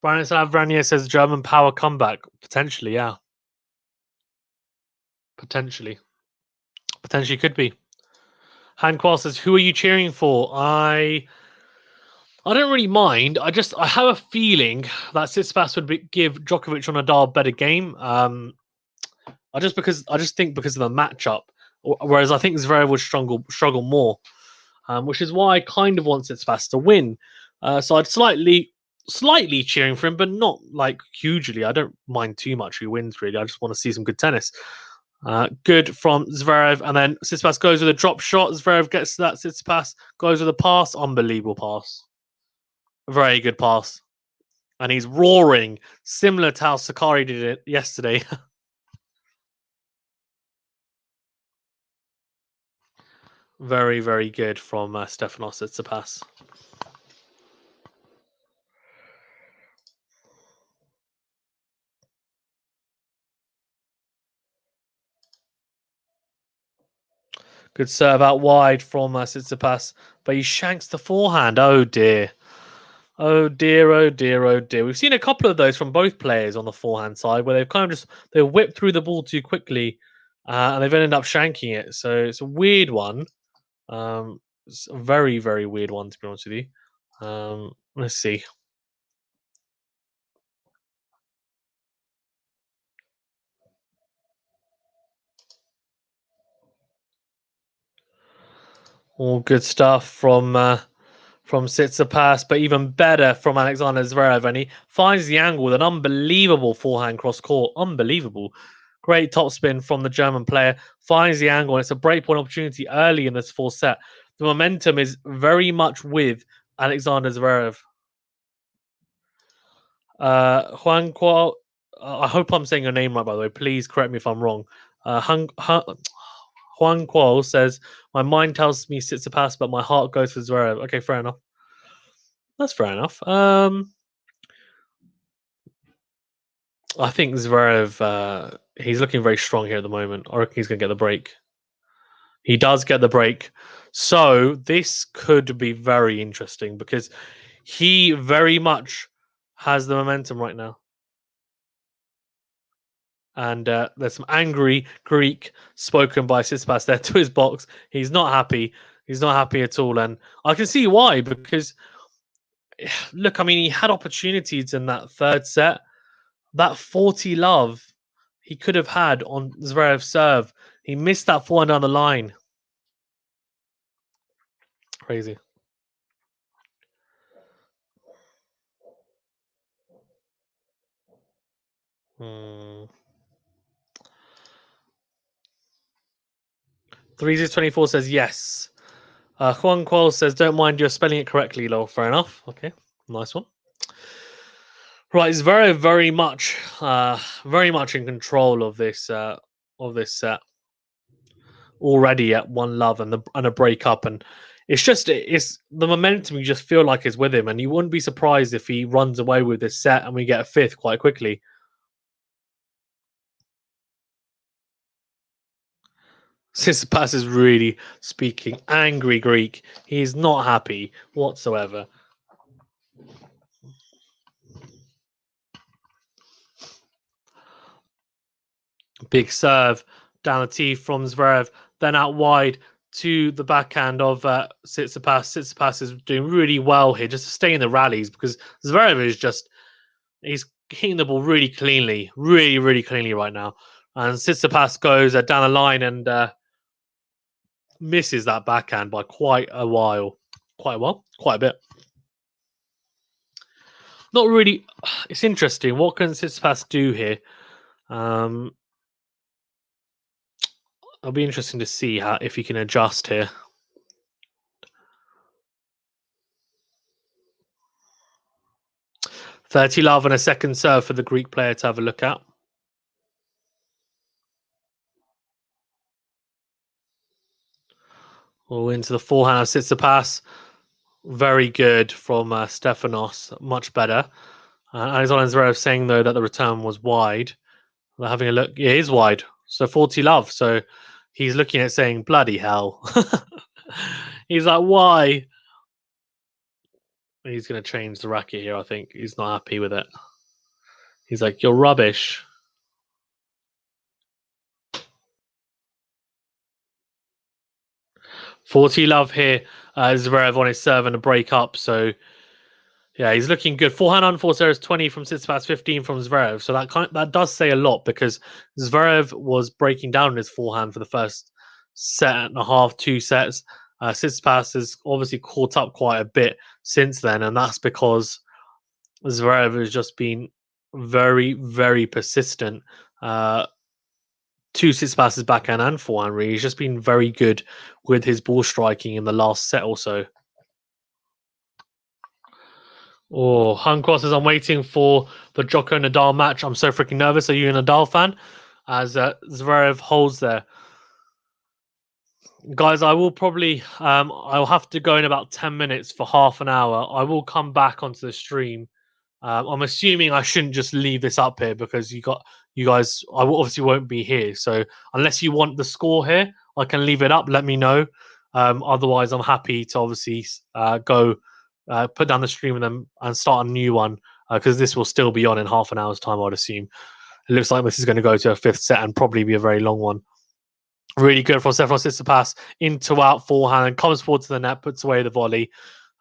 Branislav Vranier says German power comeback. Potentially, yeah. Potentially could be. Hanqual says, "Who are you cheering for?" I don't really mind. I have a feeling that Tsitsipas would give Djokovic or Nadal a better game. I just think because of the matchup. Whereas I think Zverev would struggle more, which is why I kind of want Tsitsipas to win. So I'd slightly cheering for him, but not like hugely. I don't mind too much who wins, really. I just want to see some good tennis. Good from Zverev, and then Tsitsipas goes with a drop shot. Zverev gets that. Tsitsipas goes with a pass. Unbelievable pass. Very good pass. And he's roaring, similar to how Sakari did it yesterday. Very, very good from Stefanos Tsitsipas. Good serve out wide from Tsitsipas, but he shanks the forehand. Oh dear. Oh dear, oh dear, oh dear. We've seen a couple of those from both players on the forehand side where they've kind of they whipped through the ball too quickly and they've ended up shanking it. So it's a weird one. It's a very, very weird one, to be honest with you. Let's see. All good stuff from Tsitsipas, but even better from Alexander Zverev, and he finds the angle with an unbelievable forehand cross court. Unbelievable. Great topspin from the German player. Finds the angle, and it's a breakpoint opportunity early in this fourth set. The momentum is very much with Alexander Zverev. Juan Qual, I hope I'm saying your name right, by the way. Please correct me if I'm wrong. Juan Qual says, "My mind tells me Tsitsipas, but my heart goes for Zverev." Okay, fair enough. That's fair enough. I think Zverev, he's looking very strong here at the moment. I reckon he's going to get the break. He does get the break. So this could be very interesting because he very much has the momentum right now. And there's some angry Greek spoken by Tsitsipas there to his box. He's not happy. He's not happy at all. And I can see why, because, look, I mean, he had opportunities in that third set. That 40 love he could have had on Zverev's serve. He missed that forehand down the line. Crazy. Hmm. 3624 says yes. Juan Qual says, "Don't mind, you're spelling it correctly, lol." Fair enough. Okay, nice one. Right, it's very much in control of this set already at one love and a break-up, and it's the momentum you just feel like is with him, and you wouldn't be surprised if he runs away with this set and we get a fifth quite quickly. Tsitsipas is really speaking angry Greek. He's not happy whatsoever. Big serve down the tee from Zverev, then out wide to the backhand of Tsitsipas. Tsitsipas is doing really well here just to stay in the rallies because Zverev is he's hitting the ball really cleanly, really cleanly right now. And Tsitsipas goes down the line and misses that backhand by quite a bit. Not really. It's interesting. What can Tsitsipas do here? It'll be interesting to see if he can adjust here. $30 love and a second serve for the Greek player to have a look at. All into the forehand of Tsitsipas. Very good from Stefanos. Much better. Alexander Zverev saying, though, that the return was wide. We're having a look. Yeah, it is wide. So 40 love. So he's looking at saying, bloody hell. He's like, why? He's going to change the racket here, I think. He's not happy with it. He's like, you're rubbish. Forty love here. Zverev on his serve and a break up. So yeah, he's looking good. Forehand on four serves, 20 from Tsitsipas, 15 from Zverev. So that does say a lot because Zverev was breaking down his forehand for the first set and a half, 2 sets. Tsitsipas has obviously caught up quite a bit since then, and that's because Zverev has just been very, very persistent. To Tsitsipas's backhand and forehand, really. He's just been very good with his ball striking in the last set or so. Oh, Hung crosses. I'm waiting for the Djoko Nadal match. I'm so freaking nervous. Are you a Nadal fan? As Zverev holds there. Guys, I will probably I'll have to go in about 10 minutes for half an hour. I will come back onto the stream. I'm assuming I shouldn't just leave this up here because you guys obviously won't be here. So unless you want the score here, I can leave it up. Let me know. Otherwise, I'm happy to obviously go put down the stream and start a new one because this will still be on in half an hour's time, I'd assume. It looks like this is going to go to a fifth set and probably be a very long one. Really good from Stefanos Tsitsipas into out forehand and comes forward to the net, puts away the volley.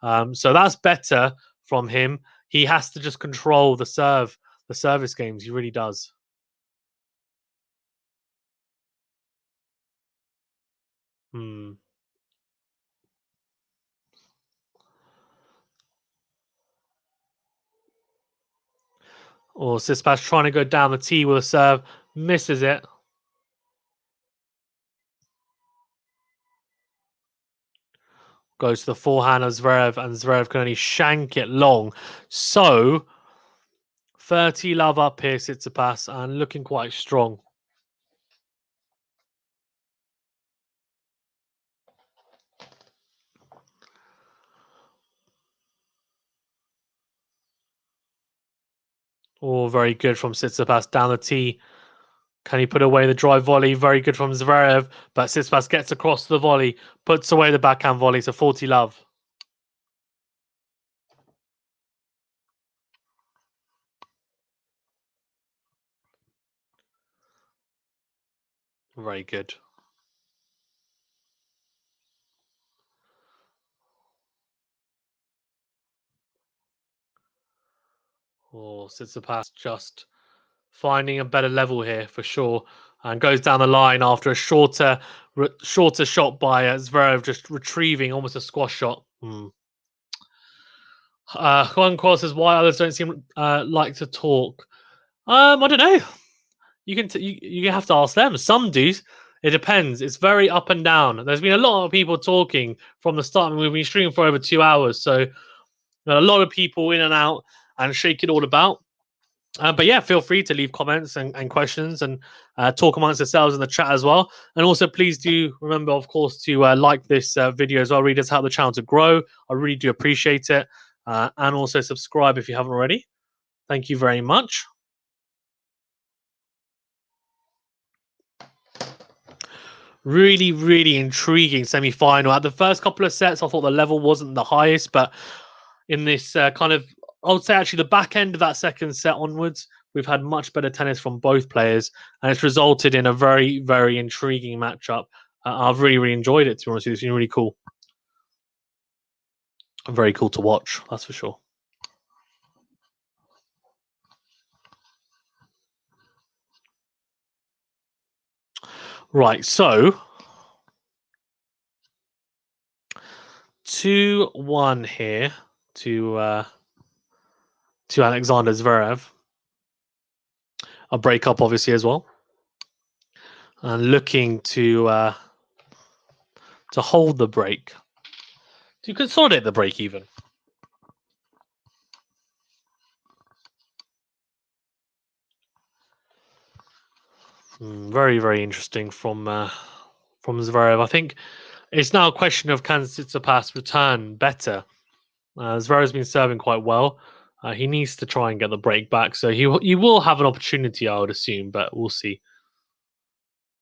So that's better from him. He has to just control the service games. He really does. Or Tsitsipas trying to go down the tee with a serve, misses it. Goes to the forehand of Zverev, and Zverev can only shank it long. So 30 love up here, Tsitsipas, and looking quite strong. Oh, very good from Tsitsipas down the tee. Can he put away the drive volley? Very good from Zverev, but Tsitsipas gets across the volley, puts away the backhand volley. So 40 love. Very good. Oh, Tsitsipas just finding a better level here for sure, and goes down the line after a shorter shot by Zverev, just retrieving almost a squash shot. Juan Cross says, "Why others don't seem like to talk?" I don't know. You have to ask them. Some do. It depends. It's very up and down. There's been a lot of people talking from the start, and we've been streaming for over 2 hours, so a lot of people in and out and shake it all about. But yeah, feel free to leave comments and questions and talk amongst yourselves in the chat as well. And also, please do remember, of course, to like this video as well. Really does help the channel to grow. I really do appreciate it. And also subscribe if you haven't already. Thank you very much. Really, really intriguing semi-final. At the first couple of sets, I thought the level wasn't the highest, but in this I would say actually the back end of that second set onwards, we've had much better tennis from both players, and it's resulted in a very, very intriguing matchup. I've really, really enjoyed it, to be honest with you. It's been really cool. Very cool to watch, that's for sure. Right, so 2-1 here to Alexander Zverev. A breakup, obviously, as well. And looking to hold the break. To consolidate the break, even. Very, very interesting from Zverev. I think It's now a question of can Tsitsipas return better. Zverev's been serving quite well. He needs to try and get the break back, so he will have an opportunity, I would assume, but we'll see.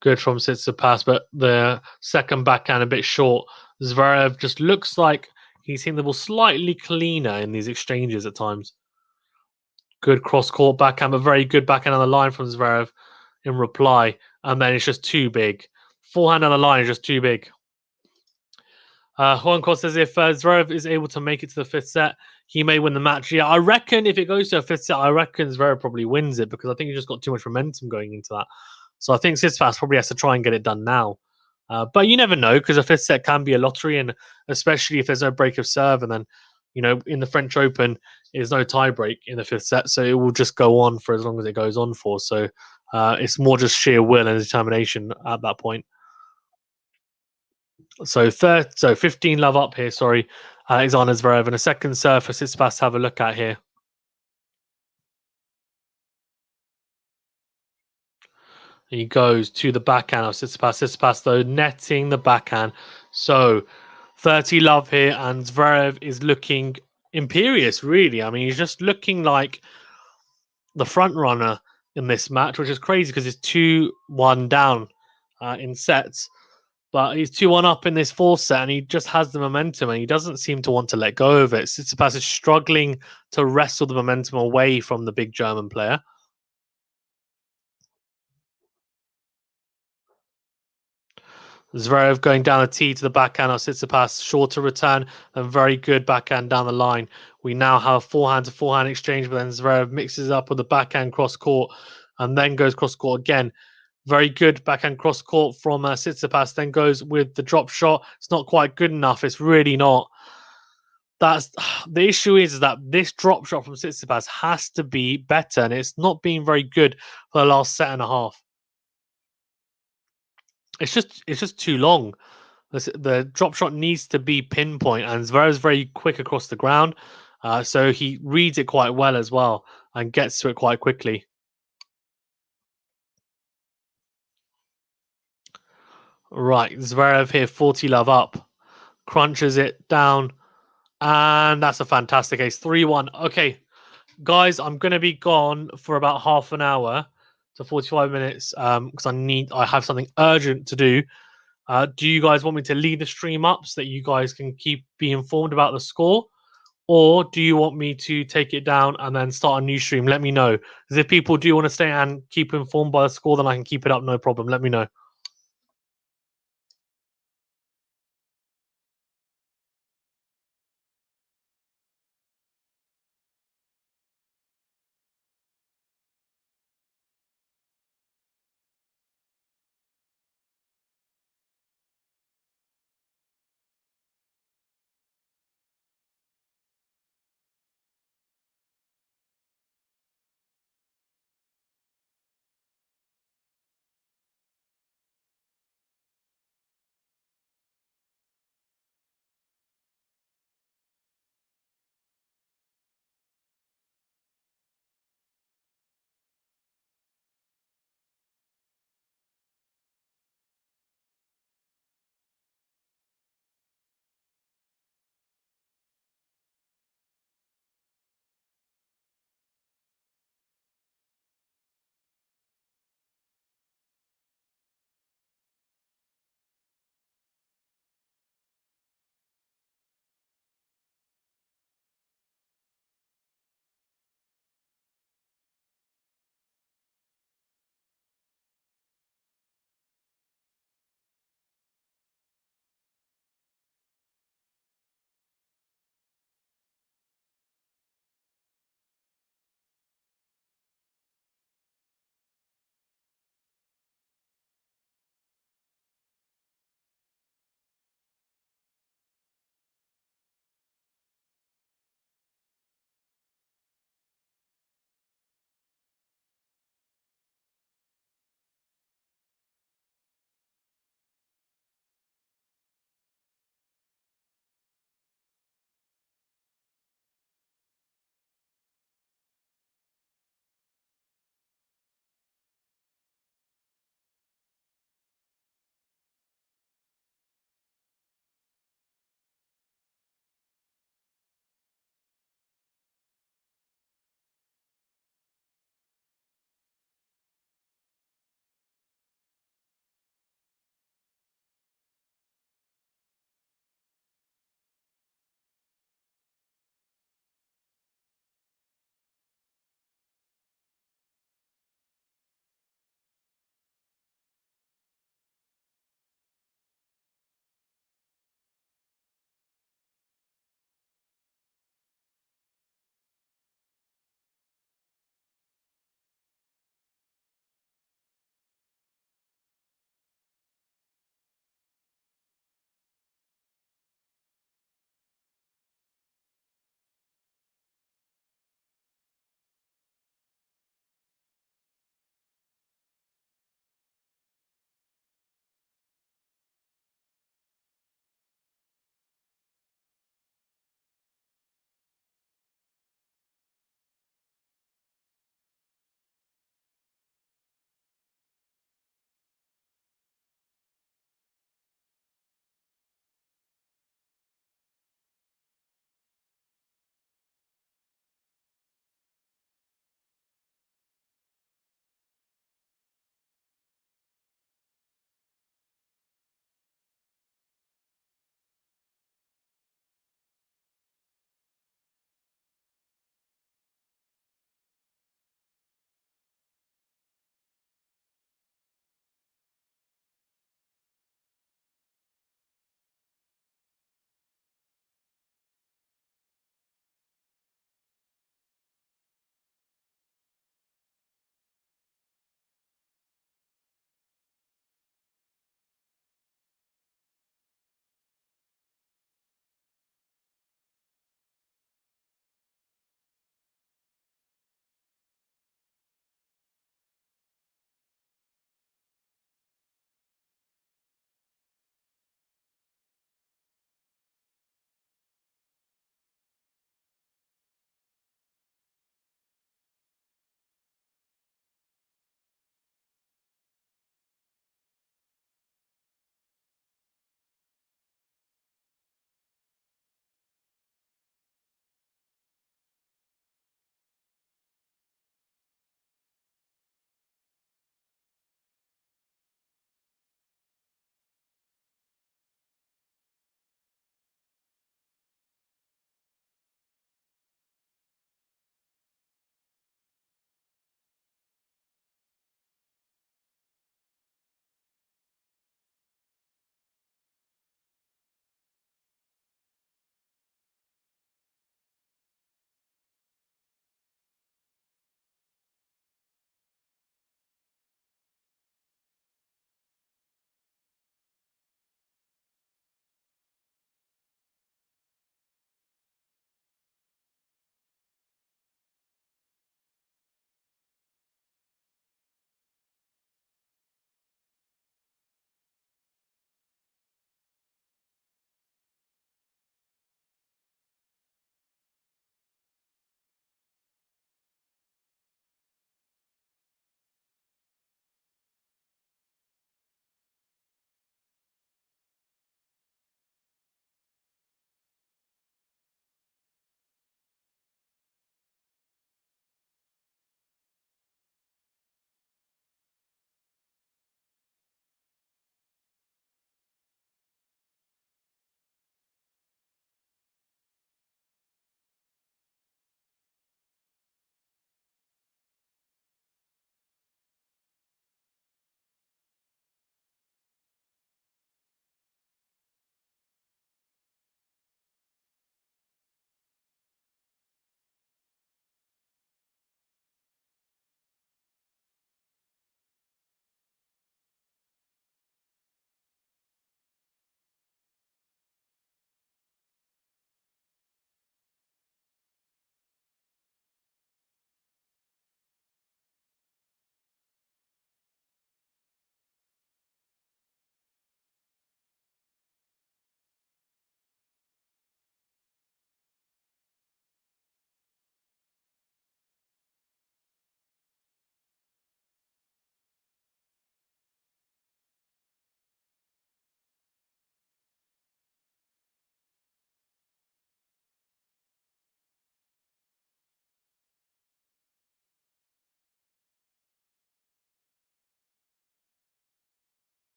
Good from Tsitsipas, but the second backhand a bit short. Zverev just looks like he's hitting the ball slightly cleaner in these exchanges at times. Good cross-court backhand, but very good backhand on the line from Zverev in reply, and then it's just too big. Forehand on the line is just too big. Juan Cos says if Zverev is able to make it to the fifth set, he may win the match. Yeah, I reckon if it goes to a fifth set, I reckon Zverev probably wins it because I think he just got too much momentum going into that. So I think Tsitsipas probably has to try and get it done now. But you never know because a fifth set can be a lottery, and especially if there's no break of serve, and then in the French Open, there's no tie break in the fifth set, so it will just go on for as long as it goes on for. So it's more just sheer will and determination at that point. So 15 love up here. Sorry, is on Zverev, and a second serve for Tsitsipas to have a look at here. He goes to the backhand of Tsitsipas. Tsitsipas though netting the backhand. So 30 love here, and Zverev is looking imperious. Really, I mean, he's just looking like the front runner in this match, which is crazy because it's 2-1 down in sets. But he's 2-1 up in this fourth set, and he just has the momentum, and he doesn't seem to want to let go of it. Tsitsipas is struggling to wrestle the momentum away from the big German player. Zverev going down the tee to the backhand of Tsitsipas, shorter return and very good backhand down the line. We now have forehand to forehand exchange, but then Zverev mixes up with the backhand cross court and then goes cross court again. Very good backhand cross court from Tsitsipas, then goes with the drop shot. It's not quite good enough. It's really not. That's the issue is that this drop shot from Tsitsipas has to be better, and it's not been very good for the last set and a half. It's just too long. The drop shot needs to be pinpoint, and Zverev's very quick across the ground, so he reads it quite well as well and gets to it quite quickly. Right, Zverev here, 40 love up, crunches it down, and that's a fantastic ace. 3-1. Okay, guys, I'm going to be gone for about half an hour to 45 minutes because I have something urgent to do. Do you guys want me to leave the stream up so that you guys can be informed about the score? Or do you want me to take it down and then start a new stream? Let me know. Because if people do want to stay and keep informed by the score, then I can keep it up, no problem. Let me know.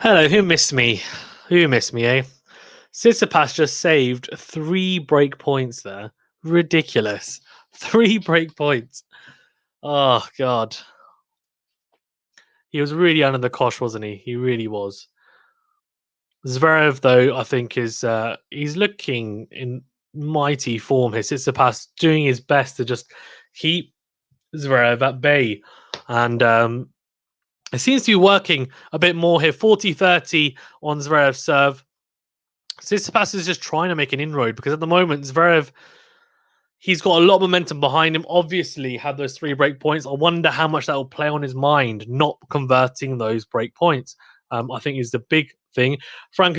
Hello, who missed me? Who missed me, eh? Tsitsipas just saved 3 break points there. Ridiculous. 3 break points. Oh, God. He was really under the cosh, wasn't he? He really was. Zverev, though, I think he's looking in mighty form here. Tsitsipas doing his best to just keep Zverev at bay. And it seems to be working a bit more here. 40-30 on Zverev's serve. Tsitsipas is just trying to make an inroad because at the moment, Zverev, he's got a lot of momentum behind him. Obviously, had those 3 break points. I wonder how much that will play on his mind, not converting those break points. I think is the big thing. Frank,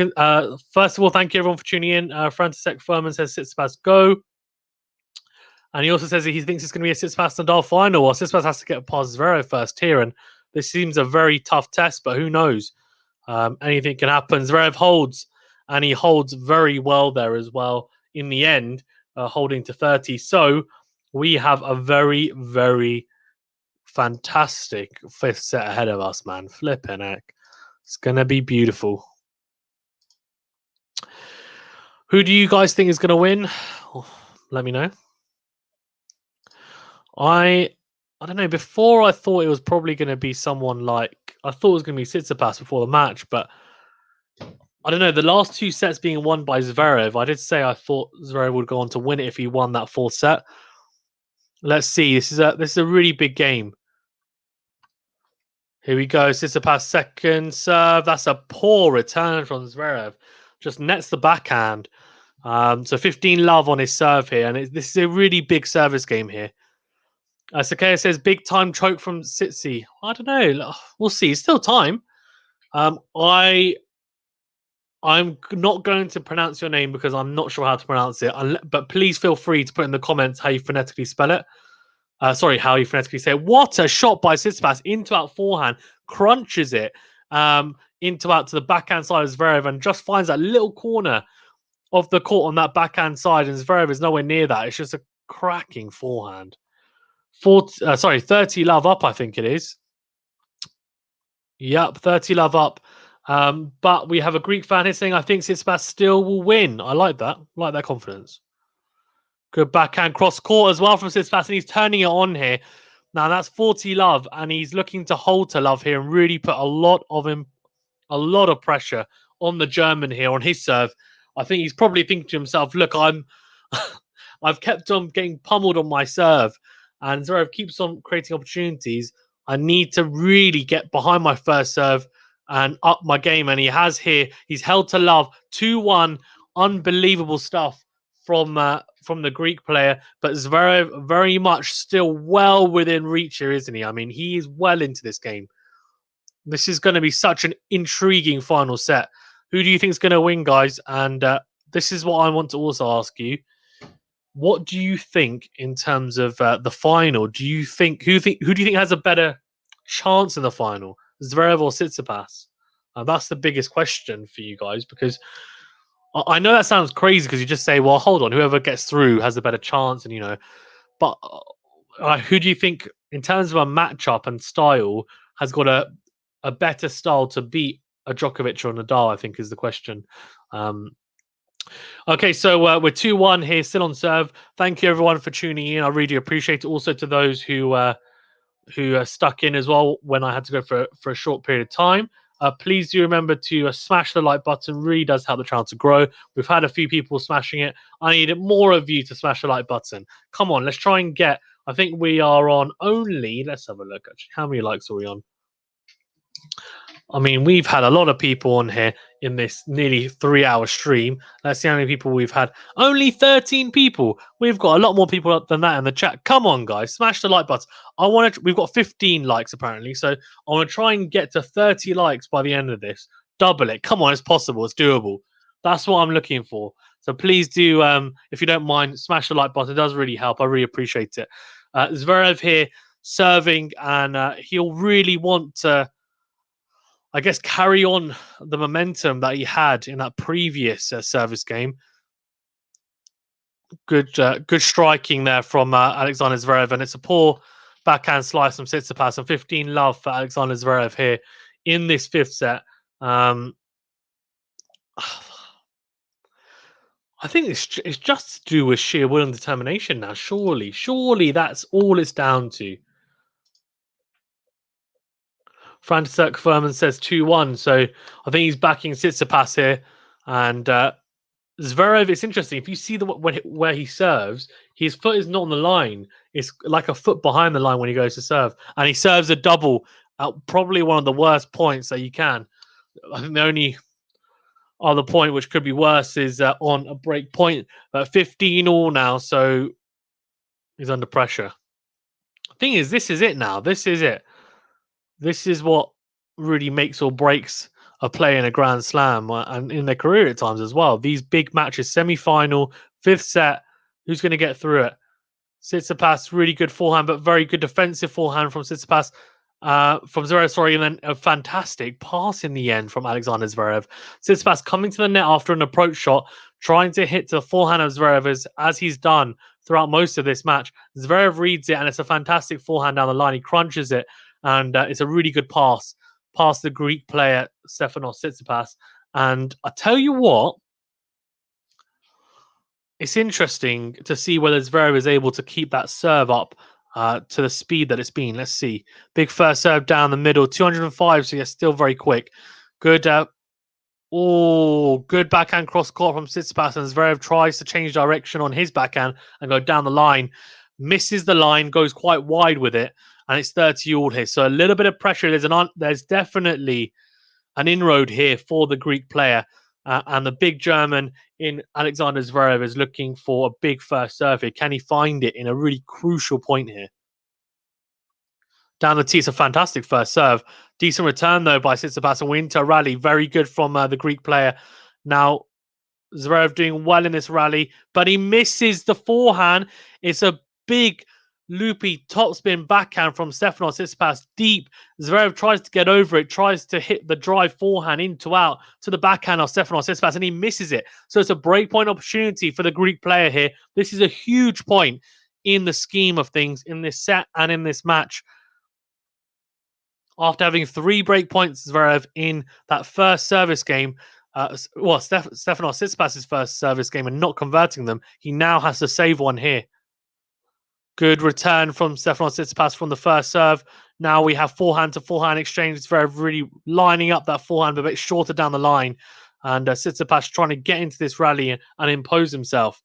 first of all, thank you everyone for tuning in. Frantisek Furman says Tsitsipas go. And he also says that he thinks it's going to be a Tsitsipas Nadal final. Well, Tsitsipas has to get past Zverev first here. And this seems a very tough test, but who knows? Anything can happen. Zverev holds, and he holds very well there as well in the end, holding to 30. So we have a very, very fantastic 5th set ahead of us, man. Flipping heck. It's going to be beautiful. Who do you guys think is going to win? Let me know. I don't know. Before I thought it was probably going to be someone like... I thought it was going to be Tsitsipas before the match, but I don't know. The last 2 sets being won by Zverev, I did say I thought Zverev would go on to win it if he won that 4th set. Let's see. This is a really big game. Here we go. Tsitsipas second serve. That's a poor return from Zverev. Just nets the backhand. So 15 love on his serve here, and this is a really big service game here. Sakaya says big time choke from Tsitsi. I don't know. We'll see. It's still time. I'm not going to pronounce your name because I'm not sure how to pronounce it. But please feel free to put in the comments how you phonetically spell it. Sorry, how you phonetically say it. What a shot by Tsitsipas into out forehand, crunches it into out to the backhand side of Zverev and just finds that little corner of the court on that backhand side, and Zverev is nowhere near that. It's just a cracking forehand. 30 love up, I think it is. Yep, 30 love up. But we have a Greek fan here saying, I think Tsitsipas still will win. I like that. I like that confidence. Good backhand cross court as well from Tsitsipas, and he's turning it on here. Now that's 40 love, and he's looking to hold to love here and really put a lot of pressure on the German here on his serve. I think he's probably thinking to himself, look, I've kept on getting pummeled on my serve, and Zverev keeps on creating opportunities. I need to really get behind my first serve and up my game. And he has here. He's held to love 2-1. Unbelievable stuff from the Greek player. But Zverev very much still well within reach here, isn't he? I mean, he is well into this game. This is going to be such an intriguing final set. Who do you think is going to win, guys? And this is what I want to also ask you. What do you think in terms of the final? Do you think who do you think has a better chance in the final, Zverev or Tsitsipas? That's the biggest question for you guys, because I know that sounds crazy because you just say, well, hold on, whoever gets through has a better chance, and but who do you think in terms of a matchup and style has got a better style to beat a Djokovic or Nadal? I think is the question. Okay, so we're 2-1 here, still on serve. Thank you everyone for tuning in. I really appreciate it. Also to those who stuck in as well when I had to go for a short period of time. Please do remember to smash the like button. Really does help the channel to grow. We've had a few people smashing it. I need more of you to smash the like button. Come on, let's try and get... I think we are on only... Let's have a look, actually. How many likes are we on? I mean, we've had a lot of people on here in this nearly 3-hour stream. Let's see how many people we've had. Only 13 people. We've got a lot more people than that in the chat. Come on, guys. Smash the like button. We've got 15 likes, apparently. So I want to try and get to 30 likes by the end of this. Double it. Come on, it's possible. It's doable. That's what I'm looking for. So please do, if you don't mind, smash the like button. It does really help. I really appreciate it. Zverev here serving, and he'll really want to, I guess, carry on the momentum that he had in that previous service game. Good striking there from Alexander Zverev, and it's a poor backhand slice from Tsitsipas. And 15 love for Alexander Zverev here in this 5th set. Um, I think it's just to do with sheer will and determination now. Surely that's all it's down to. František Furman says 2-1, so I think he's backing Tsitsipas here. And Zverev, it's interesting. If you see where he serves, his foot is not on the line. It's like a foot behind the line when he goes to serve. And he serves a double at probably one of the worst points that you can. I think the only other point which could be worse is on a break point. 15 all now, so he's under pressure. Thing is, this is it now. This is it. This is what really makes or breaks a play in a Grand Slam and in their career at times as well. These big matches, semi-final, fifth set, who's going to get through it? Tsitsipas, really good forehand, but very good defensive forehand from Tsitsipas. From Zverev, sorry, and then a fantastic pass in the end from Alexander Zverev. Tsitsipas coming to the net after an approach shot, trying to hit to the forehand of Zverev as he's done throughout most of this match. Zverev reads it, and it's a fantastic forehand down the line. He crunches it, and it's a really good pass past the Greek player Stefanos Tsitsipas. And I tell you what, it's interesting to see whether Zverev is able to keep that serve up to the speed that it's been. Let's see. Big first serve down the middle, 205, so yeah, still very quick. Good. Good backhand cross court from Tsitsipas, and Zverev tries to change direction on his backhand and go down the line. Misses the line, goes quite wide with it, and it's 30 all here. So a little bit of pressure. There's definitely an inroad here for the Greek player. And the big German in Alexander Zverev is looking for a big first serve here. Can he find it in a really crucial point here? Down the tee, it's a fantastic first serve. Decent return, though, by Tsitsipas and into a rally. Very good from the Greek player. Now, Zverev doing well in this rally, but he misses the forehand. It's a big loopy topspin backhand from Stefanos Tsitsipas deep. Zverev tries to get over it, tries to hit the drive forehand into out to the backhand of Stefanos Tsitsipas, and he misses it. So it's a breakpoint opportunity for the Greek player here. This is a huge point in the scheme of things in this set and in this match. After having 3 break points, Zverev in that first service game, Stefanos Tsitsipas' first service game and not converting them, he now has to save one here. Good return from Stefanos Tsitsipas from the first serve. Now we have forehand to forehand exchange. Zverev really lining up that forehand a bit shorter down the line. And Tsitsipas trying to get into this rally and impose himself.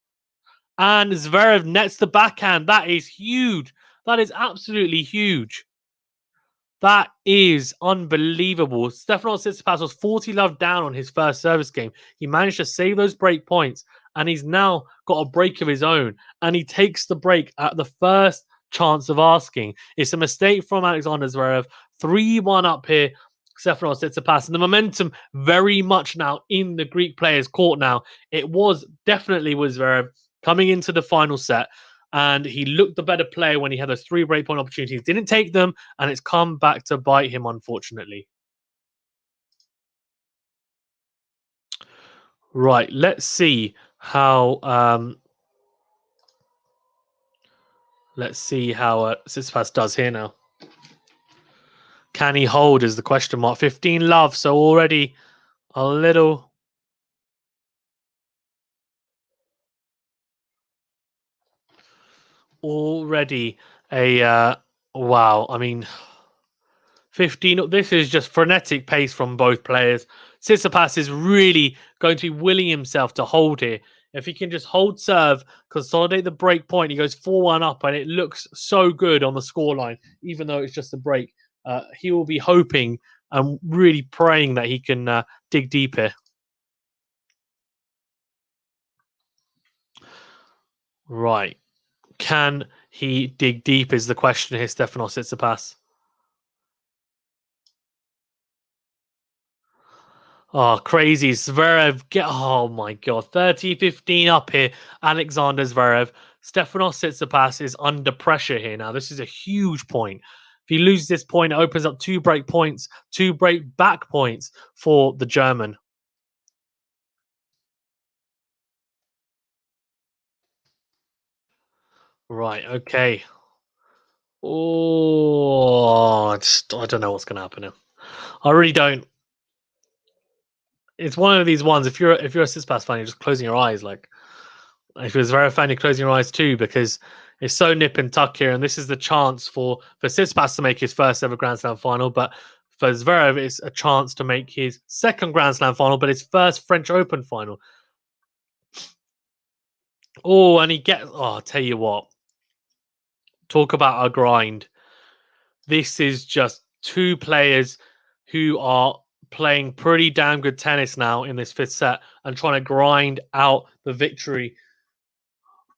And Zverev nets the backhand. That is huge. That is absolutely huge. That is unbelievable. Stefanos Tsitsipas was 40 love down on his first service game. He managed to save those break points, and he's now got a break of his own. And he takes the break at the first chance of asking. It's a mistake from Alexander Zverev. 3-1 up here, Stefanos Tsitsipas. And the momentum very much now in the Greek players' court now. It was definitely with Zverev coming into the final set. And he looked the better player when he had those 3 breakpoint opportunities. Didn't take them, and it's come back to bite him, unfortunately. Right, let's see how Tsitsipas does here now. Can he hold is the question mark. 15 love, so already a little. Already a wow. I mean, 15. This is just frenetic pace from both players. Tsitsipas is really going to be willing himself to hold here. If he can just hold serve, consolidate the break point, he goes 4-1 up, and it looks so good on the scoreline, even though it's just a break. He will be hoping and really praying that he can dig deep here. Right. Can he dig deep is the question here, Stefanos Tsitsipas. Oh, crazy. Zverev, oh my God. 30-15 up here. Alexander Zverev. Stefanos Tsitsipas is under pressure here now. This is a huge point. If he loses this point, it opens up 2 break points, 2 break back points for the German. Right, okay. Oh, I don't know what's going to happen here. I really don't. it's one of these ones. If you're a Tsitsipas fan, you're just closing your eyes. Like if you're a Zverev fan, you're closing your eyes too because it's so nip and tuck here, and this is the chance for Tsitsipas to make his first ever Grand Slam final. But for Zverev, it's a chance to make his second Grand Slam final, but his first French Open final. Oh, and I'll tell you what. Talk about a grind. This is just two players who are playing pretty damn good tennis now in this fifth set and trying to grind out the victory.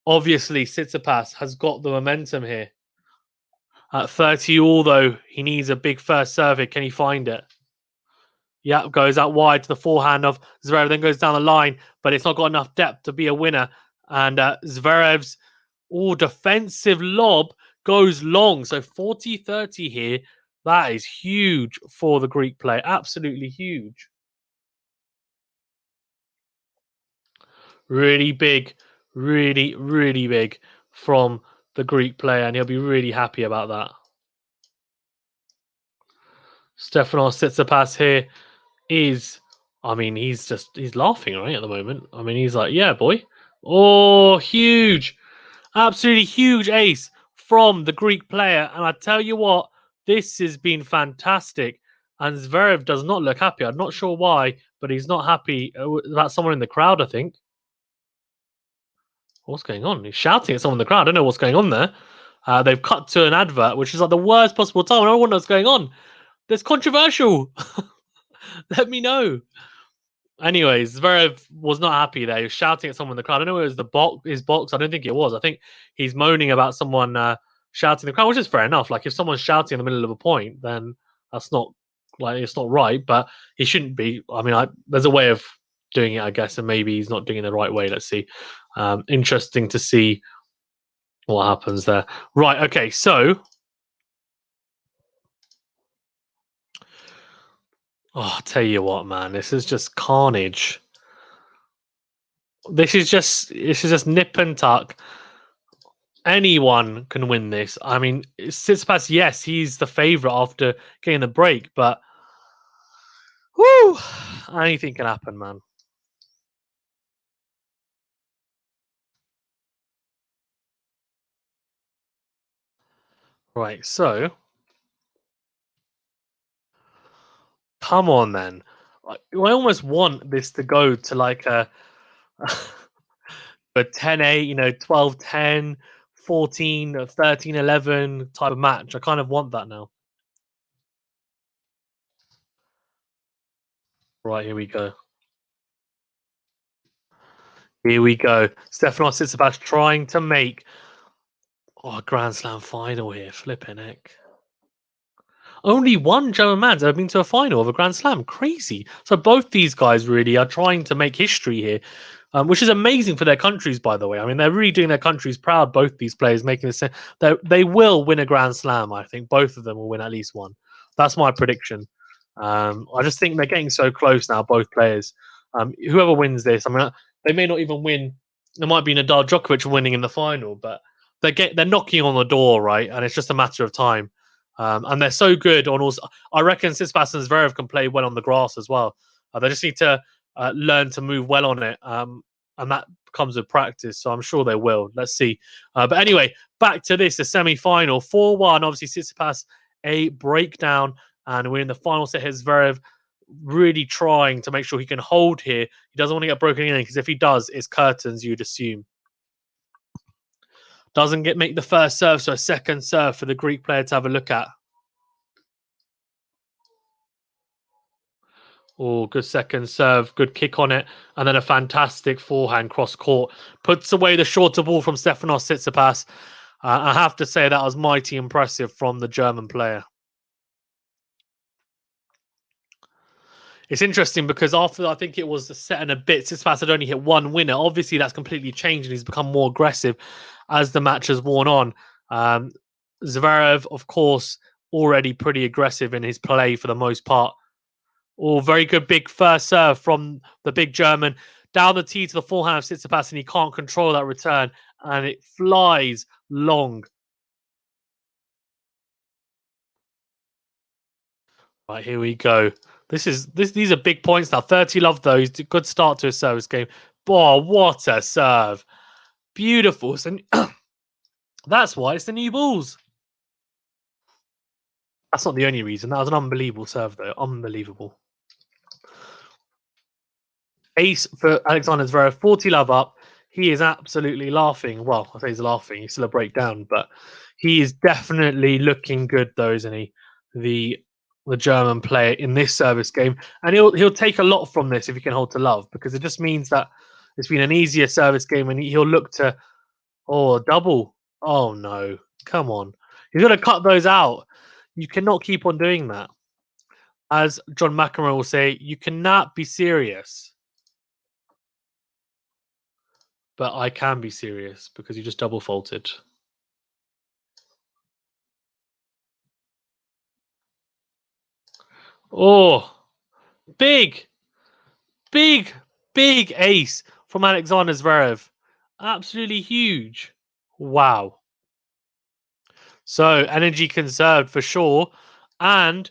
Obviously, Tsitsipas has got the momentum here. At 30 all, though, he needs a big first serve here. Can he find it? Yeah, goes out wide to the forehand of Zverev, then goes down the line, but it's not got enough depth to be a winner. And Zverev's defensive lob goes long. So 40-30 here. That is huge for the Greek player. Absolutely huge. Really big, really, really big from the Greek player. And he'll be really happy about that. Stefanos Tsitsipas here is, he's laughing right at the moment. I mean, he's like, yeah, boy. Oh, huge. Absolutely huge ace from the Greek player. And I tell you what, this has been fantastic. And Zverev does not look happy. I'm not sure why, but he's not happy about someone in the crowd, I think. What's going on? He's shouting at someone in the crowd. I don't know what's going on there. They've cut to an advert, which is like the worst possible time. I don't know what's going on. That's controversial. Let me know. Anyways, Zverev was not happy there. He was shouting at someone in the crowd. I don't know if it was his box. I don't think it was. I think he's moaning about someone shouting in the crowd, which is fair enough. Like if someone's shouting in the middle of a point, then that's not it's not right. But he shouldn't be. I mean, there's a way of doing it, I guess, and maybe he's not doing it the right way. Let's see. Interesting to see what happens there. Right. Okay. So. Oh, I'll tell you what, man. This is just carnage. This is just nip and tuck. Anyone can win this. I mean, Tsitsipas, yes, he's the favourite after getting the break, but whoo, anything can happen, man. Right, so come on then. I almost want this to go to like a 10-8, 12-10, 14, 13-11 type of match. I kind of want that now. Right, here we go. Here we go. Stefanos Tsitsipas trying to make a Grand Slam final here. Flipping heck. Only one German man's ever been to a final of a Grand Slam. Crazy. So both these guys really are trying to make history here, which is amazing for their countries, by the way. I mean, they're really doing their countries proud, both these players, making this. They will win a Grand Slam, I think. Both of them will win at least one. That's my prediction. I just think they're getting so close now, both players. Whoever wins this, I mean, they may not even win. There might be Nadal Djokovic winning in the final, but they're knocking on the door, right? And it's just a matter of time. And they're so good on all. I reckon Tsitsipas and Zverev can play well on the grass as well. They just need to learn to move well on it, and that comes with practice. So I'm sure they will. Let's see. But anyway, back to this, the semi-final, 4-1. Obviously, Tsitsipas a breakdown, and we're in the final set. Here, Zverev really trying to make sure he can hold here. He doesn't want to get broken in because if he does, it's curtains. You'd assume. Doesn't make the first serve, so a second serve for the Greek player to have a look at. Oh, good second serve, good kick on it, and then a fantastic forehand cross court. Puts away the shorter ball from Stefanos Tsitsipas. I have to say that was mighty impressive from the German player. It's interesting because after I think it was a set and a bit, Tsitsipas had only hit one winner. Obviously, that's completely changed and he's become more aggressive as the match has worn on. Zverev, of course, already pretty aggressive in his play for the most part. Oh, very good big first serve from the big German. Down the tee to the forehand of Tsitsipas, and he can't control that return. And it flies long. Right, here we go. These are big points now. 30 love those. Good start to a service game. Oh, what a serve! Beautiful. So, that's why it's the new balls. That's not the only reason. That was an unbelievable serve, though. Unbelievable. Ace for Alexander Zverev. 40 love up. He is absolutely laughing. Well, I say he's laughing. He's still a breakdown, but he is definitely looking good, though, isn't he? The German player in this service game, and he'll take a lot from this if he can hold to love, because it just means that it's been an easier service game, and he'll look to double. Oh no, come on! He's got to cut those out. You cannot keep on doing that. As John McEnroe will say, you cannot be serious. But I can be serious because you just double faulted. Oh, big, big, big ace from Alexander Zverev. Absolutely huge. Wow. So energy conserved for sure. And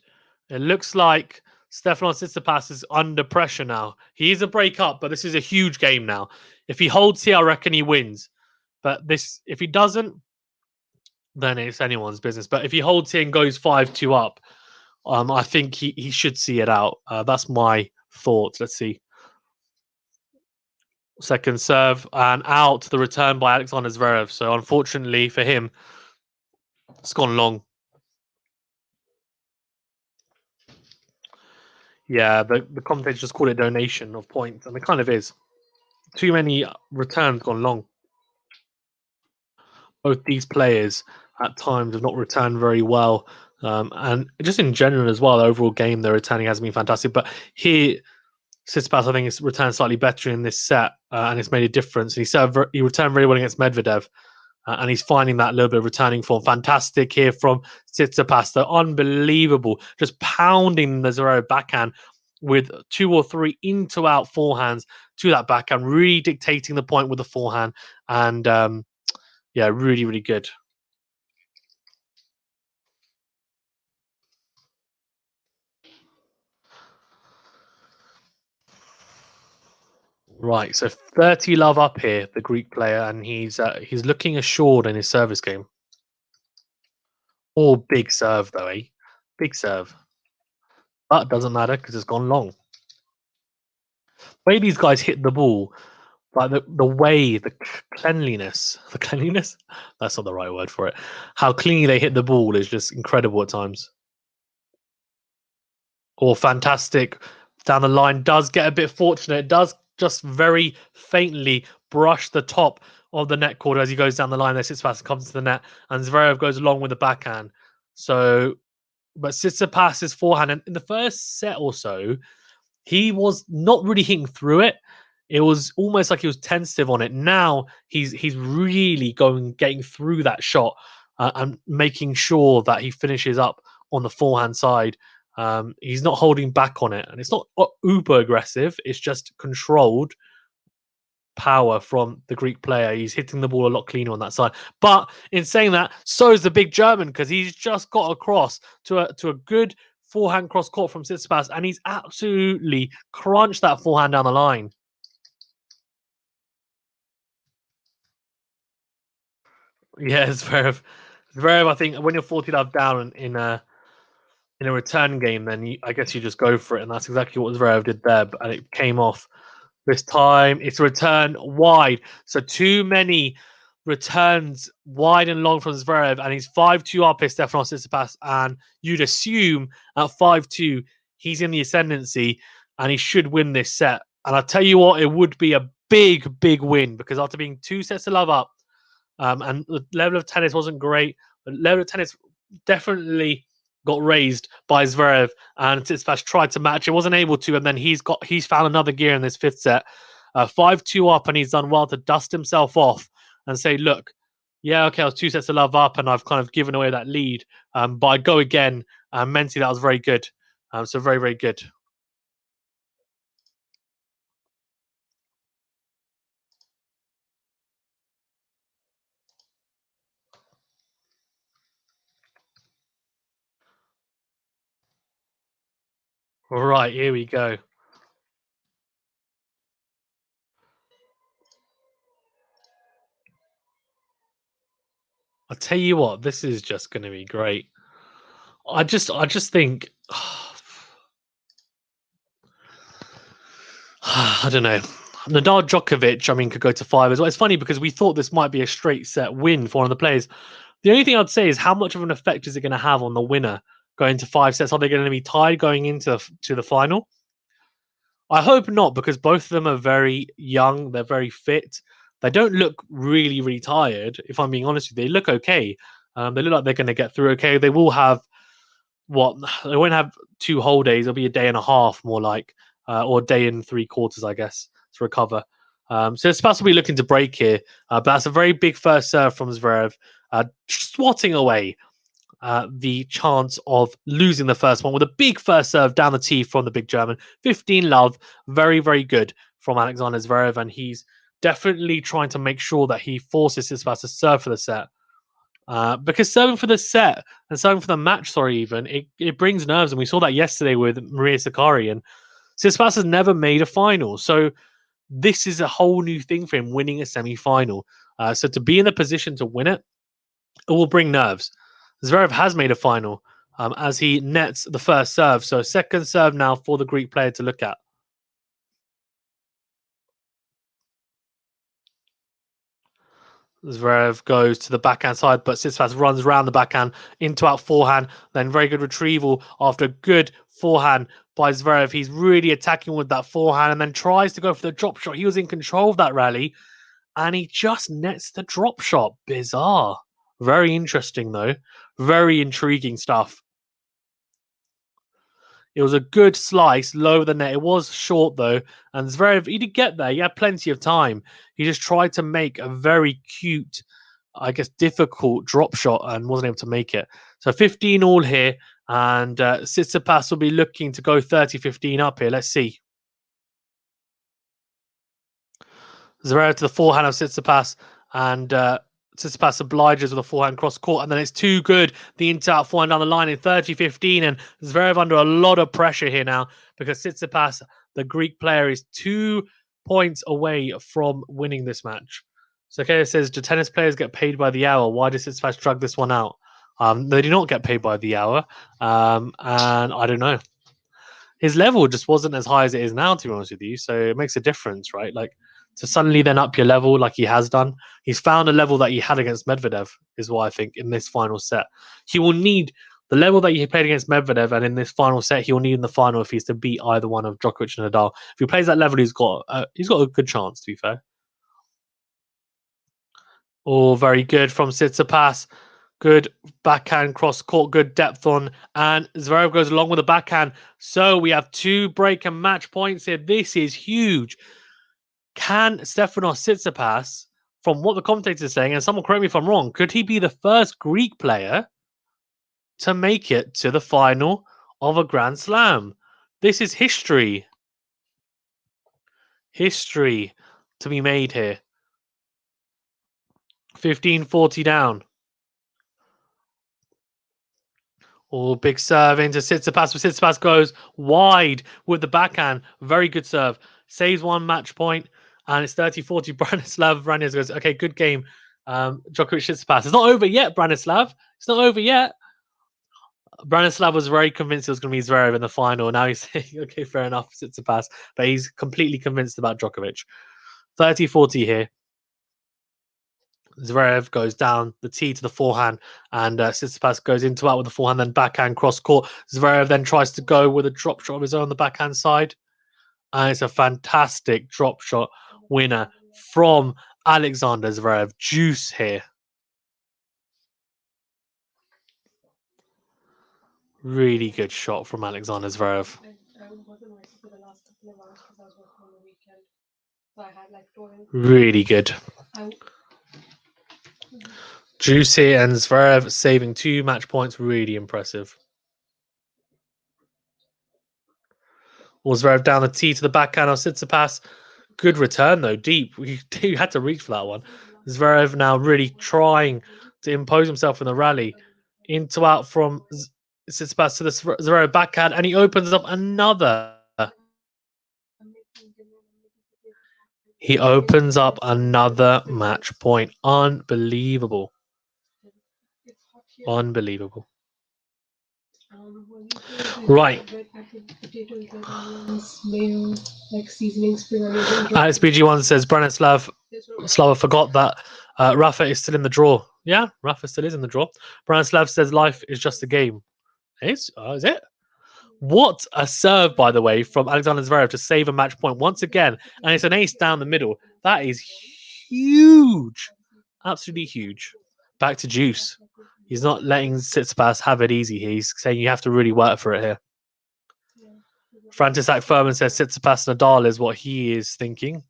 it looks like Stefanos Tsitsipas is under pressure now. He is a break up, but this is a huge game now. If he holds here, I reckon he wins. But if he doesn't, then it's anyone's business. But if he holds here and goes 5-2 up, I think he should see it out. That's my thought. Let's see. Second serve and out. The return by Alexander Zverev. So unfortunately for him, it's gone long. Yeah, the commentators just called it donation of points, and it kind of is. Too many returns gone long. Both these players at times have not returned very well. And just in general as well, the overall game, their returning hasn't been fantastic. But here, Tsitsipas, I think, has returned slightly better in this set, and it's made a difference. And he returned very well against Medvedev, and he's finding that little bit of returning form. Fantastic here from Tsitsipas, though, unbelievable. Just pounding the Zverev backhand with 2 or 3 into out forehands to that backhand, really dictating the point with the forehand. And yeah, really, really good. Right, so 30 love up here, the Greek player, and he's looking assured in his service game. Or big serve though, eh? Big serve. But doesn't matter because it's gone long. The way these guys hit the ball, like the way, the cleanliness, that's not the right word for it. How cleanly they hit the ball is just incredible at times. Or fantastic down the line. Does get a bit fortunate. It does just very faintly brush the top of the net quarter as he goes down the line. There, Tsitsipas comes to the net, and Zverev goes along with the backhand. So, but Tsitsipas's forehand, and in the first set or so, he was not really hitting through it. It was almost like he was tentative on it. Now he's really getting through that shot and making sure that he finishes up on the forehand side. He's not holding back on it, and it's not uber aggressive. It's just controlled power from the Greek player. He's hitting the ball a lot cleaner on that side. But in saying that, so is the big German, because he's just got across to a good forehand cross court from Tsitsipas, and he's absolutely crunched that forehand down the line. Yeah, Zverev, I think when you're 40 love down in a return game, then I guess you just go for it, and that's exactly what Zverev did there, and it came off. This time it's a return wide. So too many returns wide and long from Zverev, and he's 5-2 up here, Stefanos Tsitsipas, and you'd assume at 5-2 he's in the ascendancy and he should win this set. And I tell you what, it would be a big, big win, because after being 2 sets to love up, and the level of tennis wasn't great, but level of tennis definitely got raised by Zverev, and Tsitsipas tried to match it, wasn't able to, and then he's found another gear in this 5th set, 5-2 up, and he's done well to dust himself off and say, look, yeah, okay, I was 2 sets to love up, and I've kind of given away that lead, but I go again. Mentally, that was very good. So very, very good. All right, here we go. I'll tell you what, this is just going to be great. I just think, I don't know. Nadal Djokovic, I mean, could go to 5 as well. It's funny because we thought this might be a straight set win for one of the players. The only thing I'd say is how much of an effect is it going to have on the winner going to 5 sets? Are they going to be tied going into to the final? I hope not, because both of them are very young. They're very fit. They don't look really, really tired. If I'm being honest with you, they look okay. They look like they're going to get through okay. They will have what they won't have 2 whole days. It'll be a day and a half, more like, or a day and 3/4, I guess, to recover. So Tsitsipas will be looking to break here, but that's a very big first serve from Zverev, swatting away the chance of losing the first one with a big first serve down the tee from the big German. 15 love. Very, very good from Alexander Zverev. And he's definitely trying to make sure that he forces Tsitsipas to serve for the set. Because serving for the set and serving for the match, even, it brings nerves. And we saw that yesterday with Maria Sakkari. And Tsitsipas has never made a final. So this is a whole new thing for him, winning a semi-final. So to be in the position to win it, it will bring nerves. Zverev has made a final as he nets the first serve. So second serve now for the Greek player to look at. Zverev goes to the backhand side, but Tsitsipas runs around the backhand into out forehand. Then very good retrieval after good forehand by Zverev. He's really attacking with that forehand and then tries to go for the drop shot. He was in control of that rally and he just nets the drop shot. Bizarre. Very interesting, though. Very intriguing stuff. It was a good slice, low of the net. It was short, though. And Zverev, he did get there. He had plenty of time. He just tried to make a very cute, I guess, difficult drop shot and wasn't able to make it. So 15 all here. And Tsitsipas will be looking to go 30-15 up here. Let's see. Zverev to the forehand of Tsitsipas. And Tsitsipas obliges with a forehand cross court, and then it's too good. The into-out forehand down the line in 30-15, and Zverev under a lot of pressure here now because Tsitsipas, the Greek player, is 2 points away from winning this match. So Kaya says, do tennis players get paid by the hour? Why does Tsitsipas drag this one out? They do not get paid by the hour, and I don't know. His level just wasn't as high as it is now, to be honest with you. So it makes a difference, right? Like to suddenly then up your level like he has done. He's found a level that he had against Medvedev, is what I think, in this final set. He will need the level that he played against Medvedev, and in this final set, he will need in the final if he's to beat either one of Djokovic and Nadal. If he plays that level, he's got a good chance, to be fair. Oh, very good from Tsitsipas. Good backhand cross court, good depth on, and Zverev goes along with the backhand. So we have 2 break and match points here. This is huge. Can Stefanos Tsitsipas, from what the commentators are saying, and someone correct me if I'm wrong, could he be the first Greek player to make it to the final of a Grand Slam? This is history. History to be made here. 15-40 down. Oh, big serve into Tsitsipas. Tsitsipas goes wide with the backhand. Very good serve. Saves 1 match point. And it's 30-40. Branislav goes, okay, good game. Djokovic Tsitsipas. It's not over yet, Branislav. It's not over yet. Branislav was very convinced it was going to be Zverev in the final. Now he's saying, okay, fair enough, Tsitsipas. But he's completely convinced about Djokovic. 30-40 here. Zverev goes down the tee to the forehand, and Tsitsipas goes into out with the forehand, then backhand cross court. Zverev then tries to go with a drop shot of his own on the backhand side. And it's a fantastic drop shot winner from Alexander Zverev. Juice here. Really good shot from Alexander Zverev. Really good. Juice here, and Zverev saving 2 match points. Really impressive. Zverev down the tee to the backhand of Tsitsipas. Good return, though, deep. You had to reach for that one. Zverev now really trying to impose himself in the rally. Into out from Tsitsipas to the Zverev backhand, and he opens up another. He opens up another match point. Unbelievable. Unbelievable. Right. SBG1 says Branislav Slava forgot that Rafa is still in the draw. Yeah, Rafa still is in the draw. Branislav says life is just a game. Is it? What a serve, by the way, from Alexander Zverev to save a match point once again. And it's an ace down the middle. That is huge. Absolutely huge. Back to Juice. He's not letting Tsitsipas have it easy here. He's saying you have to really work for it here. František Furman says Tsitsipas Nadal is what he is thinking.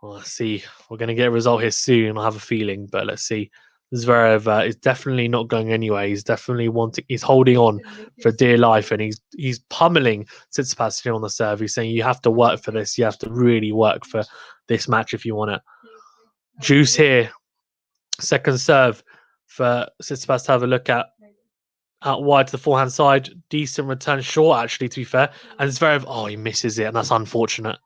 Well, let's see. We're going to get a result here soon. I have a feeling, but let's see. Zverev is definitely not going anywhere. He's definitely he's holding on for dear life, and he's pummeling Tsitsipas here on the serve. He's saying you have to work for this. You have to really work for this match if you want it. Juice here. Second serve for Tsitsipas to have a look at. Out wide to the forehand side. Decent return short, actually, to be fair. And Zverev, he misses it, and that's unfortunate.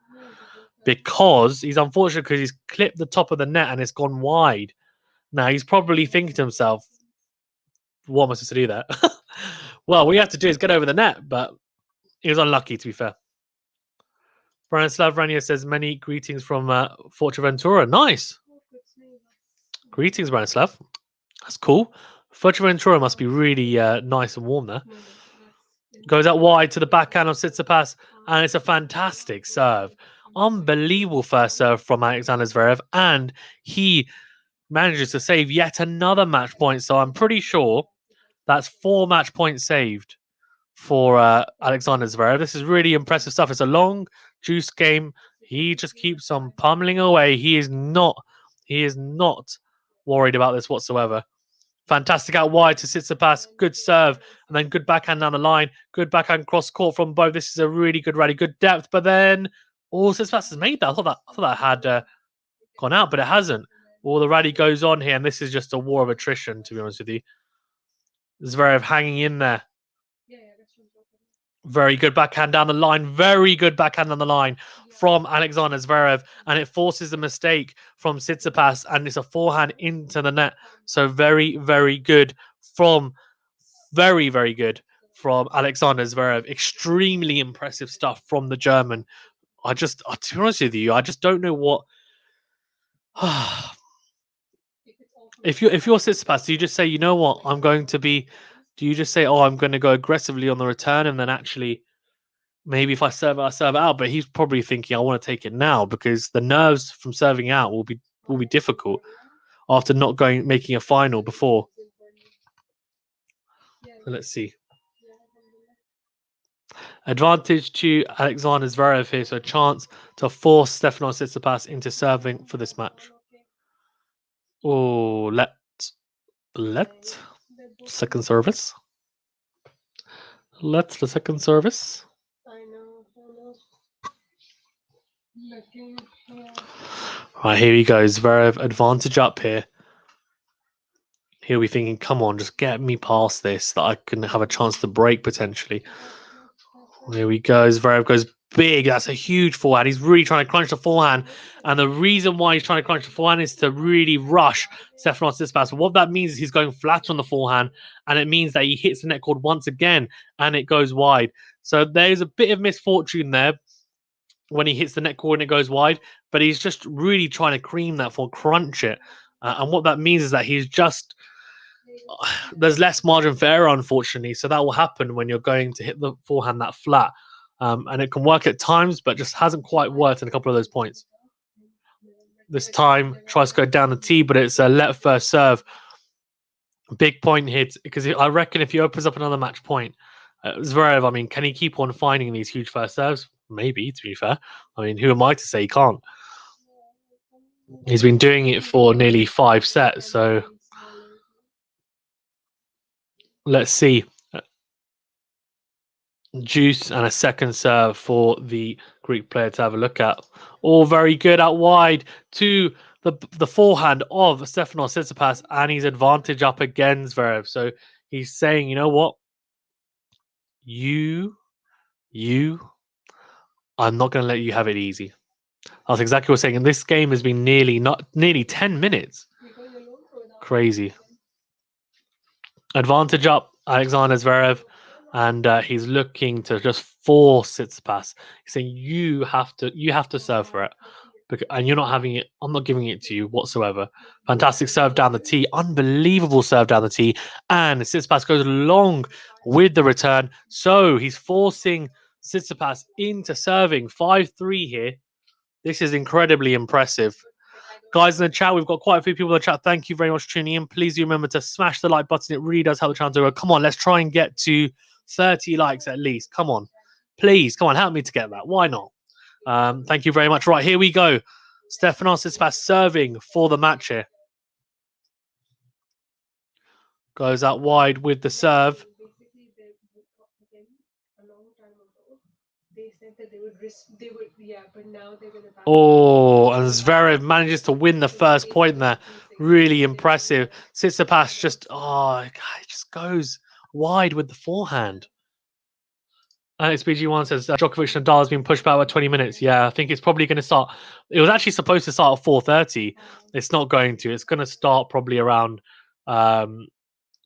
Because he's unfortunate because he's clipped the top of the net and it's gone wide. Now, he's probably thinking to himself, what am I supposed to do there? Well, what you have to do is get over the net, but he was unlucky, to be fair. Branislav Rania says, many greetings from Forteventura. Nice. Greetings, Branislav. That's cool. Forteventura must be really nice and warm there. Goes out wide to the backhand of Tsitsipas, and it's a fantastic serve. Unbelievable first serve from Alexander Zverev, and he manages to save yet another match point. So I'm pretty sure that's 4 match points saved for Alexander Zverev. This is really impressive stuff. It's a long juice game. He just keeps on pummeling away. He is not worried about this whatsoever. Fantastic out wide to Tsitsipas. Good serve. And then good backhand down the line. Good backhand cross court from both. This is a really good rally. Good depth. But then, Tsitsipas has made that. I thought that had gone out, but it hasn't. The rally goes on here. And this is just a war of attrition, to be honest with you. Zverev hanging in there. Very good backhand down the line. Very good backhand down the line from Alexander Zverev. And it forces a mistake from Tsitsipas. And it's a forehand into the net. So very, very good from Alexander Zverev. Extremely impressive stuff from the German. To be honest with you, I just don't know what... If you're Tsitsipas, do you just say, you know what, do you just say, I'm going to go aggressively on the return, and then actually, maybe if I serve it out? But he's probably thinking, I want to take it now, because the nerves from serving out will be difficult after not making a final before. So let's see. Advantage to Alexander Zverev here, so a chance to force Stefanos Tsitsipas into serving for this match. Let second service. Let's the second service. Right, here he goes. Zverev advantage up here. He'll be thinking, come on, just get me past this, that I can have a chance to break potentially. Here we go. Zverev goes big. That's a huge forehand. He's really trying to crunch the forehand. And the reason why he's trying to crunch the forehand is to really rush Stefanos Tsitsipas. What that means is he's going flat on the forehand. And it means that he hits the net cord once again. And it goes wide. So there's a bit of misfortune there when he hits the net cord and it goes wide. But he's just really trying to cream that crunch it. And what that means is that he's just... there's less margin for error, unfortunately. So that will happen when you're going to hit the forehand that flat. And it can work at times, but just hasn't quite worked in a couple of those points. This time, tries to go down the tee, but it's a let first serve. Big point hit, because I reckon if he opens up another match point, Zverev, can he keep on finding these huge first serves? Maybe, to be fair. Who am I to say he can't? He's been doing it for nearly 5 sets, so... let's see. Juice and a second serve for the Greek player to have a look at. All very good out wide to the forehand of Stefanos Tsitsipas, and he's advantage up again, Zverev. So he's saying, you know what? you, I'm not going to let you have it easy. That's exactly what I was saying. And this game has been nearly 10 minutes. Crazy. Advantage up, Alexander Zverev, and he's looking to just force Tsitsipas. He's saying you have to serve for it, and you're not having it. I'm not giving it to you whatsoever. Fantastic serve down the tee, unbelievable serve down the tee, and Tsitsipas goes long with the return. So he's forcing Tsitsipas into serving 5-3 here. This is incredibly impressive. Guys in the chat, we've got quite a few people in the chat. Thank you very much for tuning in. Please do remember to smash the like button. It really does help the channel to grow. Come on, let's try and get to 30 likes at least. Come on. Please, come on, help me to get that. Why not? Thank you very much. Right, here we go. Stefanos Tsitsipas serving for the match here. Goes out wide with the serve. Oh, and Zverev manages to win the first point there. Really impressive. Tsitsipas just goes wide with the forehand. Alex BG1 says Djokovic Nadal has been pushed back by 20 minutes. Yeah, I think it's probably going to start. It was actually supposed to start at 4:30. It's not going to. It's going to start probably around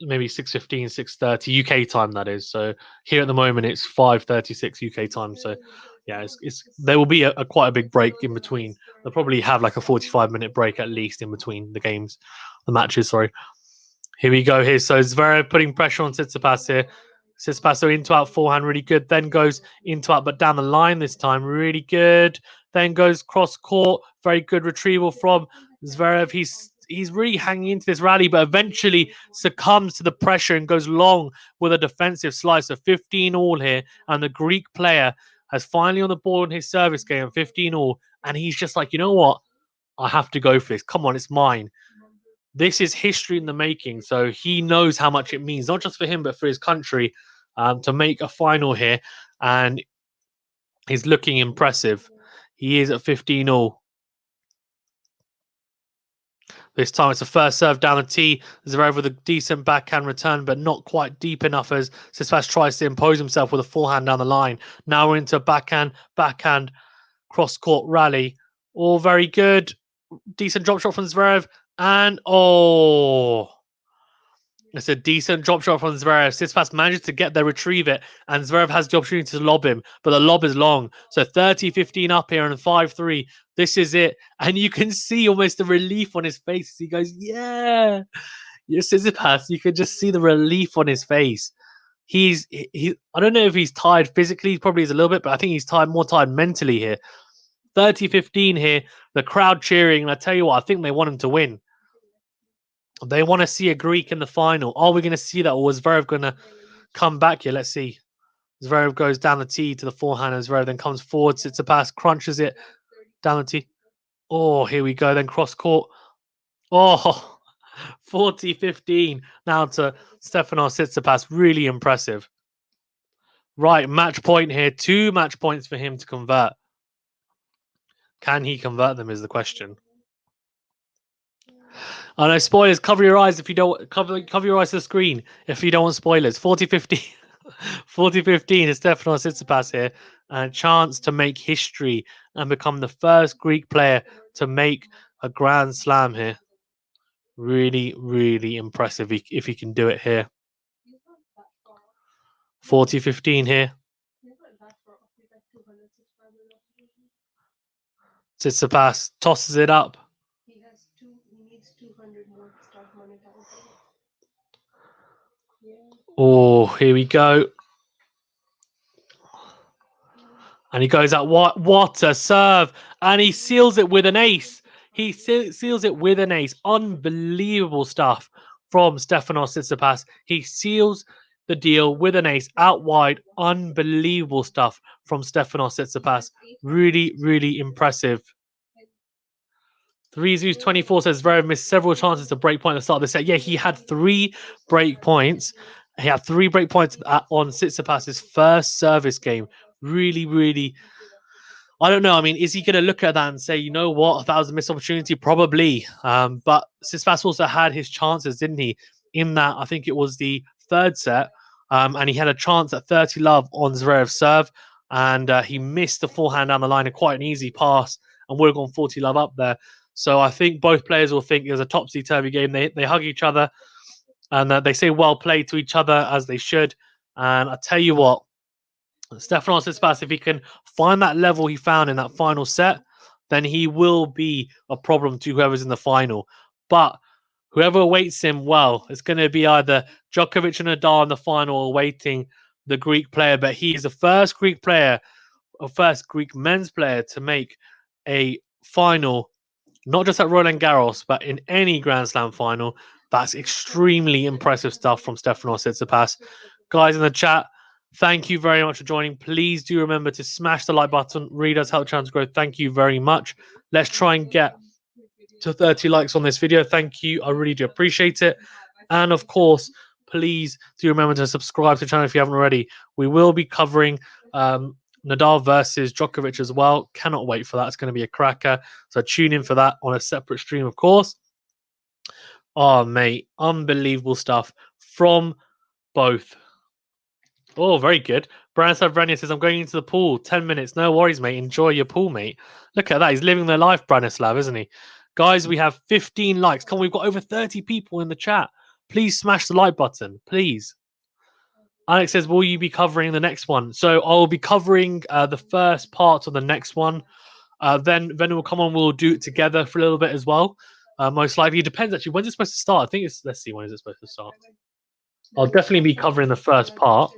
maybe 6:15, 6:30 UK time, that is. So here at the moment it's 5:36 UK time. So yeah, it's there will be a quite a big break in between. They'll probably have like a 45-minute break at least in between the matches. Sorry. Here we go. Here, so Zverev putting pressure on Tsitsipas here. Tsitsipas into out forehand, really good. Then goes into out, but down the line this time, really good. Then goes cross court, very good retrieval from Zverev. He's really hanging into this rally, but eventually succumbs to the pressure and goes long with a defensive slice of 15 all here. And the Greek player has finally on the ball in his service game, 15 all, and he's just like, you know what? I have to go for this. Come on, it's mine. This is history in the making. So he knows how much it means, not just for him, but for his country, to make a final here. And he's looking impressive. He is at 15 all. This time it's the first serve down the tee. Zverev with a decent backhand return, but not quite deep enough as Tsitsipas tries to impose himself with a forehand down the line. Now we're into backhand, cross-court rally. All very good. Decent drop shot from Zverev. And, it's a decent drop shot from Zverev. Tsitsipas manages to get there, retrieve it, and Zverev has the opportunity to lob him, but the lob is long. So 30-15 up here and 5-3. This is it. And you can see almost the relief on his face as he goes, yeah. Tsitsipas, you can just see the relief on his face. I don't know if he's tired physically, he probably is a little bit, but I think he's more tired mentally here. 30-15 here, the crowd cheering, and I tell you what, I think they want him to win. They want to see a Greek in the final. Are we going to see that, or is Zverev going to come back here? Let's see. Zverev goes down the tee to the forehand, and Zverev then comes forward, Tsitsipas crunches it down the tee. Oh, here we go. Then cross court. Oh, 40-15 now to Stefanos Tsitsipas. Really impressive. Right, match point here. 2 match points for him to convert. Can he convert them is the question. I know, spoilers. Cover your eyes if you don't. Cover your eyes to the screen if you don't want spoilers. 40-15. 40-15 is Stefanos Tsitsipas here. And a chance to make history and become the first Greek player to make a Grand Slam here. Really, really impressive if he can do it here. 40-15 here. Tsitsipas tosses it up. Oh, here we go. And he goes out. What a serve. And he seals it with an ace. He seals it with an ace. Unbelievable stuff from Stefanos Tsitsipas. He seals the deal with an ace out wide. Unbelievable stuff from Stefanos Tsitsipas. Really, really impressive. 3Zeus24 says Zverev missed several chances to break point at the start of the set. Yeah, he had 3 break points. He had 3 break points on Tsitsipas's first service game. Really, really. I don't know. I mean, is he going to look at that and say, you know what, that was a missed opportunity? Probably. But Tsitsipas also had his chances, didn't he? In that, I think it was the 3rd set. and he had a chance at 30 love on Zverev's serve, and he missed the forehand down the line, and quite an easy pass, and would have gone 40 love up there. So I think both players will think it was a topsy-turvy game. They hug each other, and they say well played to each other, as they should. And I tell you what, Stefanos Tsitsipas, if he can find that level he found in that final set, then he will be a problem to whoever's in the final. But whoever awaits him, well, it's going to be either Djokovic and Nadal in the final awaiting the Greek player. But he is the first Greek player, or first Greek men's player to make a final, not just at Roland Garros, but in any Grand Slam final. That's extremely impressive stuff from Stefanos Tsitsipas. Guys in the chat, thank you very much for joining. Please do remember to smash the like button. Really does help the channel to grow. Thank you very much. Let's try and get to 30 likes on this video. Thank you. I really do appreciate it. And of course, please do remember to subscribe to the channel if you haven't already. We will be covering Nadal versus Djokovic as well. Cannot wait for that. It's going to be a cracker. So tune in for that on a separate stream, of course. Oh, mate. Unbelievable stuff from both. Oh, very good. Branislav Vrenia says, I'm going into the pool. 10 minutes. No worries, mate. Enjoy your pool, mate. Look at that. He's living their life, Branislav, isn't he? Guys, we have 15 likes. Come on, we've got over 30 people in the chat. Please smash the like button. Please. Alex says, will you be covering the next one? So I'll be covering the first part of the next one. Then we'll come on. We'll do it together for a little bit as well. Most likely. It depends, actually. When's it supposed to start? I think it's... Let's see. When is it supposed to start? I'll definitely be covering the first part.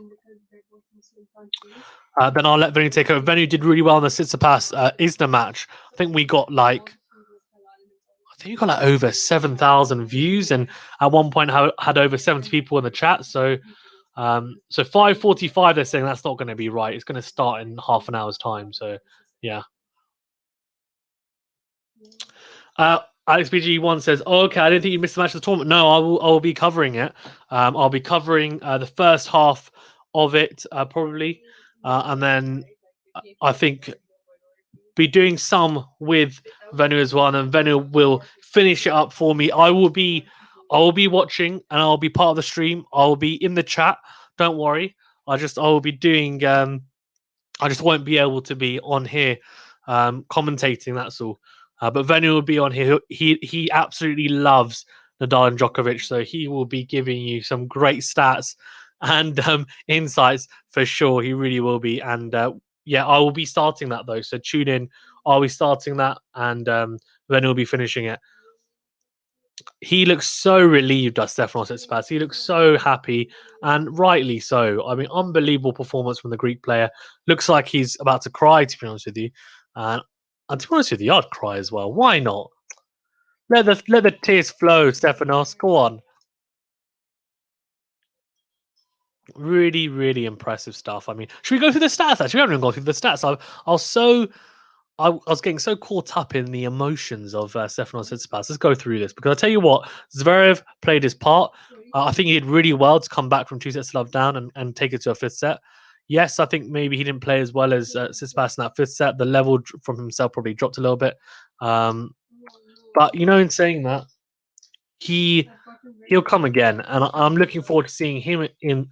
Then I'll let Venu take over. Venu did really well in the Tsitsipas Isner match. I think we got like over 7,000 views, and at one point had over 70 people in the chat. So 5:45, they're saying that's not going to be right. It's going to start in half an hour's time. So yeah. Alex BG1 says, oh, okay, I didn't think you missed the match of the tournament. No, I will be covering it. I'll be covering the first half of it, probably. And then I think be doing some with Venu as well. And then Venu will finish it up for me. I will be watching, and I'll be part of the stream. I'll be in the chat. Don't worry. I will be doing, I just won't be able to be on here commentating, that's all. But Venu will be on here. He absolutely loves Nadal and Djokovic, so he will be giving you some great stats and insights for sure. He really will be. And yeah, I will be starting that though. So tune in. I'll be starting that, and Venu will be finishing it. He looks so relieved, does Stefanos Tsitsipas. He looks so happy, and rightly so. I mean, unbelievable performance from the Greek player. Looks like he's about to cry, to be honest with you. And to be honest with you, I'd cry as well. Why not? Let the tears flow, Stefanos. Go on. Really, really impressive stuff. I mean, should we go through the stats? Actually, we haven't even gone through the stats. I was getting so caught up in the emotions of Stefanos Tsitsipas. Let's go through this, because I'll tell you what, Zverev played his part. I think he did really well to come back from 2 sets to love down and take it to a 5th set. Yes, I think maybe he didn't play as well as Tsitsipas in that 5th set. The level from himself probably dropped a little bit. But, you know, in saying that, he'll come again, and I'm looking forward to seeing him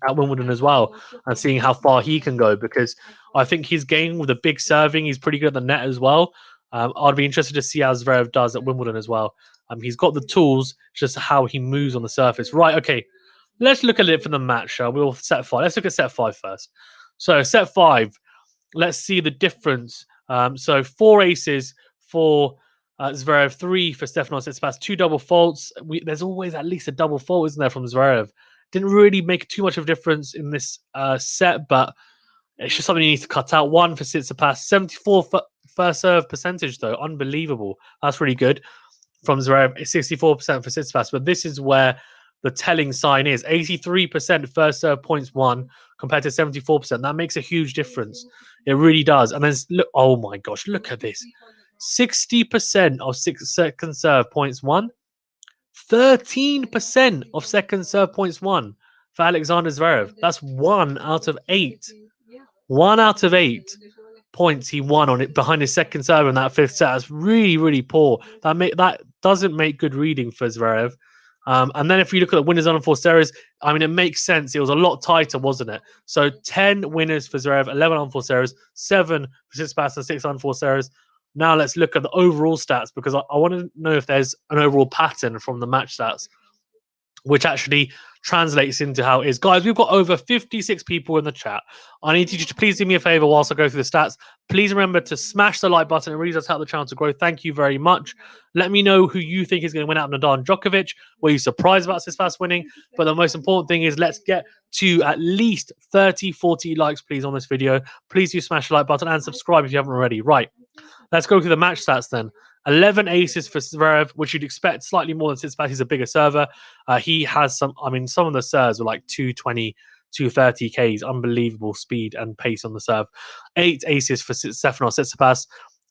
at Wimbledon as well, and seeing how far he can go, because I think his game with the big serving, he's pretty good at the net as well. I'd be interested to see how Zverev does at Wimbledon as well. He's got the tools, just how he moves on the surface. Right, okay, let's look at it from the match. We'll set 5. Let's look at set 5 first. So set 5, let's see the difference. So 4 aces for Zverev, 3 for Stefanos Tsitsipas, 2 double faults. There's always at least a double fault, isn't there, from Zverev? Didn't really make too much of a difference in this set, but it's just something you need to cut out. 1 for Tsitsipas, 74 first serve percentage, though. Unbelievable. That's really good from Zverev. 64% for Tsitsipas, but this is where the telling sign is. 83% first serve points won compared to 74%. That makes a huge difference. It really does. And then look, oh my gosh, look at this. 60% of second serve points won. 13% of second serve points won for Alexander Zverev. That's 1 out of 8. 1 out of 8 points he won on it behind his second serve in that 5th set. That's really, really poor. That doesn't make good reading for Zverev. And then if you look at the winners on unforced errors, I mean, it makes sense. It was a lot tighter, wasn't it? So 10 winners for Zverev, 11 unforced errors, 7 for Tsitsipas, and 6 unforced errors. Now let's look at the overall stats, because I want to know if there's an overall pattern from the match stats, which actually translates into how it is. Guys, we've got over 56 people in the chat. I need you to please do me a favor whilst I go through the stats. Please remember to smash the like button. It really does help the channel to grow. Thank you very much. Let me know who you think is going to win out of Nadal and Djokovic. Were you surprised about Tsitsipas winning? But the most important thing is let's get to at least 30, 40 likes, please, on this video. Please do smash the like button and subscribe if you haven't already. Right. Let's go through the match stats then. 11 aces for Zverev, which you'd expect slightly more than Tsitsipas. He's a bigger server. He has some of the serves were like 220, 230 Ks. Unbelievable speed and pace on the serve. 8 aces for Stefanos Tsitsipas.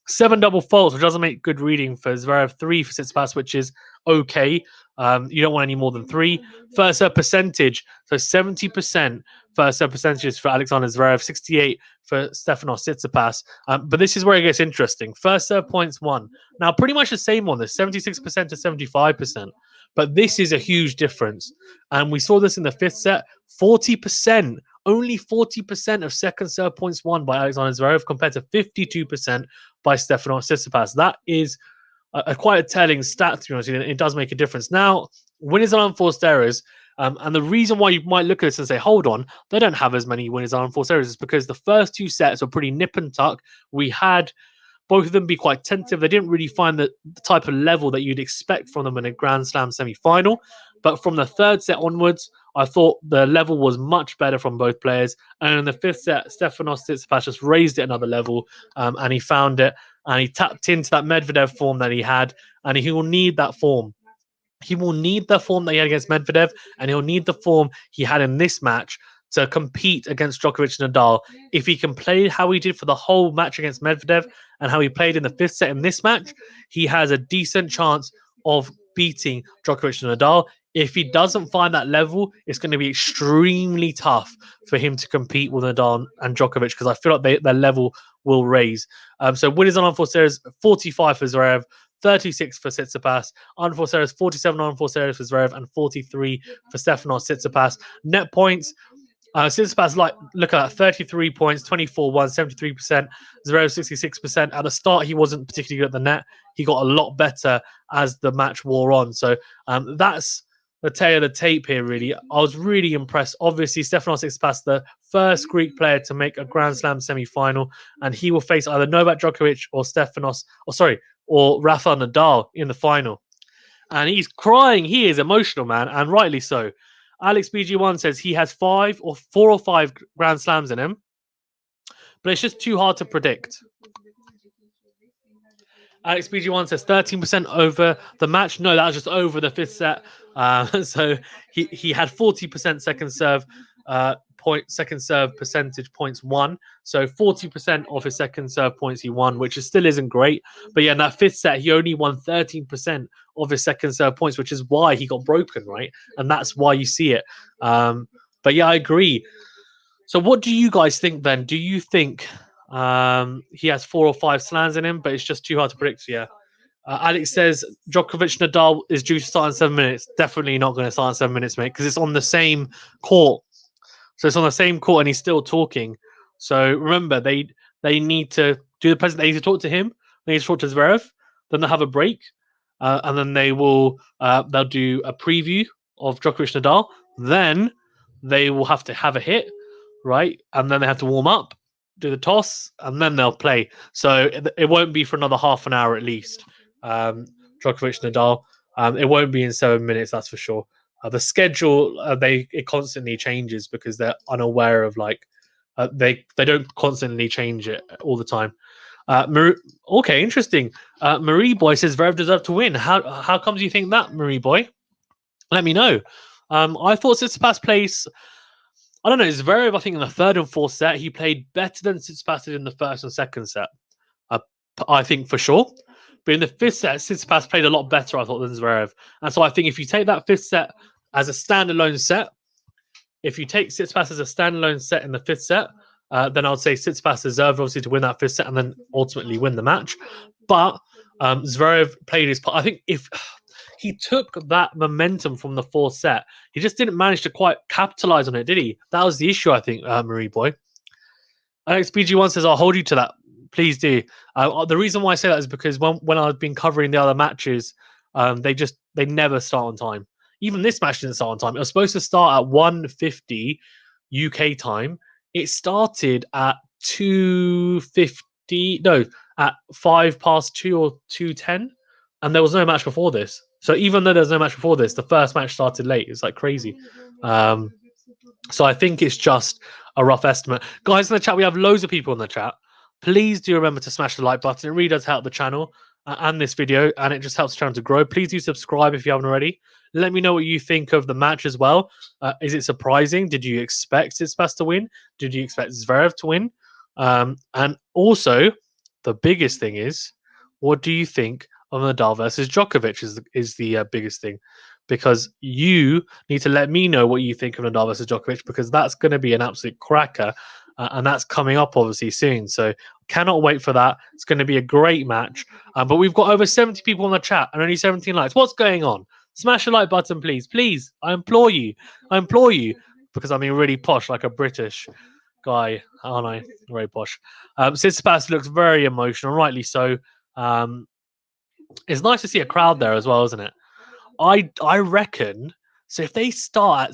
7 double faults, which doesn't make good reading for Zverev. 3 for Tsitsipas, which is okay. You don't want any more than 3. First serve percentage, so 70% first serve percentages for Alexander Zverev, 68 for Stefanos Tsitsipas. But this is where it gets interesting. First serve points won. Now, pretty much the same on this, 76% to 75%. But this is a huge difference. And we saw this in the 5th set, 40%. Only 40% of second serve points won by Alexander Zverev compared to 52% by Stefanos Tsitsipas. That is quite a telling stat, to be honest. It does make a difference. Now, winners on unforced errors, and the reason why you might look at this and say, hold on, they don't have as many winners on unforced errors is because the first 2 sets were pretty nip and tuck. We had both of them be quite tentative. They didn't really find the type of level that you'd expect from them in a Grand Slam semi-final. But from the 3rd set onwards, I thought the level was much better from both players. And in the 5th set, Stefanos Tsitsipas just raised it another level, and he found it. And he tapped into that Medvedev form that he had, and he will need that form. He will need the form that he had against Medvedev, and he'll need the form he had in this match to compete against Djokovic and Nadal. If he can play how he did for the whole match against Medvedev and how he played in the 5th set in this match, he has a decent chance of beating Djokovic and Nadal. If he doesn't find that level, it's going to be extremely tough for him to compete with Nadal and Djokovic, because I feel like their level will raise. So winners on unforced errors, 45 for Zverev, 36 for Tsitsipas. Unforced errors, 47 unforced errors for Zverev, and 43 for Stefanos Tsitsipas. Net points, Tsitsipas, look at that, 33 points, 24-1, 73%. Zverev, 66%. At the start, he wasn't particularly good at the net. He got a lot better as the match wore on. So that's the tail of the tape here, really. I was really impressed. Obviously, Stefanos Tsitsipas, the first Greek player to make a Grand Slam semi-final, and he will face either Novak Djokovic or Rafa Nadal in the final. And he's crying. He is emotional, man, and rightly so. Alex BG1 says he has 4 or 5 Grand Slams in him, but it's just too hard to predict. Alex BG1 says 13% over the match. No, that was just over the 5th set. So he had 40% second serve percentage points won. So 40% of his second serve points he won, which still isn't great. But yeah, in that 5th set, he only won 13% of his second serve points, which is why he got broken, right? And that's why you see it. But yeah, I agree. So what do you guys think then? Do you think he has 4 or 5 slams in him, but it's just too hard to predict? Yeah. Alex says Djokovic Nadal is due to start in 7 minutes. Definitely not going to start in 7 minutes, mate, because it's on the same court. So it's on the same court, and he's still talking. So remember, they need to do the presentation. They need to talk to him. They need to talk to Zverev. Then they'll have a break, and then they'll do a preview of Djokovic Nadal. Then they will have to have a hit, right? And then they have to warm up, do the toss, and then they'll play. So it won't be for another half an hour at least. Djokovic Nadal. It won't be in 7 minutes, that's for sure. The schedule it constantly changes because they're unaware of they don't constantly change it all the time. Okay, interesting. Marie Boy says Zverev deserved to win. How comes you think that, Marie Boy? Let me know. I thought Tsitsipas plays. I don't know. Zverev, I think in the 3rd and 4th set, he played better than Tsitsipas did in the 1st and 2nd set. I think for sure. But in the 5th set, Tsitsipas played a lot better, I thought, than Zverev. And so I think if you take that 5th set as a standalone set, if you take Tsitsipas as a standalone set in the 5th set, then I would say Tsitsipas deserved, obviously, to win that 5th set and then ultimately win the match. But Zverev played his part. I think if he took that momentum from the fourth set. He just didn't manage to quite capitalize on it, did he? That was the issue, I think, Marie Boy. XBG1 says, I'll hold you to that. Please do. The reason why I say that is because when I've been covering the other matches, they never start on time. Even this match didn't start on time. It was supposed to start at 1:50 UK time. It started at 2:50. No, at 2:05 or 2:10, and there was no match before this. So even though there's no match before this, the first match started late. It's like crazy. So I think it's just a rough estimate. Guys in the chat, we have loads of people in the chat. Please do remember to smash the like button. It really does help the channel and this video, and it just helps the channel to grow. Please do subscribe if you haven't already. Let me know what you think of the match as well. Is it surprising? Did you expect Tsitsipas to win? Did you expect Zverev to win? And also, the biggest thing is, what do you think of Nadal versus Djokovic is the biggest thing? Because you need to let me know what you think of Nadal versus Djokovic, because that's going to be an absolute cracker. And that's coming up obviously soon. So cannot wait for that. It's going to be a great match. But we've got over 70 people in the chat and only 17 likes. What's going on? Smash the like button, please. Please. I implore you. I implore you. Because I'm being really posh, like a British guy, aren't I? Very posh. Tsitsipas looks very emotional, rightly so. It's nice to see a crowd there as well, isn't it? I reckon, so if they start,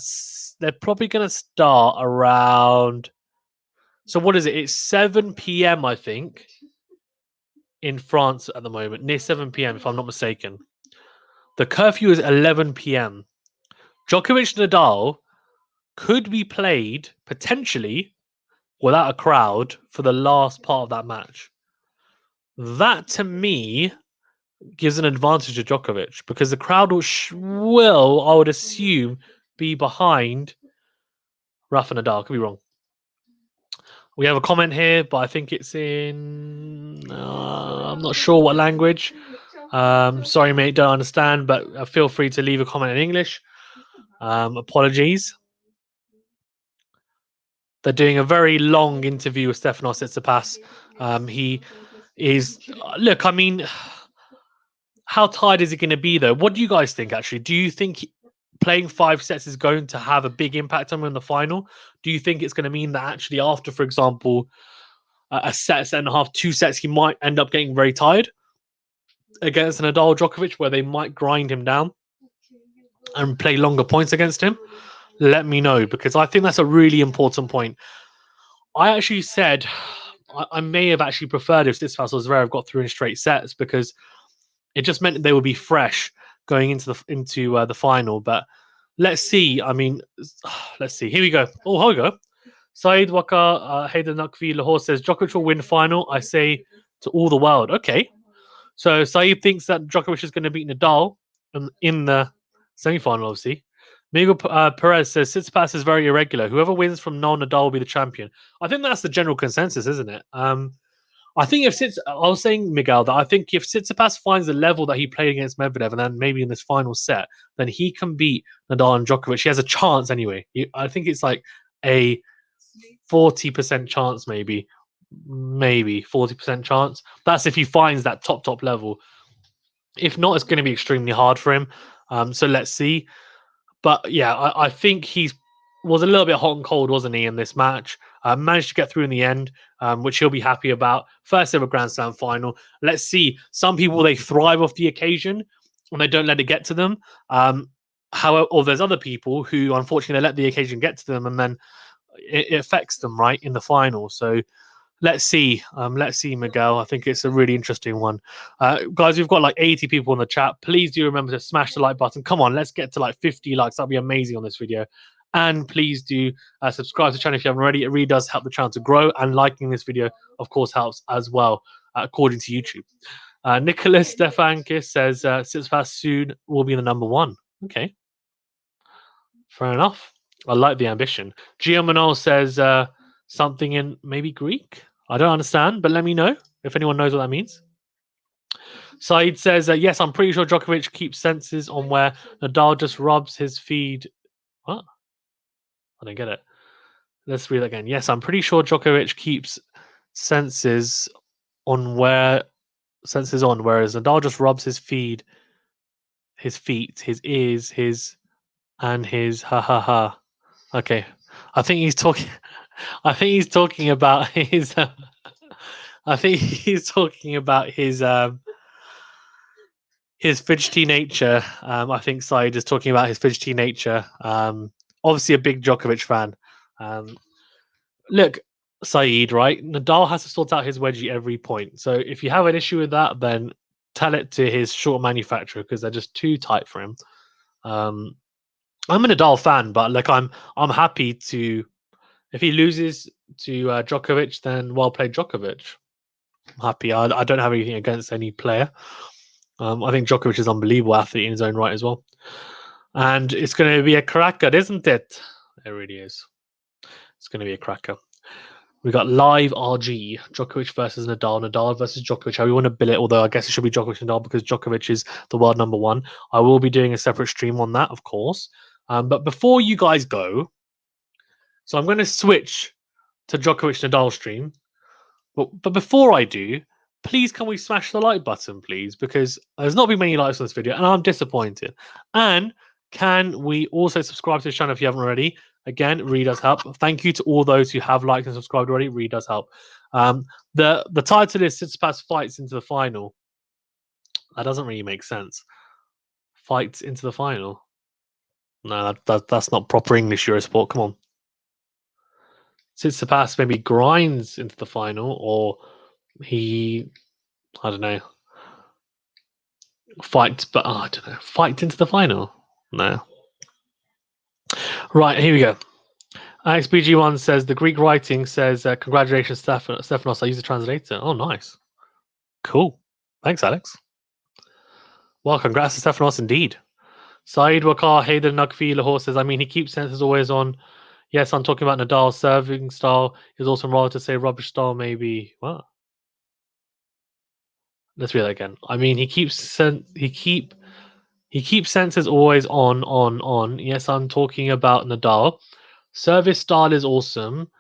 they're probably going to start around, so what is it? It's 7 p.m., I think, in France at the moment, near 7 p.m., if I'm not mistaken. The curfew is 11 p.m. Djokovic Nadal could be played, potentially, without a crowd for the last part of that match. That, to me, gives an advantage to Djokovic, because the crowd will, I would assume, be behind Rafa Nadal. Could be wrong. We have a comment here, but I think it's in... I'm not sure what language. Sorry, mate, don't understand, but feel free to leave a comment in English. Apologies. They're doing a very long interview with Stefanos Tsitsipas. He is... Look, I mean... How tired is he going to be, though? What do you guys think, actually? Do you think playing 5 sets is going to have a big impact on him in the final? Do you think it's going to mean that actually after, for example, a set and a half, 2 sets, he might end up getting very tired against Nadal Djokovic, where they might grind him down and play longer points against him? Let me know, because I think that's a really important point. I actually said I may have actually preferred if Tsitsipas or Zverev got through in straight sets, because it just meant that they would be fresh going into the final. But let's see. I mean, let's see. Here we go. Oh, here we go. Saeed Waka Hayden Nakvi Lahore says Djokovic will win final. I say to all the world. Okay. So Saeed thinks that Djokovic is going to beat Nadal in the semi-final, obviously. Miguel Perez says Tsitsipas is very irregular. Whoever wins from Nadal will be the champion. I think that's the general consensus, isn't it? I think I was saying, Miguel, that I think if Tsitsipas finds the level that he played against Medvedev, and then maybe in this final set, then he can beat Nadal and Djokovic. He has a chance anyway. I think it's like a 40% chance, maybe 40% chance. That's if he finds that top level. If not, it's going to be extremely hard for him. So let's see. But yeah, I think he was a little bit hot and cold, wasn't he, in this match? Managed to get through in the end, which he'll be happy about. First ever Grand Slam final. Let's see. Some people, they thrive off the occasion and they don't let it get to them. However, or there's other people who, unfortunately, they let the occasion get to them and then it affects them, right, in the final. So let's see. Let's see, Miguel. I think it's a really interesting one. Guys, we've got like 80 people in the chat. Please do remember to smash the like button. Come on, let's get to like 50 likes. That'll be amazing on this video. And please do subscribe to the channel if you haven't already. It really does help the channel to grow. And liking this video, of course, helps as well, according to YouTube. Nicholas Stefankis says Tsitsipas soon will be the #1. Okay. Fair enough. I like the ambition. Gio Manol says something in maybe Greek. I don't understand, but let me know if anyone knows what that means. Saeed says, yes, I'm pretty sure Djokovic keeps senses on where Nadal just rubs his feed. What? I don't get it. Let's read that again. Yes, I'm pretty sure Djokovic keeps senses on, whereas Nadal just rubs his feed his feet, his ears, his ha ha ha. Okay, I think he's talking. I think he's talking about his. I think he's talking about his fidgety nature. I think Saeed is talking about his fidgety nature. Obviously, a big Djokovic fan. Look, Saeed, right? Nadal has to sort out his wedgie every point. So if you have an issue with that, then tell it to his short manufacturer because they're just too tight for him. I'm a Nadal fan, but like I'm happy to if he loses to Djokovic, then well played Djokovic. I'm happy. I don't have anything against any player. I think Djokovic is an unbelievable athlete in his own right as well. And it's going to be a cracker, isn't it? It really is. It's going to be a cracker. We got live RG, Djokovic versus Nadal, Nadal versus Djokovic. How we want to bill it, although I guess it should be Djokovic Nadal because Djokovic is the world number one. I will be doing a separate stream on that, of course. But before you guys go, so I'm going to switch to Djokovic Nadal stream. But before I do, please can we smash the like button, please? Because there's not been many likes on this video, and I'm disappointed. And can we also subscribe to the channel if you haven't already? Again, really does help. Thank you to all those who have liked and subscribed already. Really does help. The title is Tsitsipas fights into the final. That doesn't really make sense. Fights into the final. No, that's not proper English Eurosport. Come on. Tsitsipas maybe grinds into the final, or he, I don't know, fights, but I don't know, fight into the final. No. Right, here we go. XBG1 says the Greek writing says congratulations, Stefanos. I use the translator. Oh, nice, cool. Thanks, Alex. Well, congrats to Stefanos indeed. Saeed Wakar Hayden Nagfi Lahore says, I mean, he keeps senses always on. Yes, I'm talking about Nadal's serving style. Is also rather to say rubbish style, maybe. What? Let's read that again. I mean, he keeps senses always on. Yes, I'm talking about Nadal. Service style is awesome.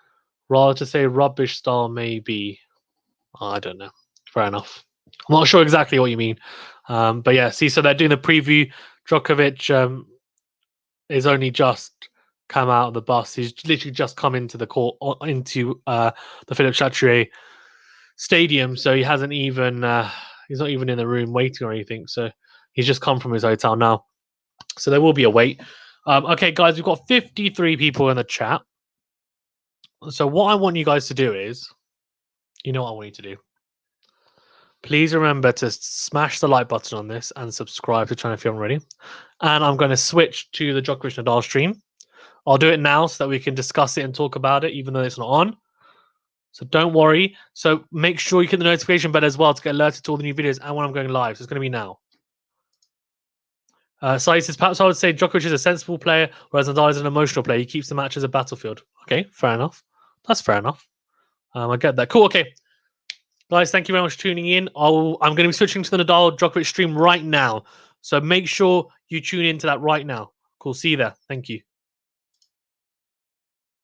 Rather to say rubbish style, maybe. I don't know. Fair enough. I'm not sure exactly what you mean. But yeah, see, so they're doing the preview. Djokovic is only just come out of the bus. He's literally just come into the court, into the Philippe Chatrier Stadium. So he hasn't even, he's not even in the room waiting or anything. So he's just come from his hotel now. So there will be a wait. Okay, guys, we've got 53 people in the chat. So what I want you guys to do is, you know what I want you to do? Please remember to smash the like button on this and subscribe to the channel if you haven't already. And I'm going to switch to the Djokovic Nadal stream. I'll do it now so that we can discuss it and talk about it, even though it's not on. So don't worry. So make sure you hit the notification bell as well to get alerted to all the new videos and when I'm going live. So it's going to be now. Saeed says, perhaps I would say Djokovic is a sensible player, whereas Nadal is an emotional player. He keeps the match as a battlefield. Okay, fair enough. That's fair enough. I get that. Cool. Okay. Guys, thank you very much for tuning in. I'm going to be switching to the Nadal Djokovic stream right now. So make sure you tune into that right now. Cool. See you there. Thank you.